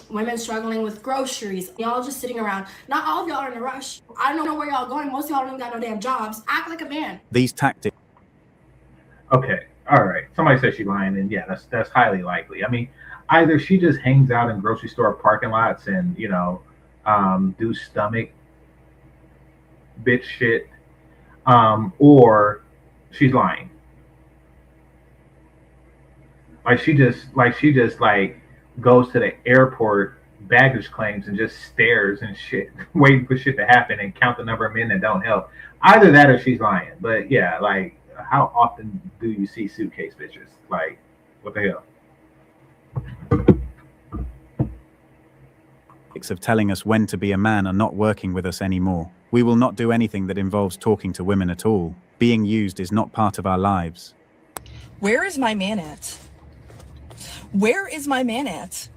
Women struggling with groceries. Y'all just sitting around. Not all of y'all are in a rush. I don't know where y'all going. Most of y'all don't got no damn jobs. Act like a man. These tactics. Okay, all right. Somebody says she's lying, and yeah, that's highly likely. I mean, either she just hangs out in grocery store parking lots and do stomach bitch shit, or she's lying. She just goes to the airport baggage claims and just stares and shit, waiting for shit to happen and count the number of men that don't help. Either that or she's lying. But yeah, how often do you see suitcase bitches? What the hell? Of telling us when to be a man are not working with us anymore. We will not do anything that involves talking to women at all. Being used is not part of our lives. Where is my man at? Where is my man at?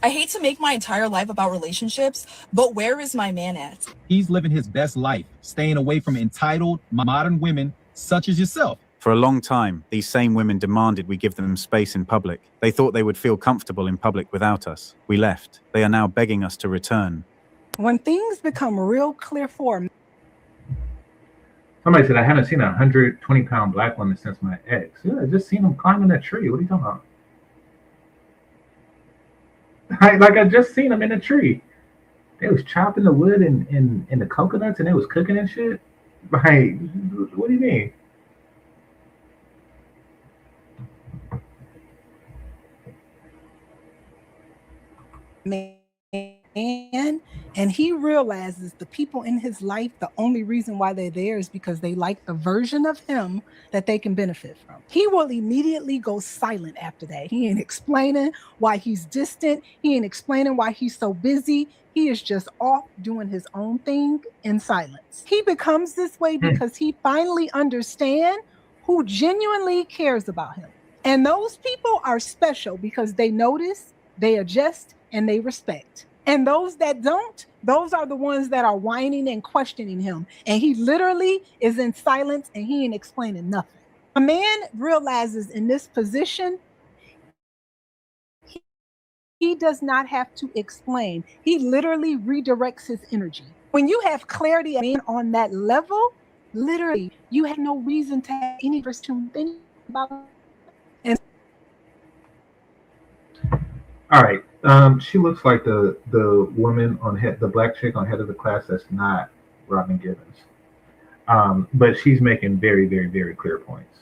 I hate to make my entire life about relationships, but where is my man at? He's living his best life, staying away from entitled modern women such as yourself. For a long time, these same women demanded we give them space in public. They thought they would feel comfortable in public without us. We left. They are now begging us to return. When things become real clear for me. Somebody said, I haven't seen a 120-pound black woman since my ex. Yeah, I just seen him climbing that tree. What are you talking about? I just seen him in a tree. They was chopping the wood and the coconuts and they was cooking and shit. Like, what do you mean? Man, and he realizes the people in his life, the only reason why they're there is because they like the version of him that they can benefit from. He will immediately go silent after that. He ain't explaining why he's distant. He ain't explaining why he's so busy. He is just off doing his own thing in silence. He becomes this way because he finally understands who genuinely cares about him. And those people are special because they notice, they adjust, and they respect. And those that don't, those are the ones that are whining and questioning him. And he literally is in silence and he ain't explaining nothing. A man realizes in this position, he does not have to explain. He literally redirects his energy. When you have clarity on that level, literally, you have no reason to have any interest to think about it. All right. She looks like the woman on head, the black chick on head of the class. That's not Robin Givens. But she's making very, very, very clear points.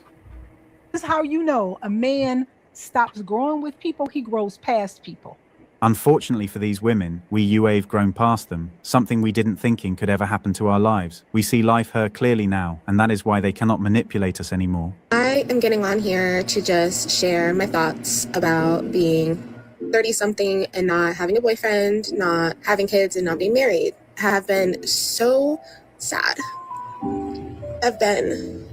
This is how you know a man stops growing with people, he grows past people. Unfortunately for these women, we UA've grown past them, something we didn't thinking could ever happen to our lives. We see life her clearly now, and that is why they cannot manipulate us anymore. I am getting on here to just share my thoughts about being 30-something and not having a boyfriend, not having kids, and not being married. I have been so sad. I've been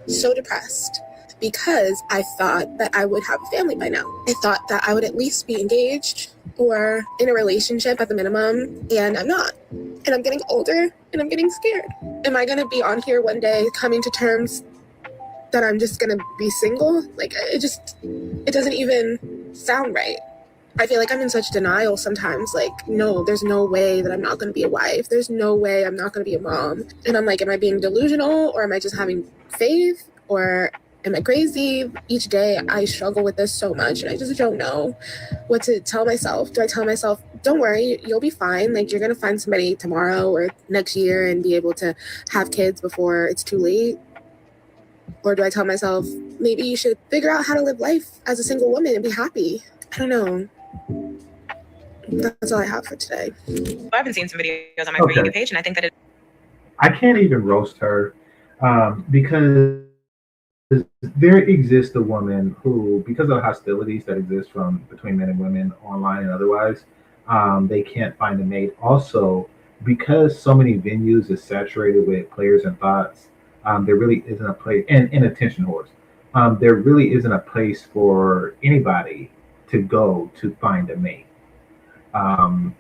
so depressed because I thought that I would have a family by now. I thought that I would at least be engaged or in a relationship at the minimum, and I'm not. And I'm getting older and I'm getting scared. Am I gonna be on here one day coming to terms that I'm just gonna be single? Like, it doesn't even sound right. I feel like I'm in such denial sometimes. Like, no, there's no way that I'm not going to be a wife. There's no way I'm not going to be a mom. And I'm like, am I being delusional, or am I just having faith, or am I crazy? Each day I struggle with this so much, and I just don't know what to tell myself. Do I tell myself, don't worry, you'll be fine. Like, you're going to find somebody tomorrow or next year and be able to have kids before it's too late? Or do I tell myself, maybe you should figure out how to live life as a single woman and be happy? I don't know. That's all I have for today. I've been seeing some videos on my For You page, and I think that I can't even roast her because there exists a woman who, because of hostilities that exist between men and women online and otherwise, they can't find a mate. Also, because so many venues is saturated with players and thoughts, there really isn't a place, and attention whores, there really isn't a place for anybody to go to find a mate. And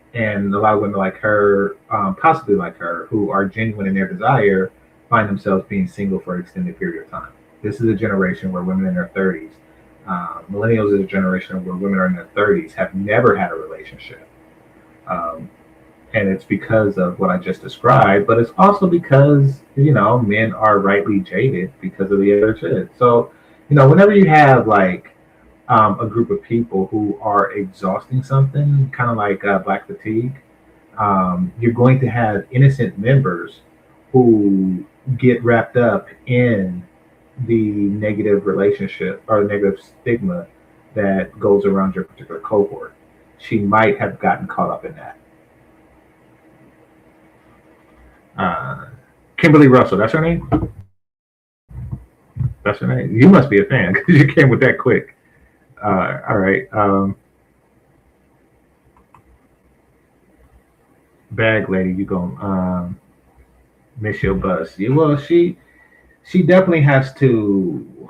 a lot of women like her, possibly like her, who are genuine in their desire, find themselves being single for an extended period of time. This is a generation where women in their 30s, millennials is a generation where women are in their 30s, have never had a relationship. And it's because of what I just described, but it's also because, men are rightly jaded because of the other shit. So, whenever you have like, a group of people who are exhausting something, kind of like black fatigue, you're going to have innocent members who get wrapped up in the negative relationship or negative stigma that goes around your particular cohort. She might have gotten caught up in that. Kimberly Russell, that's her name? That's her name? You must be a fan because you came with that quick. All right. Bag lady, you gonna miss your bus. Well, she she definitely has to.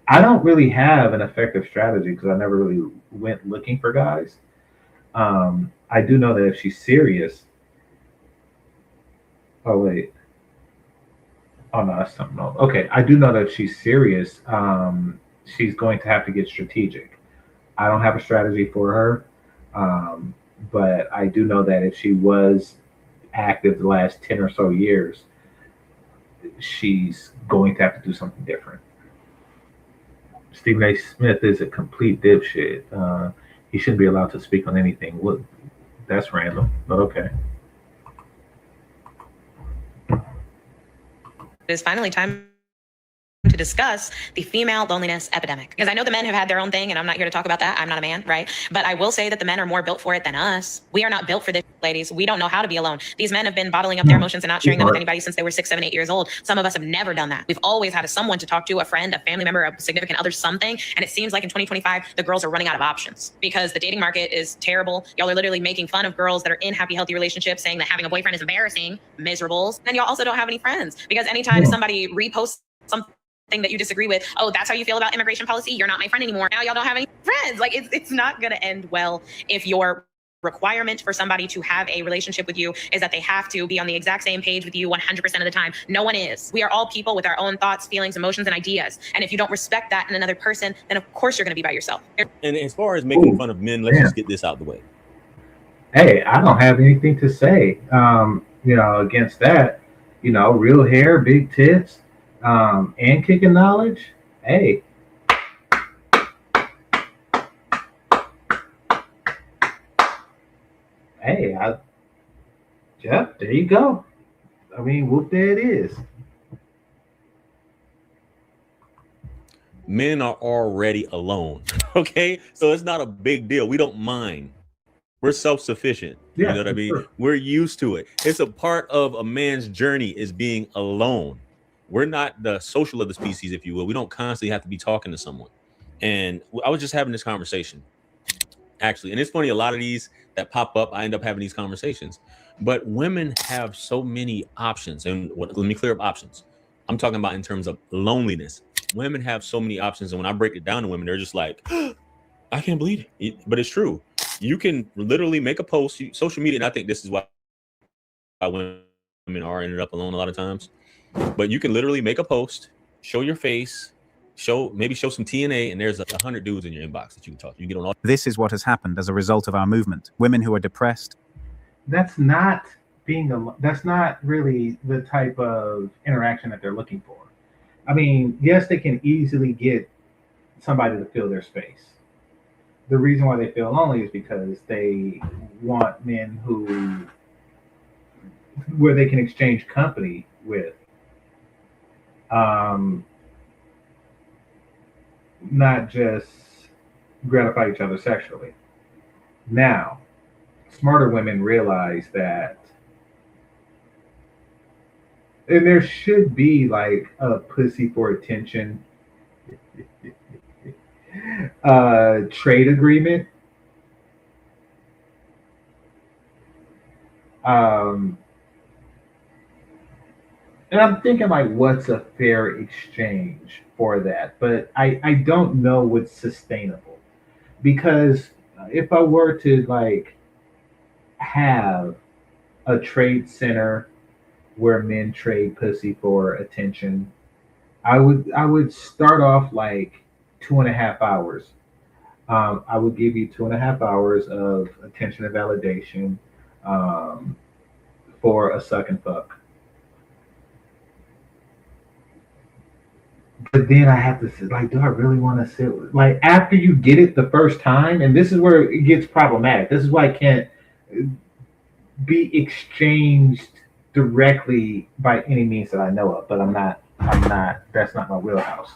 I don't really have an effective strategy because I never really went looking for guys. I do know that if she's serious, oh wait, oh no, that's something else. Okay, I do know that if she's serious, she's going to have to get strategic. I don't have a strategy for her, but I do know that if she was active the last 10 or so years, she's going to have to do something different. Stephen A. Smith is a complete dipshit. He shouldn't be allowed to speak on anything. What? That's random, but okay. It is finally time to discuss the female loneliness epidemic. Because I know the men have had their own thing, and I'm not here to talk about that. I'm not a man, right? But I will say that the men are more built for it than us. We are not built for this, ladies. We don't know how to be alone. These men have been bottling up their emotions and not sharing them with anybody since they were 6, 7, 8 years old. Some of us have never done that. We've always had someone to talk to, a friend, a family member, a significant other, something. And it seems like in 2025, the girls are running out of options because the dating market is terrible. Y'all are literally making fun of girls that are in happy, healthy relationships, saying that having a boyfriend is embarrassing, miserables. And y'all also don't have any friends because anytime somebody reposts something that you disagree with, oh, that's how you feel about immigration policy, you're not my friend anymore. Now y'all don't have any friends. Like it's not gonna end well if your requirement for somebody to have a relationship with you is that they have to be on the exact same page with you 100% of the time. No one is. We are all people with our own thoughts, feelings, emotions, and ideas. And if you don't respect that in another person, then of course you're gonna be by yourself. And as far as making fun of men, let's just get this out the way. Hey, I don't have anything to say, against that. Real hair, big tits, and kicking knowledge. Hey, Jeff, there you go. I mean, whoop, there it is. Men are already alone. Okay, so it's not a big deal. We don't mind. We're self-sufficient. Yeah, you know what I mean? sure. We're used to it. It's a part of a man's journey is being alone. We're not the social of the species, if you will. We don't constantly have to be talking to someone. And I was just having this conversation, actually. And it's funny, a lot of these that pop up, I end up having these conversations. But women have so many options. And let me clear up options. I'm talking about in terms of loneliness. Women have so many options. And when I break it down to women, they're just like, I can't believe it. But it's true. You can literally make a post, social media, and I think this is why women ended up alone a lot of times. But you can literally make a post, show your face, maybe show some TNA, and there's 100 dudes in your inbox that you can talk to. You get on all. This is what has happened as a result of our movement. Women who are depressed. That's not that's not really the type of interaction that they're looking for. I mean, yes, they can easily get somebody to fill their space. The reason why they feel lonely is because they want men where they can exchange company with, not just gratify each other sexually. Now, smarter women realize that, and there should be like a pussy for attention trade agreement. And I'm thinking like, what's a fair exchange for that? But I don't know what's sustainable, because if I were to like have a trade center where men trade pussy for attention, I would start off like 2.5 hours. I would give you 2.5 hours of attention and validation for a suck and fuck. But then I have to sit, like, do I really want to sit with, like, after you get it the first time? And this is where it gets problematic. This is why it can't be exchanged directly by any means that I know of. But that's not my wheelhouse.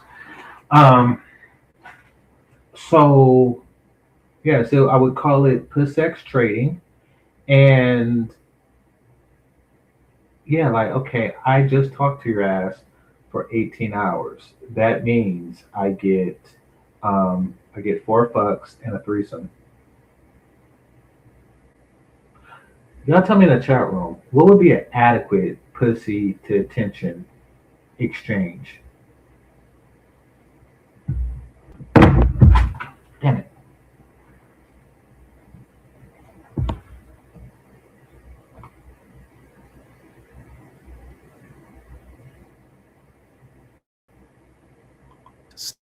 So I would call it puss-sex trading. And yeah, like, okay, I just talked to your ass for 18 hours. That means I get 4 fucks and a threesome. Y'all tell me in the chat room, what would be an adequate pussy to attention exchange. Damn it.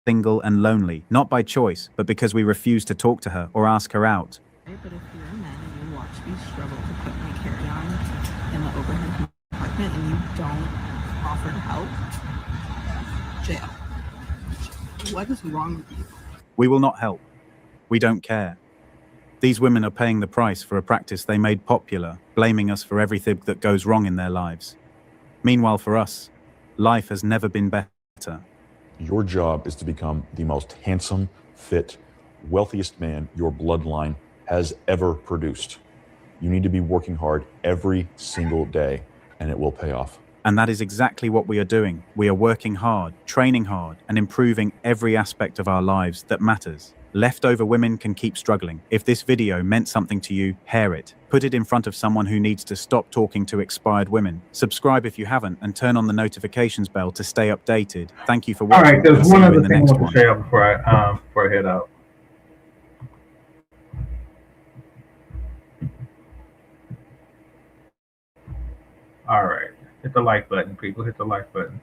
Single and lonely, not by choice, but because we refuse to talk to her or ask her out. But if you're a man and you watch me struggle to put my carry-on in the overhead compartment and you don't offer to help, jail. What is wrong with you? We will not help. We don't care. These women are paying the price for a practice they made popular, blaming us for everything that goes wrong in their lives. Meanwhile, for us, life has never been better. Your job is to become the most handsome, fit, wealthiest man your bloodline has ever produced. You need to be working hard every single day, and it will pay off. And that is exactly what we are doing. We are working hard, training hard, and improving every aspect of our lives that matters. Leftover women can keep struggling. If this video meant something to you, share it. Put it in front of someone who needs to stop talking to expired women. Subscribe if you haven't, and turn on the notifications bell to stay updated. Thank you for All watching. right, there's See one you other in the thing I next want one. to share before I head out. All right, hit the like button, people. Hit the like button.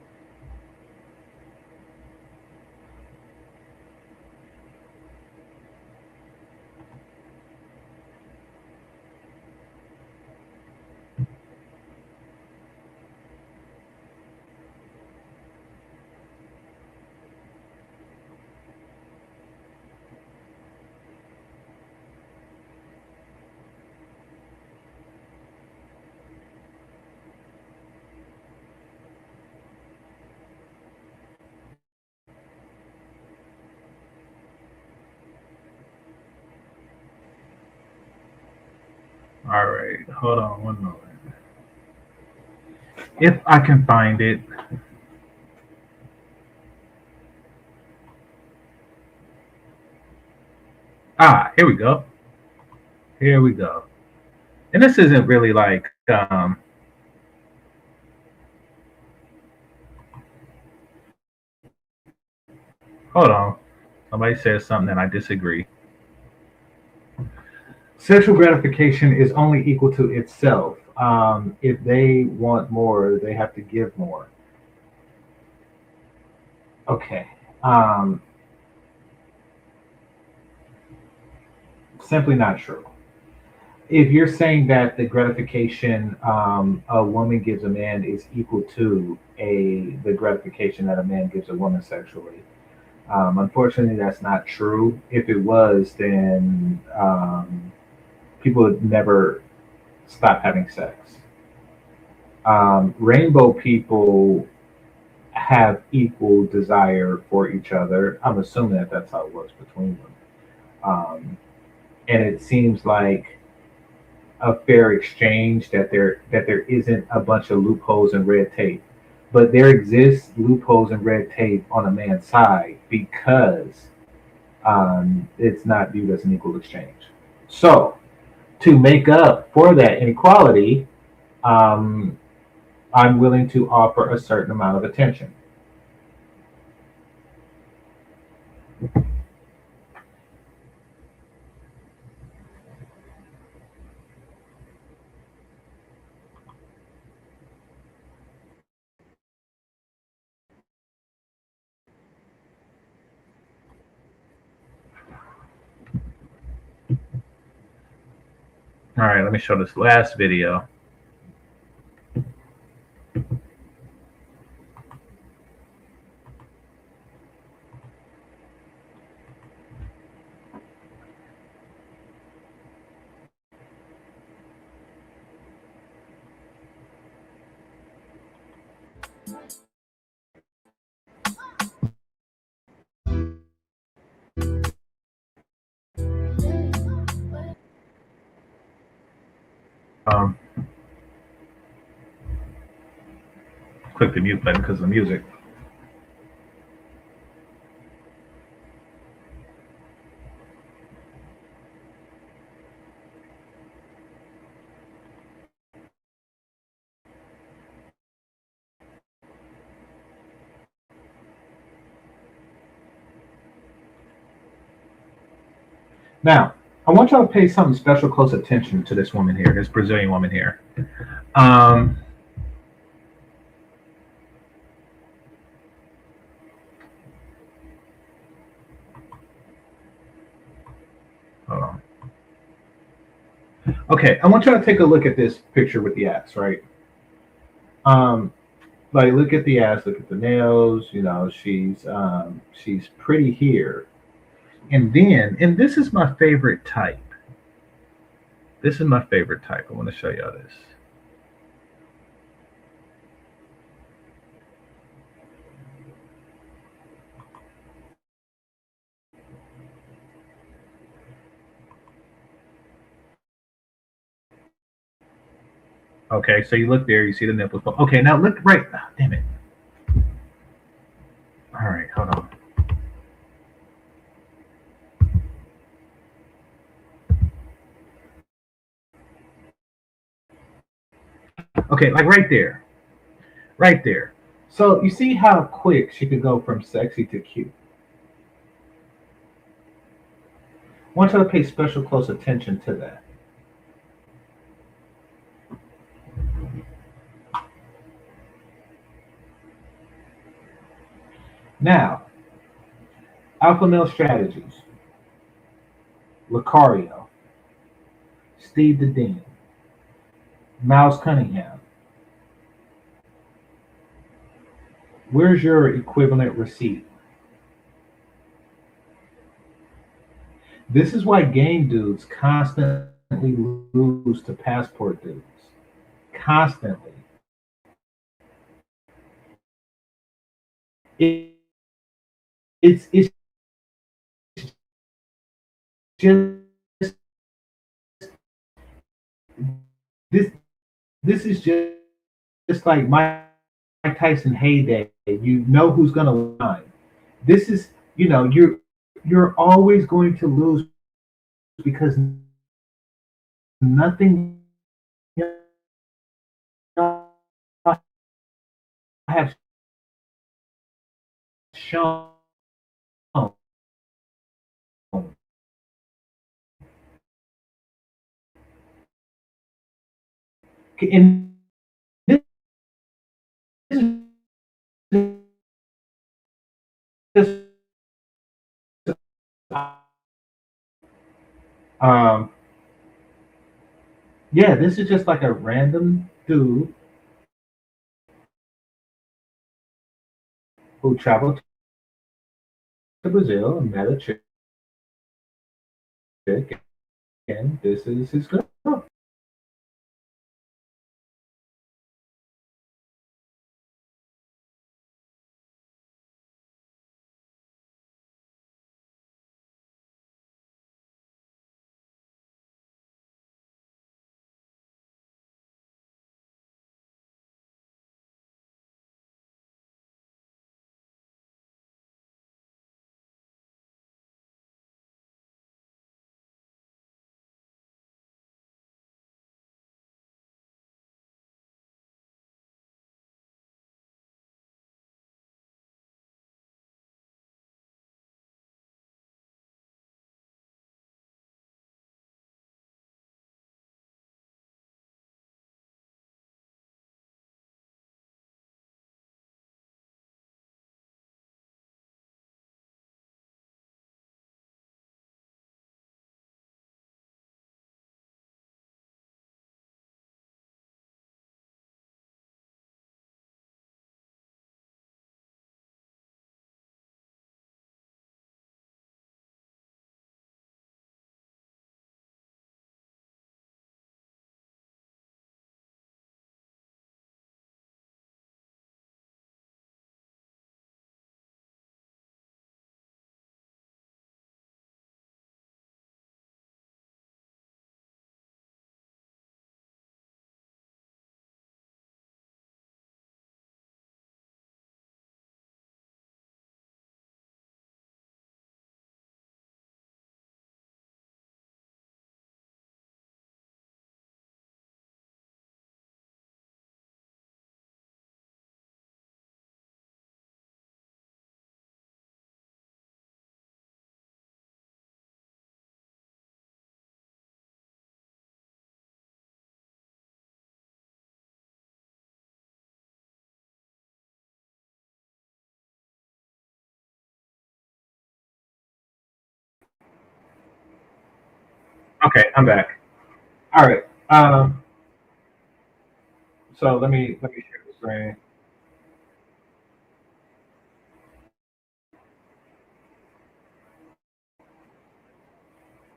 All right, hold on one moment. If I can find it. Here we go. Here we go. And this isn't really like hold on. Somebody says something and I disagree. Sexual gratification is only equal to itself. If they want more, they have to give more. Okay. Simply not true. If you're saying that the gratification a woman gives a man is equal to the gratification that a man gives a woman sexually, unfortunately, that's not true. If it was, then people would never stop having sex. Rainbow people have equal desire for each other. I'm assuming that that's how it works between them. And it seems like a fair exchange, that there isn't a bunch of loopholes and red tape. But there exists loopholes and red tape on a man's side because it's not viewed as an equal exchange. So to make up for that inequality, I'm willing to offer a certain amount of attention. All right, let me show this last video. Click the mute button because of the music. Now, I want y'all to pay some special close attention to this woman here, this Brazilian woman here. Um, hold on. Okay, I want y'all to take a look at this picture with the ass, right? Like look at the ass, look at the nails. You know, she's pretty here, and then, and this is my favorite type. This is my favorite type. I want to show y'all this. Okay, so you look there, you see the nipples. Okay, now look right. Oh, damn it. All right, hold on. Okay, like right there. Right there. So you see how quick she could go from sexy to cute. I want you to pay special close attention to that. Now, alpha male strategies. Lucario, Steve the Dean, Miles Cunningham. Where's your equivalent receipt? This is why game dudes constantly lose to passport dudes. Constantly. It's just this this is just like Mike Tyson heyday. You know who's gonna win. This is, you know, you're always going to lose because nothing have shown. And this is um yeah, this is just like a random dude who traveled to Brazil and met a chick, and this is his girl. Okay, I'm back. All right. So let me share the screen.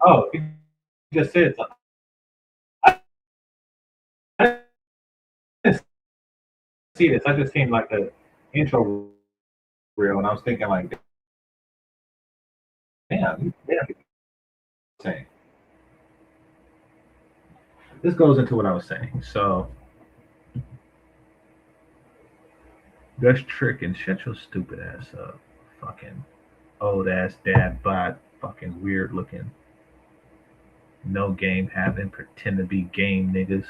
Oh, you just said something. I didn't see this. I just seen like the intro reel, and I was thinking like, damn, saying. This goes into what I was saying. So that's tricking. Shut your stupid ass up. Fucking old ass dad bod. Fucking weird looking. No game having. Pretend to be game niggas.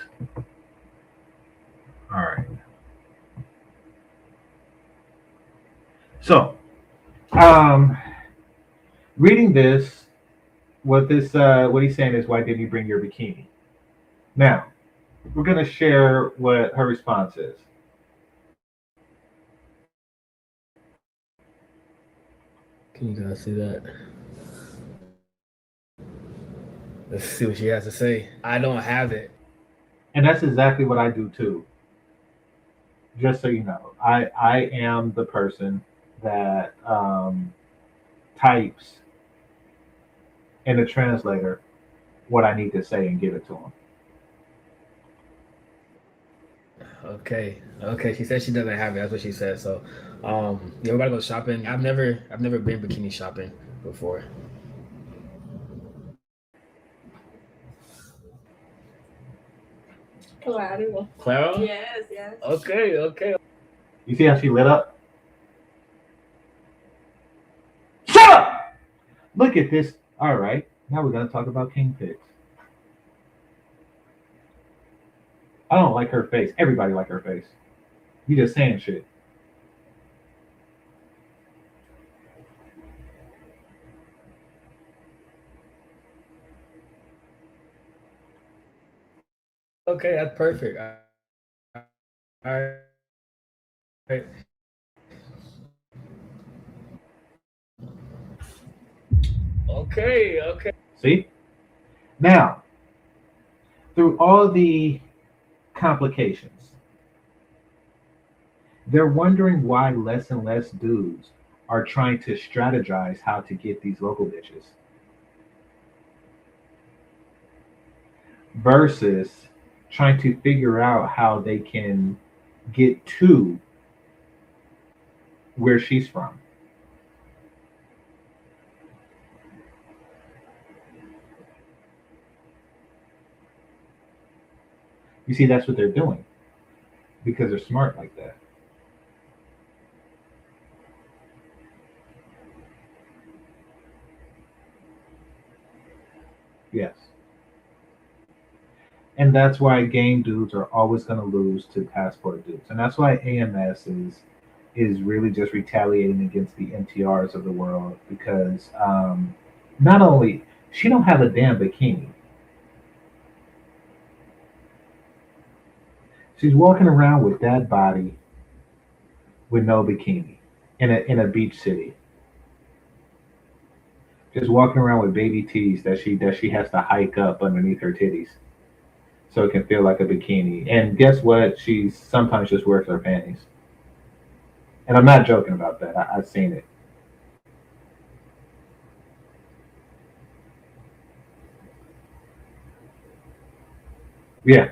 All right. So, reading this, what he's saying is, why didn't you bring your bikini? Now, we're gonna share what her response is. Can you guys see that? Let's see what she has to say. I don't have it. And that's exactly what I do too. Just so you know, I am the person that types in the translator what I need to say and give it to him. Okay. She said she doesn't have it. That's what she said. So, yeah, we're about to go shopping. I've never been bikini shopping before. Clara? Yes. Okay. You see how she lit up? Shut up! Look at this. All right, now we're gonna talk about king pigs. I don't like her face. Everybody like her face. You just saying shit. Okay, that's perfect. All right. Okay. See? Now, through all the complications, they're wondering why less and less dudes are trying to strategize how to get these local bitches versus trying to figure out how they can get to where she's from. You see, that's what they're doing because they're smart like that. Yes. And that's why game dudes are always going to lose to passport dudes. And that's why AMS is really just retaliating against the MTRs of the world because not only she don't have a damn bikini. She's walking around with that body with no bikini in a beach city. Just walking around with baby tees that she has to hike up underneath her titties so it can feel like a bikini. And guess what? She sometimes just wears her panties. And I'm not joking about that. I've seen it. Yeah.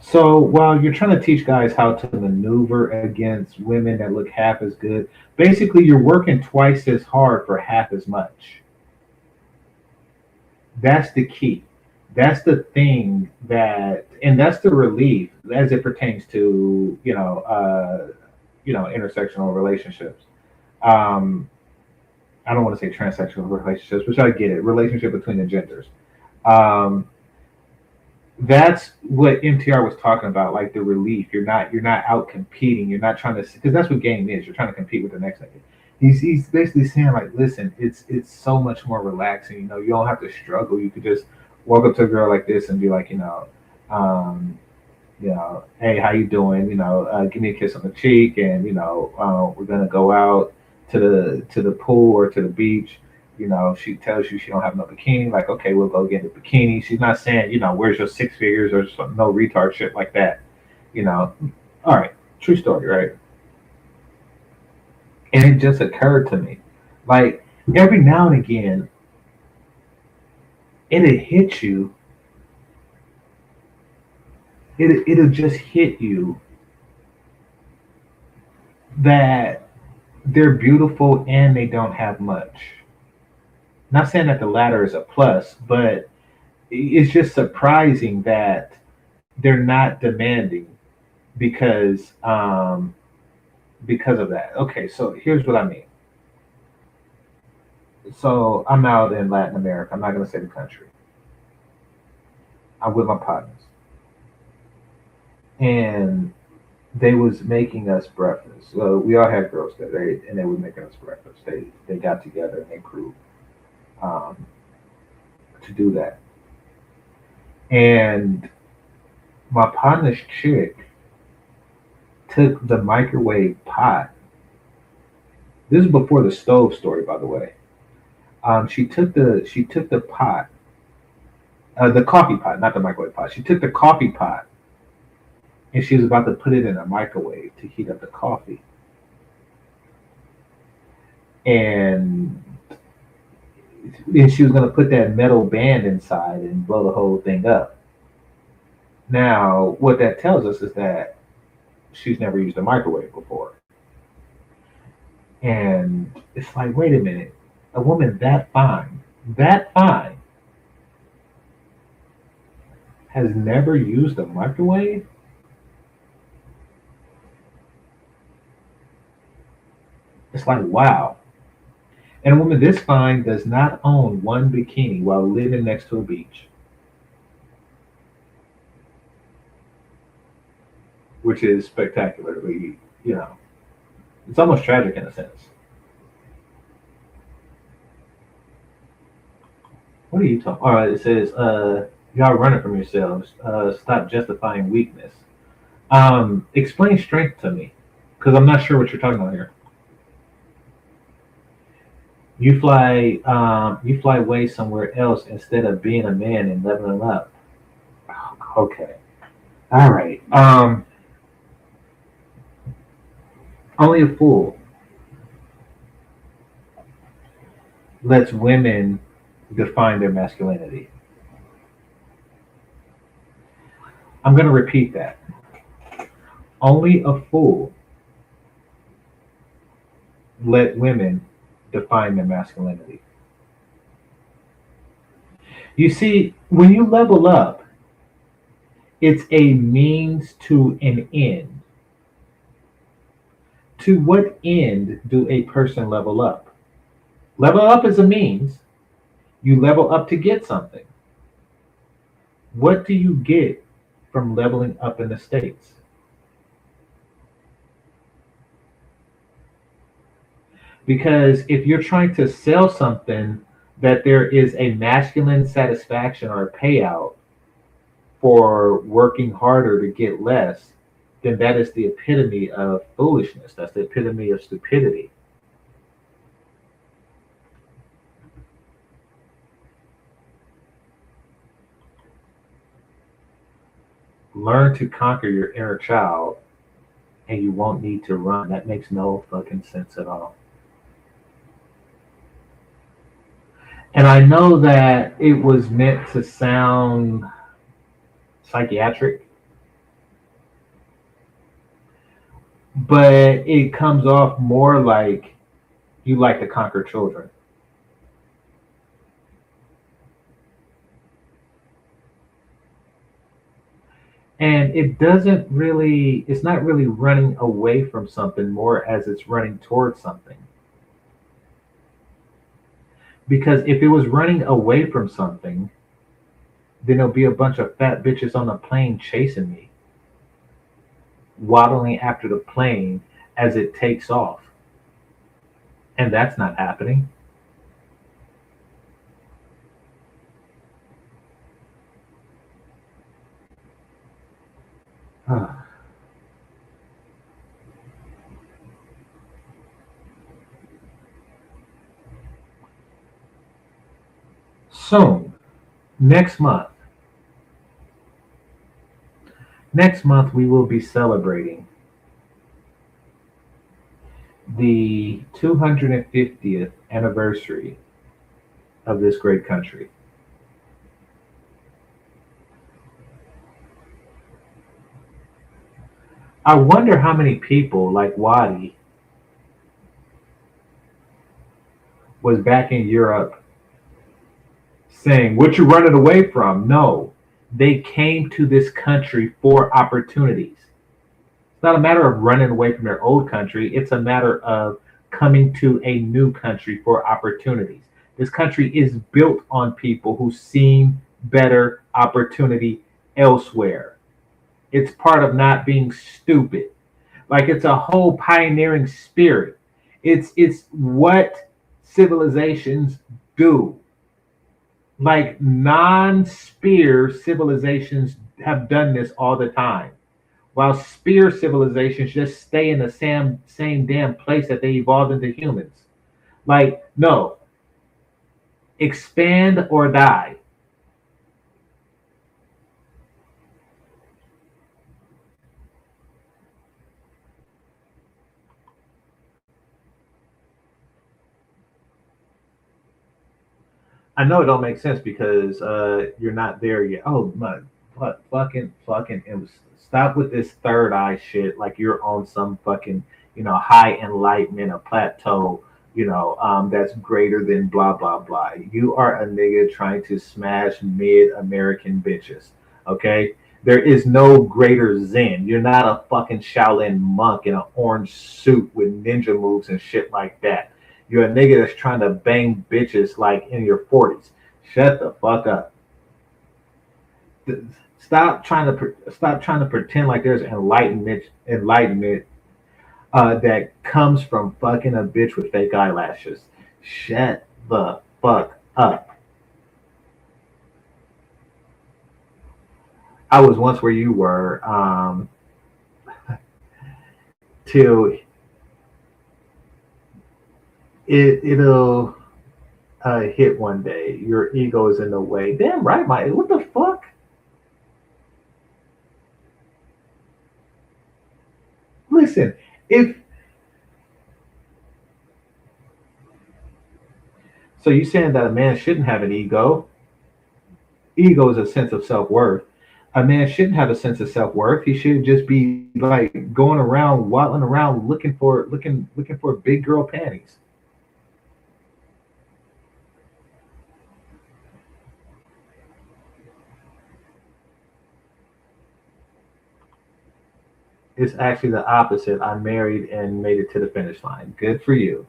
So while you're trying to teach guys how to maneuver against women that look half as good, basically you're working twice as hard for half as much. That's the key. That's the thing and that's the relief as it pertains to intersectional relationships. Um, I don't want to say transsexual relationships, which I get it. Relationship between the genders. Um, that's what MTR was talking about, like the relief. You're not out competing. You're not trying to, because that's what game is. You're trying to compete with the next nigga. He's basically saying like, listen, it's so much more relaxing. You don't have to struggle. You could just walk up to a girl like this and be like, hey, how you doing? Give me a kiss on the cheek, and we're gonna go out to the pool or to the beach. You know, she tells you she don't have no bikini. Like, okay, we'll go get a bikini. She's not saying, you know, where's your six figures or some, no retard shit like that. You know, all right, true story, right? And it just occurred to me, like every now and again, it'll hit you. It'll just hit you that they're beautiful and they don't have much. Not saying that the latter is a plus, but it's just surprising that they're not demanding because because of that. Okay, so here's what I mean. So I'm out in Latin America. I'm not going to say the country. I'm with my partners, and they was making us breakfast. So we all had girls there, and they were making us breakfast. They got together and they grew um, to do that. And my partner's chick took the microwave pot. This is before the stove story, by the way. She took the pot, the coffee pot, not the microwave pot. She took the coffee pot and she was about to put it in a microwave to heat up the coffee. And then she was going to put that metal band inside and blow the whole thing up. Now, what that tells us is that she's never used a microwave before. And it's like, wait a minute, a woman that fine, has never used a microwave? It's like, wow. And a woman this fine does not own one bikini while living next to a beach, which is spectacularly, you know, it's almost tragic in a sense. What are you talking? All right, it says, y'all running from yourselves. Stop justifying weakness. Explain strength to me, because I'm not sure what you're talking about here. You fly way somewhere else instead of being a man and leveling up. Okay, all right. Only a fool lets women define their masculinity. I'm going to repeat that. Only a fool let women define their masculinity. You see, when you level up, it's a means to an end. To what end do a person level up? Level up is a means. You level up to get something. What do you get from leveling up in the States? Because if you're trying to sell something that there is a masculine satisfaction or a payout for working harder to get less, then that is the epitome of foolishness. That's the epitome of stupidity. Learn to conquer your inner child and you won't need to run. That makes no fucking sense at all. And I know that it was meant to sound psychiatric, but it comes off more like you like to conquer children. And it's not really running away from something more as it's running towards something. Because if it was running away from something, then there'll be a bunch of fat bitches on the plane chasing me, waddling after the plane as it takes off. And that's not happening. soon, next month, we will be celebrating the 250th anniversary of this great country. I wonder how many people like Wadi was back in Europe saying, what you running away from? No, they came to this country for opportunities. It's not a matter of running away from their old country. It's a matter of coming to a new country for opportunities. This country is built on people who seen better opportunity elsewhere. It's part of not being stupid. Like, it's a whole pioneering spirit. It's what civilizations do. Like, non-spear civilizations have done this all the time, while spear civilizations just stay in the same damn place that they evolved into humans. Like, no, expand or die. I know it don't make sense because you're not there yet. Oh my, fucking, stop with this third eye shit. Like you're on some fucking, high enlightenment, a plateau, that's greater than blah blah blah. You are a nigga trying to smash mid-American bitches. Okay, there is no greater zen. You're not a fucking Shaolin monk in an orange suit with ninja moves and shit like that. You're a nigga that's trying to bang bitches like in your 40s. Shut the fuck up. Stop trying to pretend like there's enlightenment that comes from fucking a bitch with fake eyelashes. Shut the fuck up. I was once where you were, till it'll hit one day. Your ego is in the way. Damn right, Mike. What the fuck? Listen, so you saying that a man shouldn't have an ego? Ego is a sense of self-worth. A man shouldn't have a sense of self-worth. He should just be like going around, waddling around, looking for big girl panties. It's actually the opposite. I married and made it to the finish line. Good for you.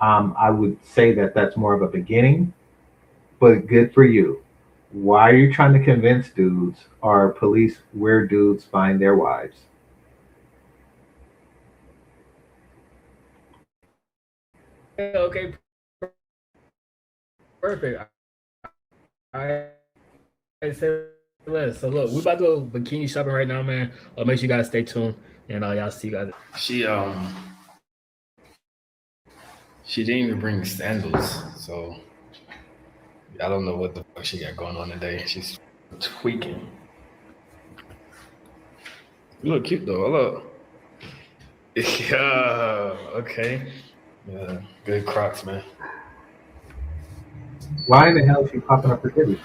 I would say that that's more of a beginning, but good for you. Why are you trying to convince dudes or police where dudes find their wives? Okay. Perfect. I say less. So look, we about to go bikini shopping right now, man. Make sure you guys stay tuned, and y'all see you guys. She didn't even bring sandals, so I don't know what the fuck she got going on today. She's tweaking. You look cute though. Hello. Yeah. Okay. Yeah. Good Crocs, man. Why in the hell is she popping up her titties?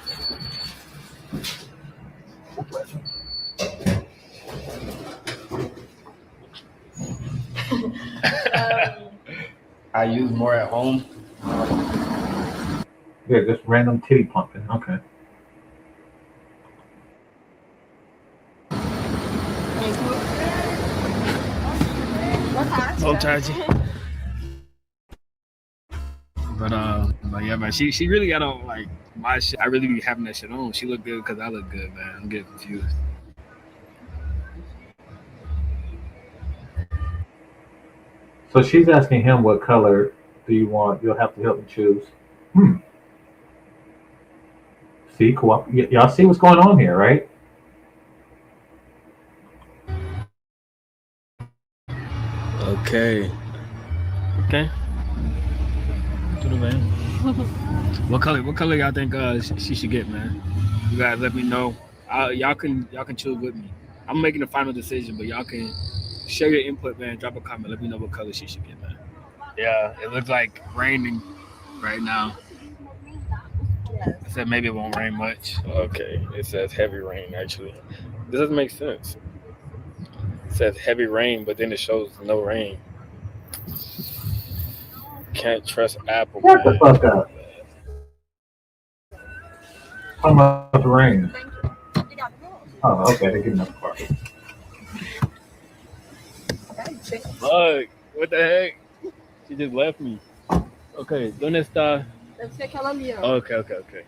I use more at home. Yeah, just random titty pumping. Okay. Don't charge you. But yeah, man, she really got on like my shit. I really be having that shit on. She look good because I look good, man. I'm getting confused. So she's asking him what color do you want? You'll have to help me choose. See, y'all see what's going on here, right? Okay. To the van. What color y'all think she should get, man? You guys let me know. Y'all can choose with me. I'm making the final decision, but y'all can share your input, man. Drop a comment. Let me know what color she should get, man. Yeah, it looks like raining right now. I said maybe it won't rain much. Okay, it says heavy rain actually. This doesn't make sense. It says heavy rain, but then it shows no rain. Can't trust Apple, Shut the man. fuck up. How much rain? Oh, okay. They're getting up the car. Look, what the heck? She just left me. Okay, ¿dónde está? Deve ser aquela ali, ó. Okay.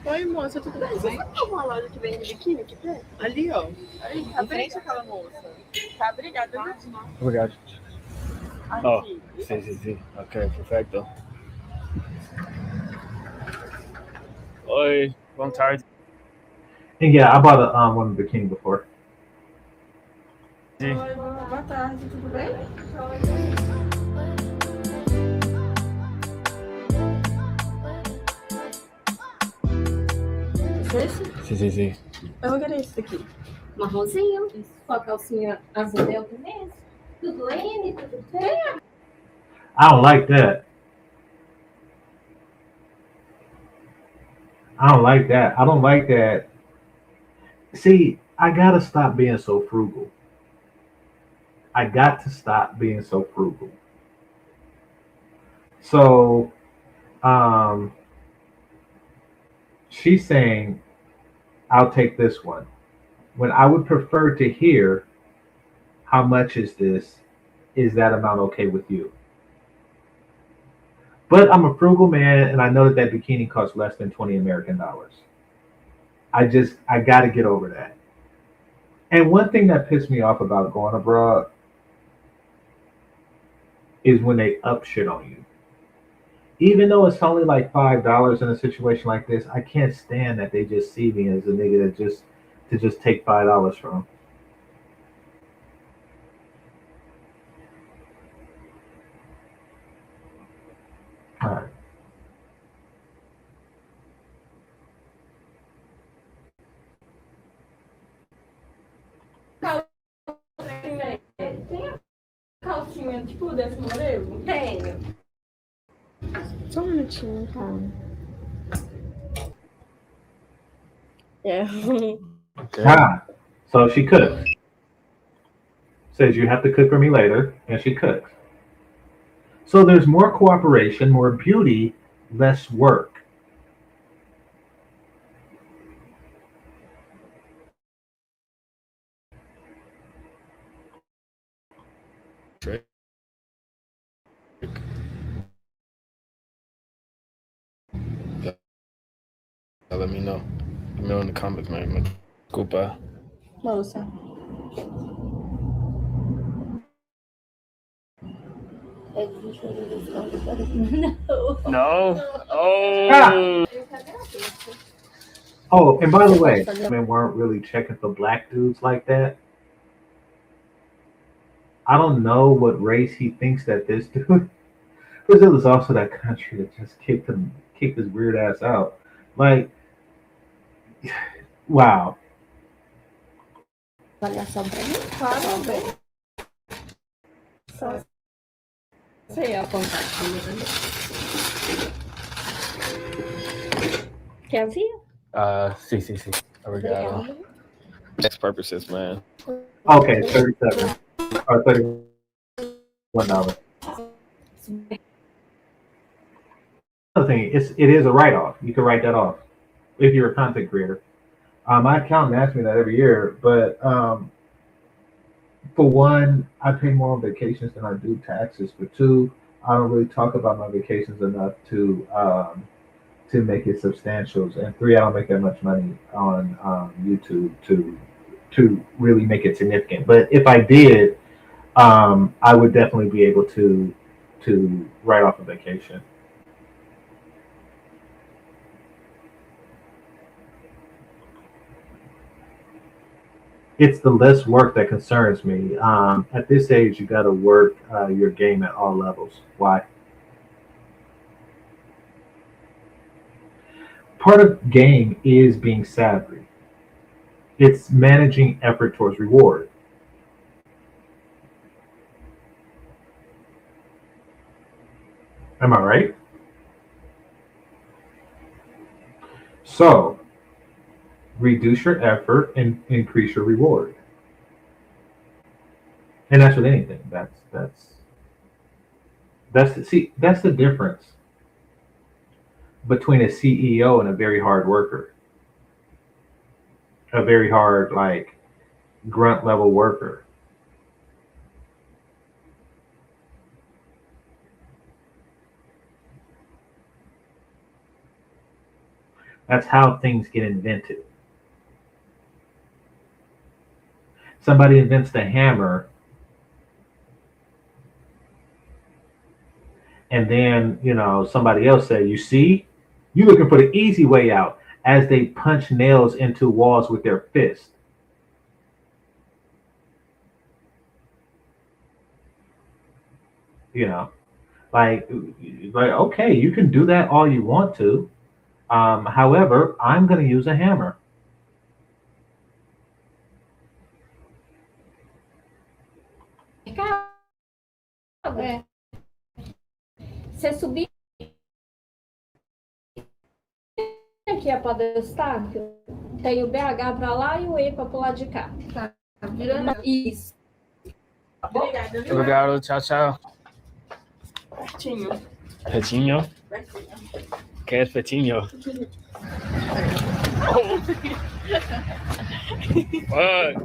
Oi, moça, tudo bem? Você sabe alguma loja que vende biquíni aqui perto? Ali, ó. Aí, tá frente àquela moça. Tá, obrigada, viu? Obrigado. Oh, sí. Okay, perfecto. Oi, boa tarde. And yeah, I bought a one bikini before. Sim. Oi, boa tarde, tudo bem? Esse? Sim. Eu vou querer esse daqui. Marronzinho, com a calcinha azul delta mesmo. Tudo N, tudo T. I don't like that. I don't like that. See, I gotta stop being so frugal. I got to stop being so frugal. So, she's saying, I'll take this one. When I would prefer to hear, how much is this? Is that amount okay with you? But I'm a frugal man, and I know that bikini costs less than $20 American. I got to get over that. And one thing that pissed me off about going abroad is when they up shit on you. Even though it's only like $5 in a situation like this, I can't stand that they just see me as a nigga to just take $5 from them. All right. Calcinha, tipo, desse modelo? Tenho. Só um minutinho, calma. Yeah. Ah, so she cooks. Says you have to cook for me later, and she cooks. So there's more cooperation, more beauty, less work. Let me know. Let me know in the comments, man. Goodbye. Moça. No. Ah! Oh, and by the way, men weren't really checking for black dudes like that. I don't know what race he thinks that this dude. Brazil is also that country that just kicked his weird ass out. Like, wow. Avaliação pra mim? Claro, bem. Só sei apontar aqui. Quer ver? Sí. Obrigado. Next purposes, man. Okay, 37 or $31. Another thing, it is a write-off. You can write that off if you're a content creator. My accountant asks me that every year, but for one, I pay more on vacations than I do taxes. For two, I don't really talk about my vacations enough to make it substantial. And three, I don't make that much money on YouTube to really make it significant. But if I did, I would definitely be able to write off a vacation. It's the less work that concerns me. At this age, you got to work your game at all levels. Why? part of game is being savvy. It's managing effort towards reward. Am I right? So reduce your effort and increase your reward. And that's with anything. That's the difference between a CEO and a very hard worker. A very hard, like, grunt level worker. That's how things get invented. Somebody invents the hammer, and then, somebody else say, you see, you looking for the easy way out, as they punch nails into walls with their fist. Like, okay, you can do that all you want to. However, I'm going to use a hammer. Se subir aqui a Padestácio, tem o BH para lá e o EPA para o lado de cá. Tá virando isso. Obrigado, tchau, tchau. Pertinho. Petinho? Que es petinho? Fuck.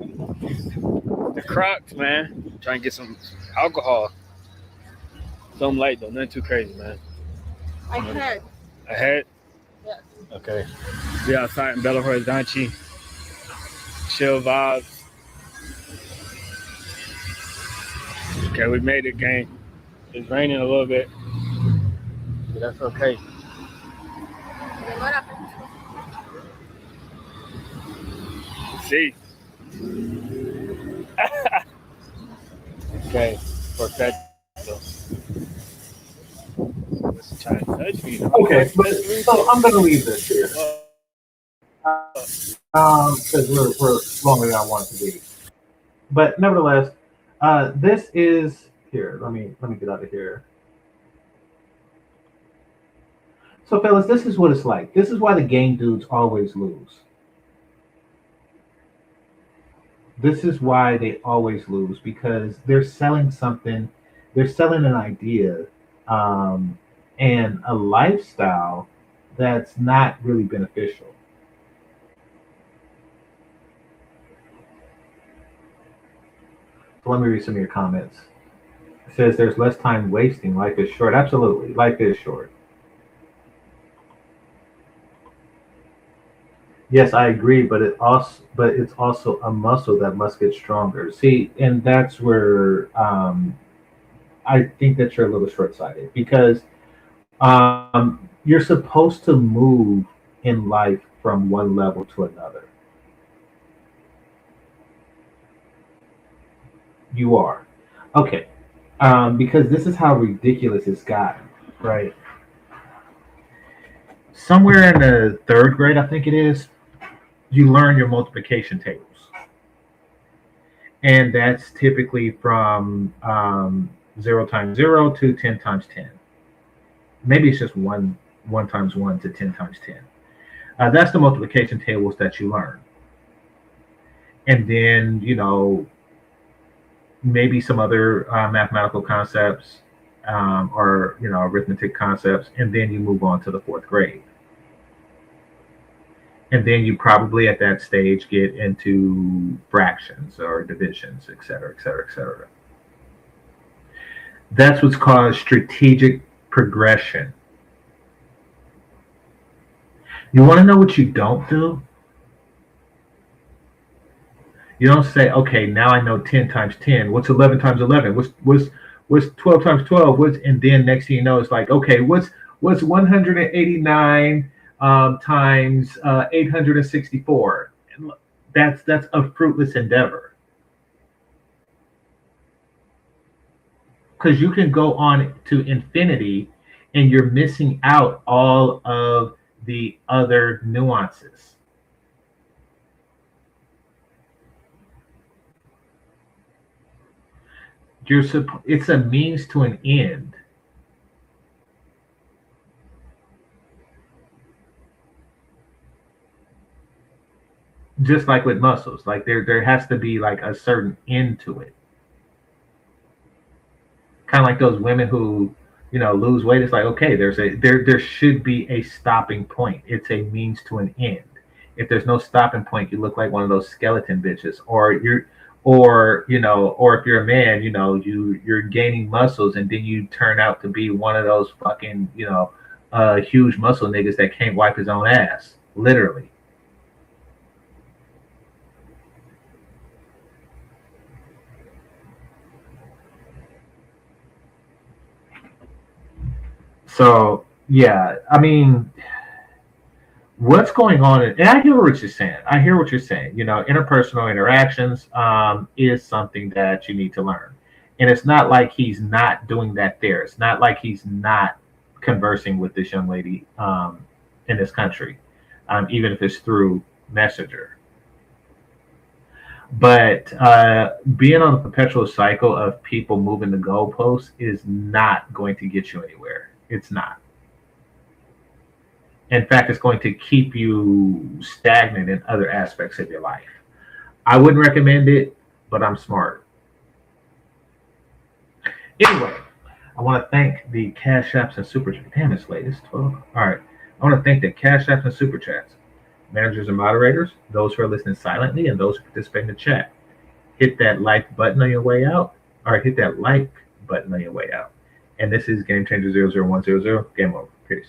The Crocs, man. Trying to get some alcohol. Something light though, nothing too crazy, man. I heard. Ahead? Yes. Okay. We outside in Belo Horizonte. Chill vibes. Okay, we made it, gang. It's raining a little bit, but that's okay. See. Okay, perfect. Trying to touch me. Okay, so I'm going to leave this here. Because we're longer than I want it to be. But nevertheless, this is here. Let me get out of here. So, fellas, this is what it's like. This is why the game dudes always lose. This is why they always lose, because they're selling something. They're selling an idea and a lifestyle that's not really beneficial. So let me read some of your comments. It says there's less time wasting. Life is short. Absolutely. Life is short. Yes, I agree, but it's also a muscle that must get stronger. See, and that's where I think that you're a little short-sighted, because you're supposed to move in life from one level to another. You are. Okay. Because this is how ridiculous it's gotten, right? Somewhere in the third grade, I think it is, you learn your multiplication tables. And that's typically from 0 times 0 to 10 times 10. Maybe it's just 1 times 1 to 10 times 10. That's the multiplication tables that you learn. And then, maybe some other mathematical concepts or, arithmetic concepts, and then you move on to the fourth grade. And then you probably at that stage get into fractions or divisions, et cetera, et cetera, et cetera. That's what's called strategic progression. You want to know what you don't do? You don't say, okay, now I know 10 times 10. What's 11 times 11? What's 12 times 12? And then next thing you know, it's like, okay, what's 189 times 864? That's a fruitless endeavor. Because you can go on to infinity and you're missing out all of the other nuances. It's a means to an end. Just like with muscles, like there has to be like a certain end to it. Kind of like those women who, lose weight. It's like, okay, there should be a stopping point. It's a means to an end. If there's no stopping point, you look like one of those skeleton bitches, or if you're a man, you're gaining muscles and then you turn out to be one of those fucking, huge muscle niggas that can't wipe his own ass, literally. So yeah, I mean, what's going on? And I hear what you're saying. Interpersonal interactions is something that you need to learn, and it's not like he's not doing that there. It's not like he's not conversing with this young lady in this country, even if it's through Messenger. But being on a perpetual cycle of people moving the goalposts is not going to get you anywhere. It's not. In fact, it's going to keep you stagnant in other aspects of your life. I wouldn't recommend it, but I'm smart. Anyway, I want to thank the Cash Apps and Super Chats. Damn, it's late. It's 12. All right. I want to thank the Cash Apps and Super Chats, managers and moderators, those who are listening silently, and those who participate in the chat. Hit that like button on your way out, or hit that like button on your way out. And this is GameChanger 00100. Game over. Peace.